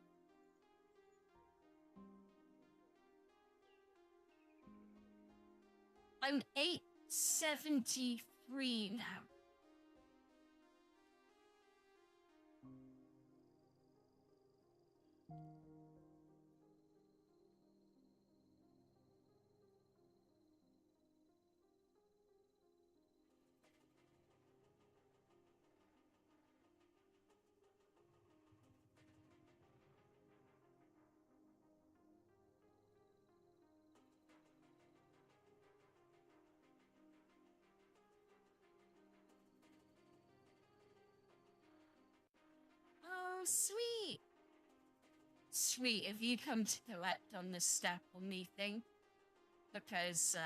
I'm 873 now. Oh, sweet. Sweet, if you come to collect on the step on me thing, because,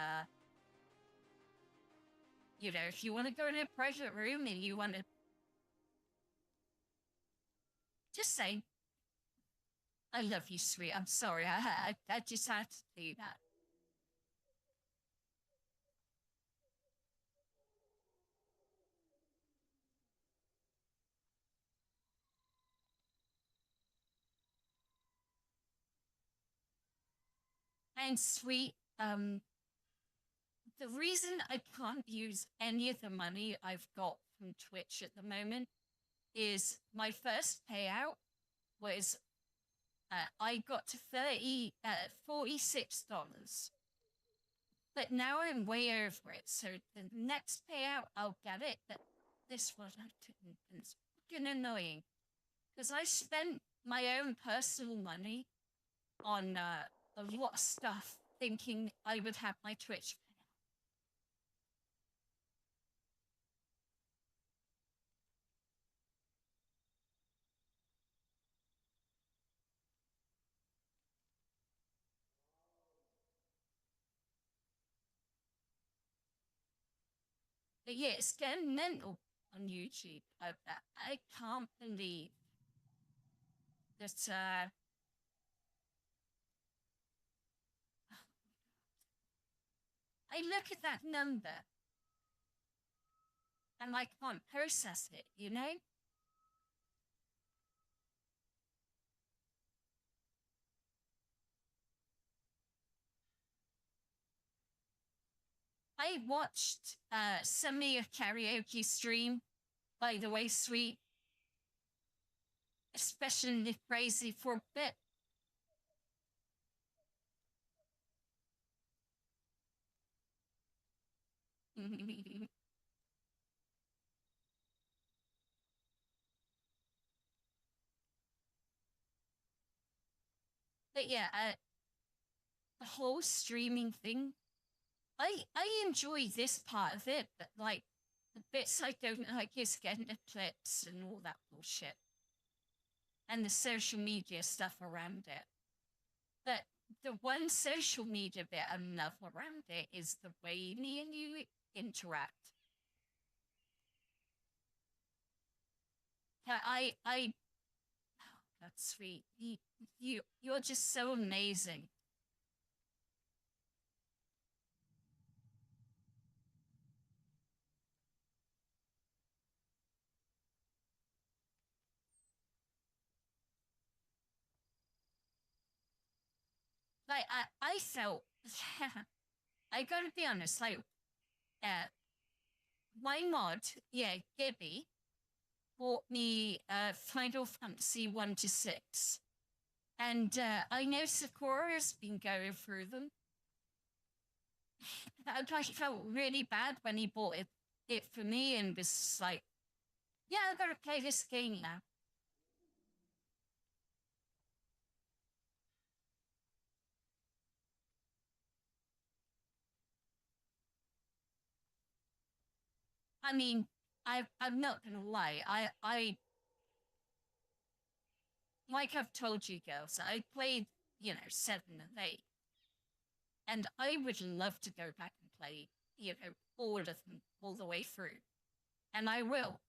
you know, if you want to go in a private room and you want to, just say, I love you, sweet. I'm sorry, I just had to do that. And sweet, the reason I can't use any of the money I've got from Twitch at the moment is my first payout was I got to $46. But now I'm way over it, so the next payout I'll get it, but this one I didn't. It's fucking annoying. Because I spent my own personal money on a lot of stuff thinking I would have my Twitch payout. But yeah, it's getting mental on YouTube. I can't believe that, I look at that number and I can't process it, you know? I watched some of your karaoke stream, by the way, sweet. Especially crazy for a bit. But yeah, the whole streaming thing, I enjoy this part of it, but like the bits I don't like is getting the clips and all that bullshit. And the social media stuff around it. But the one social media bit I love around it is the way me and you interact. Oh, that's sweet. You're just so amazing. Like I felt, I gotta be honest. Like, my mod, yeah, Gibby, bought me Final Fantasy 1 to 6. And I know Sakura's been going through them. I felt really bad when he bought it for me and was like, yeah, I've got to play this game now. I mean, I'm not gonna lie. I like I've told you girls, I played, 7 and 8. And I would love to go back and play, all of them all the way through. And I will.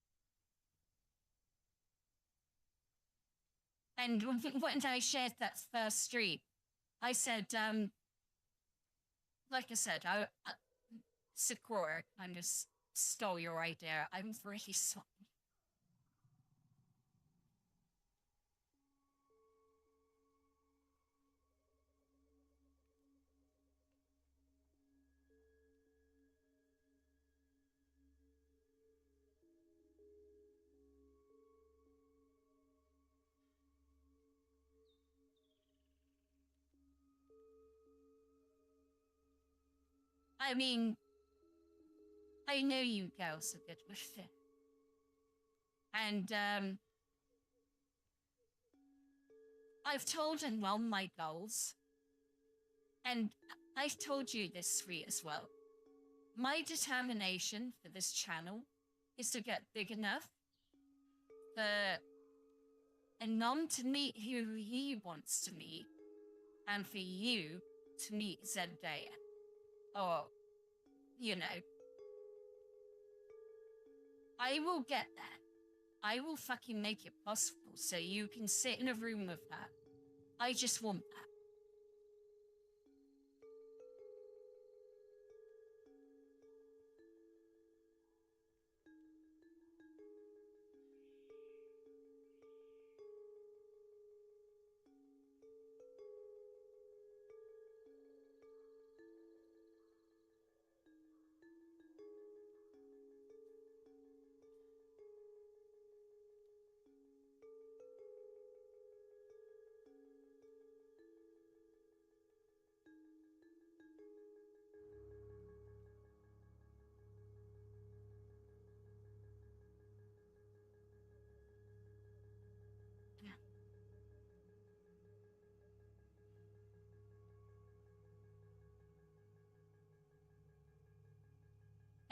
And when I shared that first stream, I said, like I said, Sakura kind of stole your idea. I'm really sorry. I mean, I know you girls are good with it. And, I've told Anwell my goals. And I've told you this, Sweet, as well. My determination for this channel is to get big enough for Anon to meet who he wants to meet, and for you to meet Zendaya. Or, you know, I will get there. I will fucking make it possible so you can sit in a room with her. I just want that.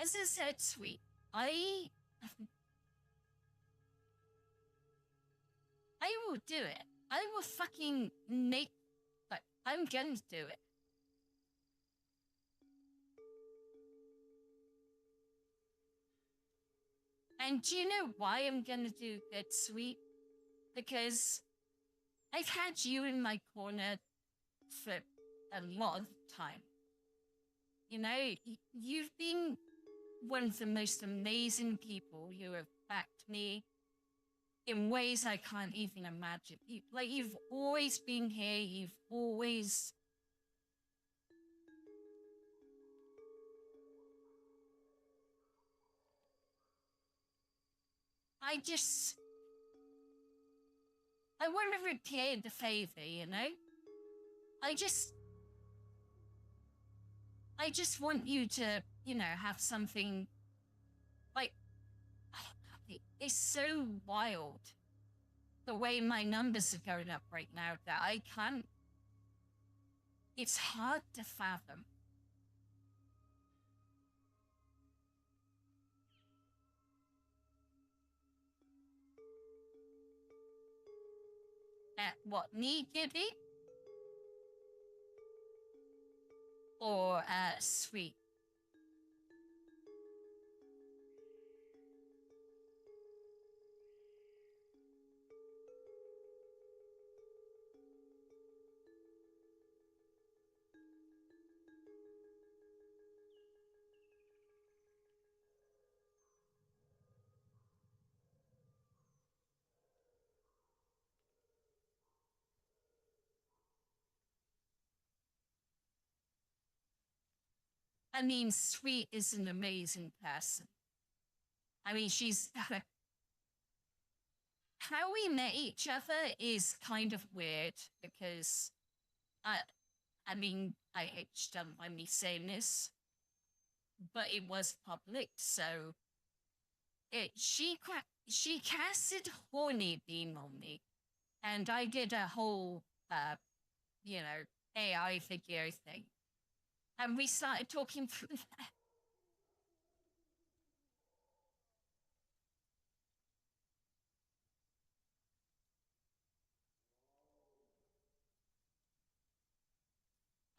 As I said, Sweet, I will do it. I will fucking make, like, I'm going to do it. And do you know why I'm going to do it, Sweet? Because I've had you in my corner for a lot of time. You know, you've been one of the most amazing people who have backed me in ways I can't even imagine. You've always been here. You've always... I want to repay the favor, you know? I just want you to, you know, have something, like, it's so wild the way my numbers are going up right now that I can't, it's hard to fathom. At what, me, Gibby? Or, Sweet? I mean, Sweet is an amazing person. I mean, she's... How we met each other is kind of weird because, I mean, I hate to don't mind me saying this, but it was public, so she casted Horny Beam on me, and I did a whole, you know, AI video thing, and we started talking through that.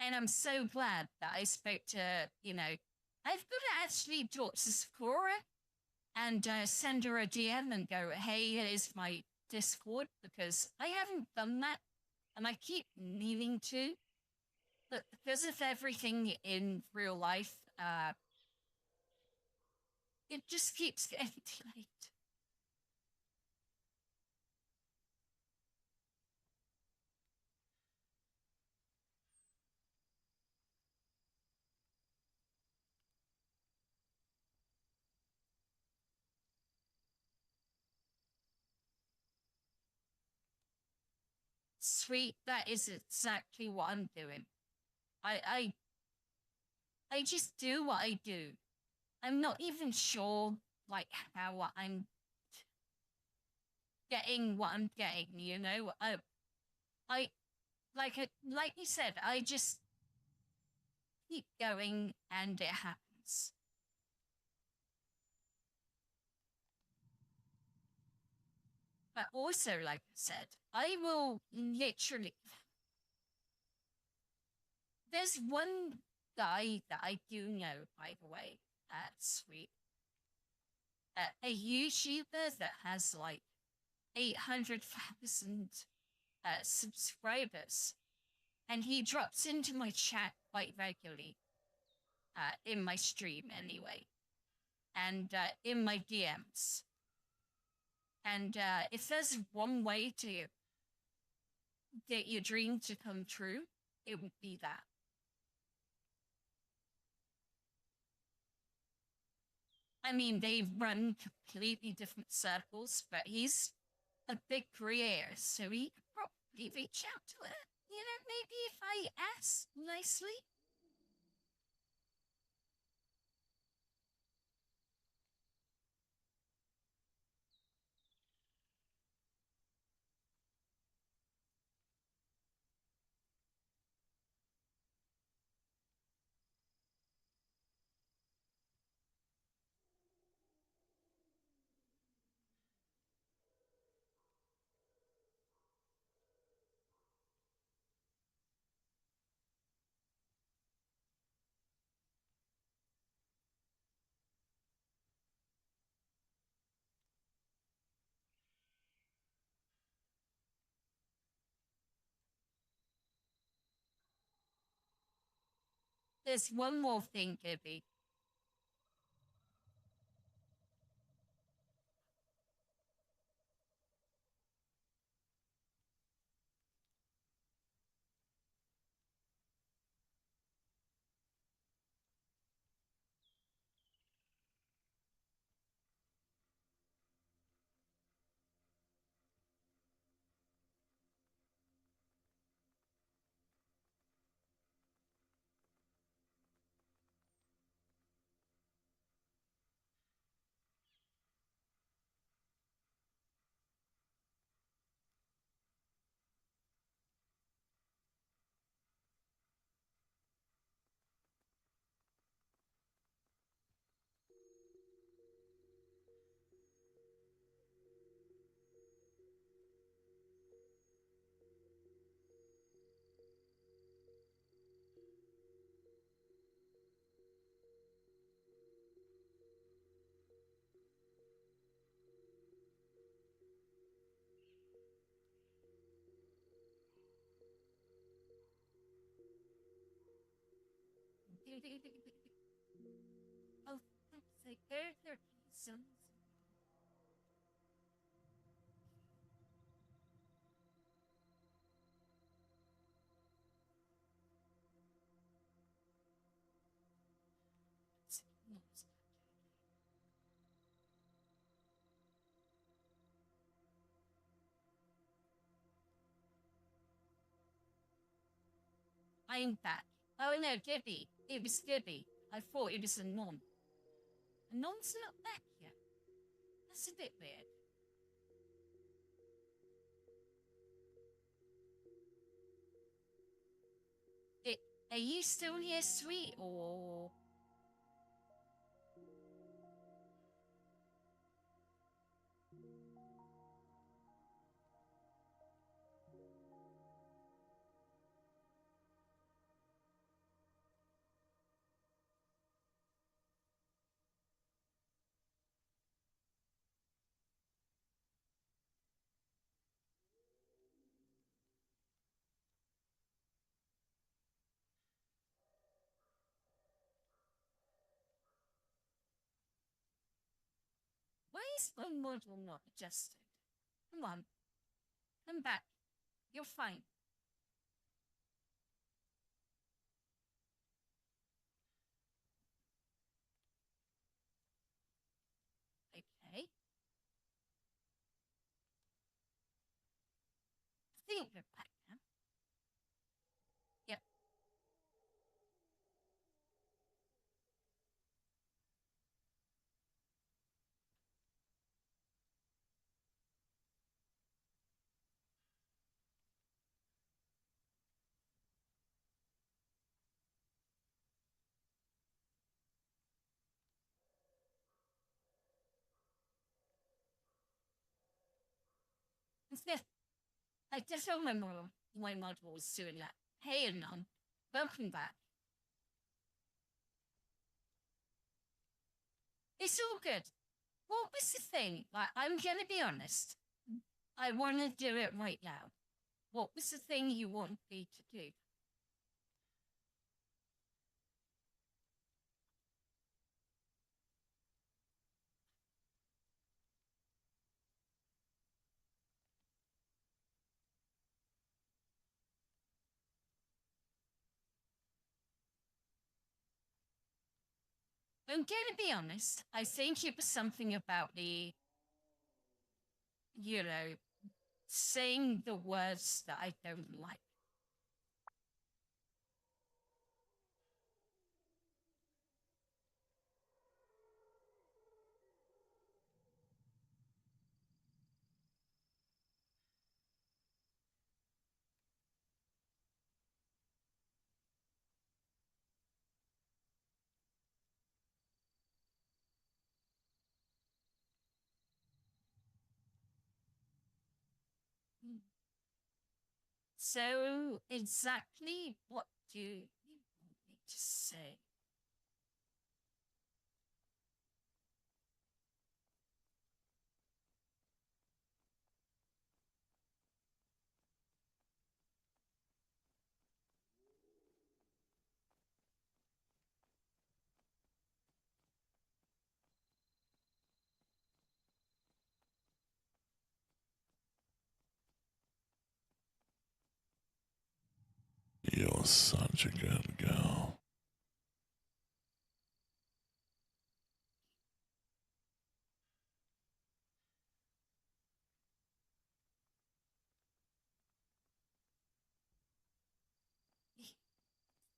And I'm so glad that I spoke to, you know, I've got to actually talk to Sakura and send her a DM and go, hey, here's my Discord, because I haven't done that and I keep needing to. But because of everything in real life, it just keeps getting delayed. Sweet, that is exactly what I'm doing. I just do what I do. I'm not even sure, like, how I'm getting what I'm getting, you know? Like you said, I just keep going and it happens. But also, like I said, I will literally... There's one guy that I do know, by the way, that's sweet. A YouTuber that has like 800,000 subscribers. And he drops into my chat quite regularly. In my stream anyway. And in my DMs. And if there's one way to get your dream to come true, it would be that. I mean, they run completely different circles, but he's a big creator, so he could probably reach out to her. You know, maybe if I ask nicely. There's one more thing, Gibby. Oh, thanks. There are some. I'm back. Oh no, Gibby. It was Gibby. I thought it was a non. A non's not back yet. That's a bit weird. Are you still here, sweet, or... is one model not adjusted? Come on. Come back. You're fine. Okay. I think we're back now. Yep. I just remember my mother was doing that. Hey, Anon, welcome back. It's all good. What was the thing? Like, I'm gonna be honest. I want to do it right now. What was the thing you want me to do? I'm gonna be honest. I think it was something about the, saying the words that I don't like. So, exactly what do you want me to say? You're such a good girl.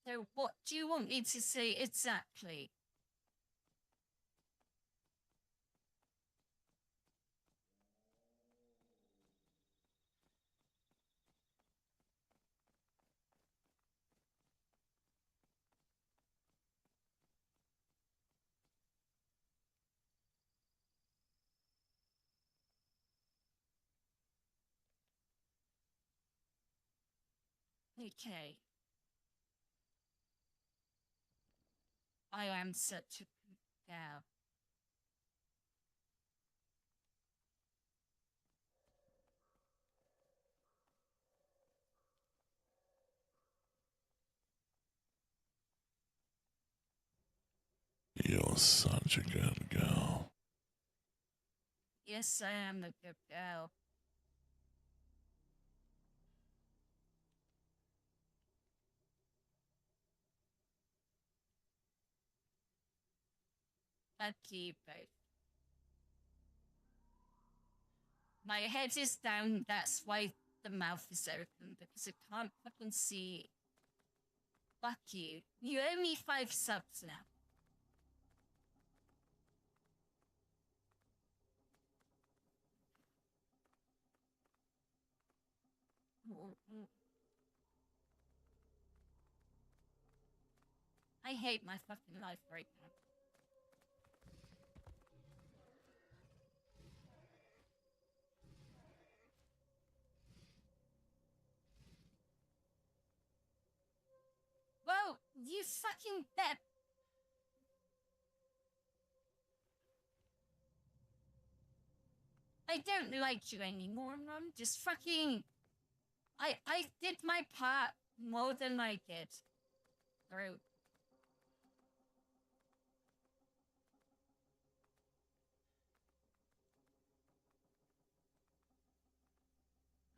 So, what do you want me to say exactly? Okay. I am such a good girl. You're such a good girl. Yes, I am a good girl. Thank you both. My head is down, that's why the mouth is open, because I can't fucking see. Fuck you. You owe me 5 subs now. I hate my fucking life right now. Well, you fucking bet. I don't like you anymore, Mom. Just fucking. I did my part more than I did. Through.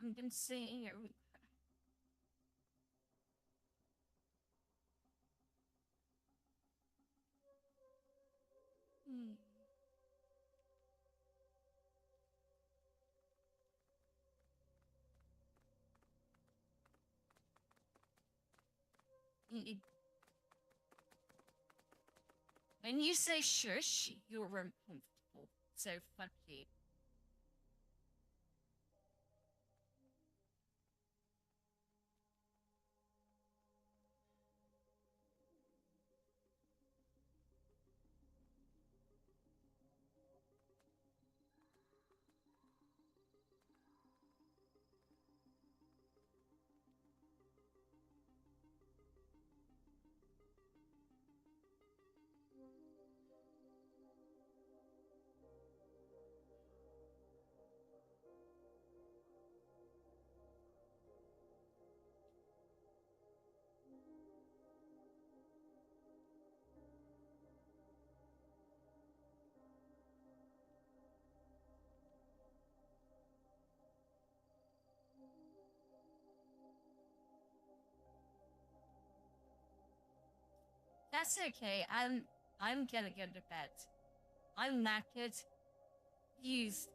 I'm gonna say here. Hmm. When you say shush, you're uncomfortable. So fuck you. That's okay. I'm gonna go to bed. I'm knackered. Used.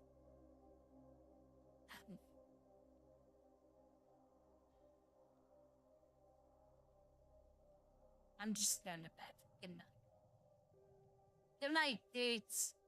I'm just going to bed. Good night. Good night, dudes.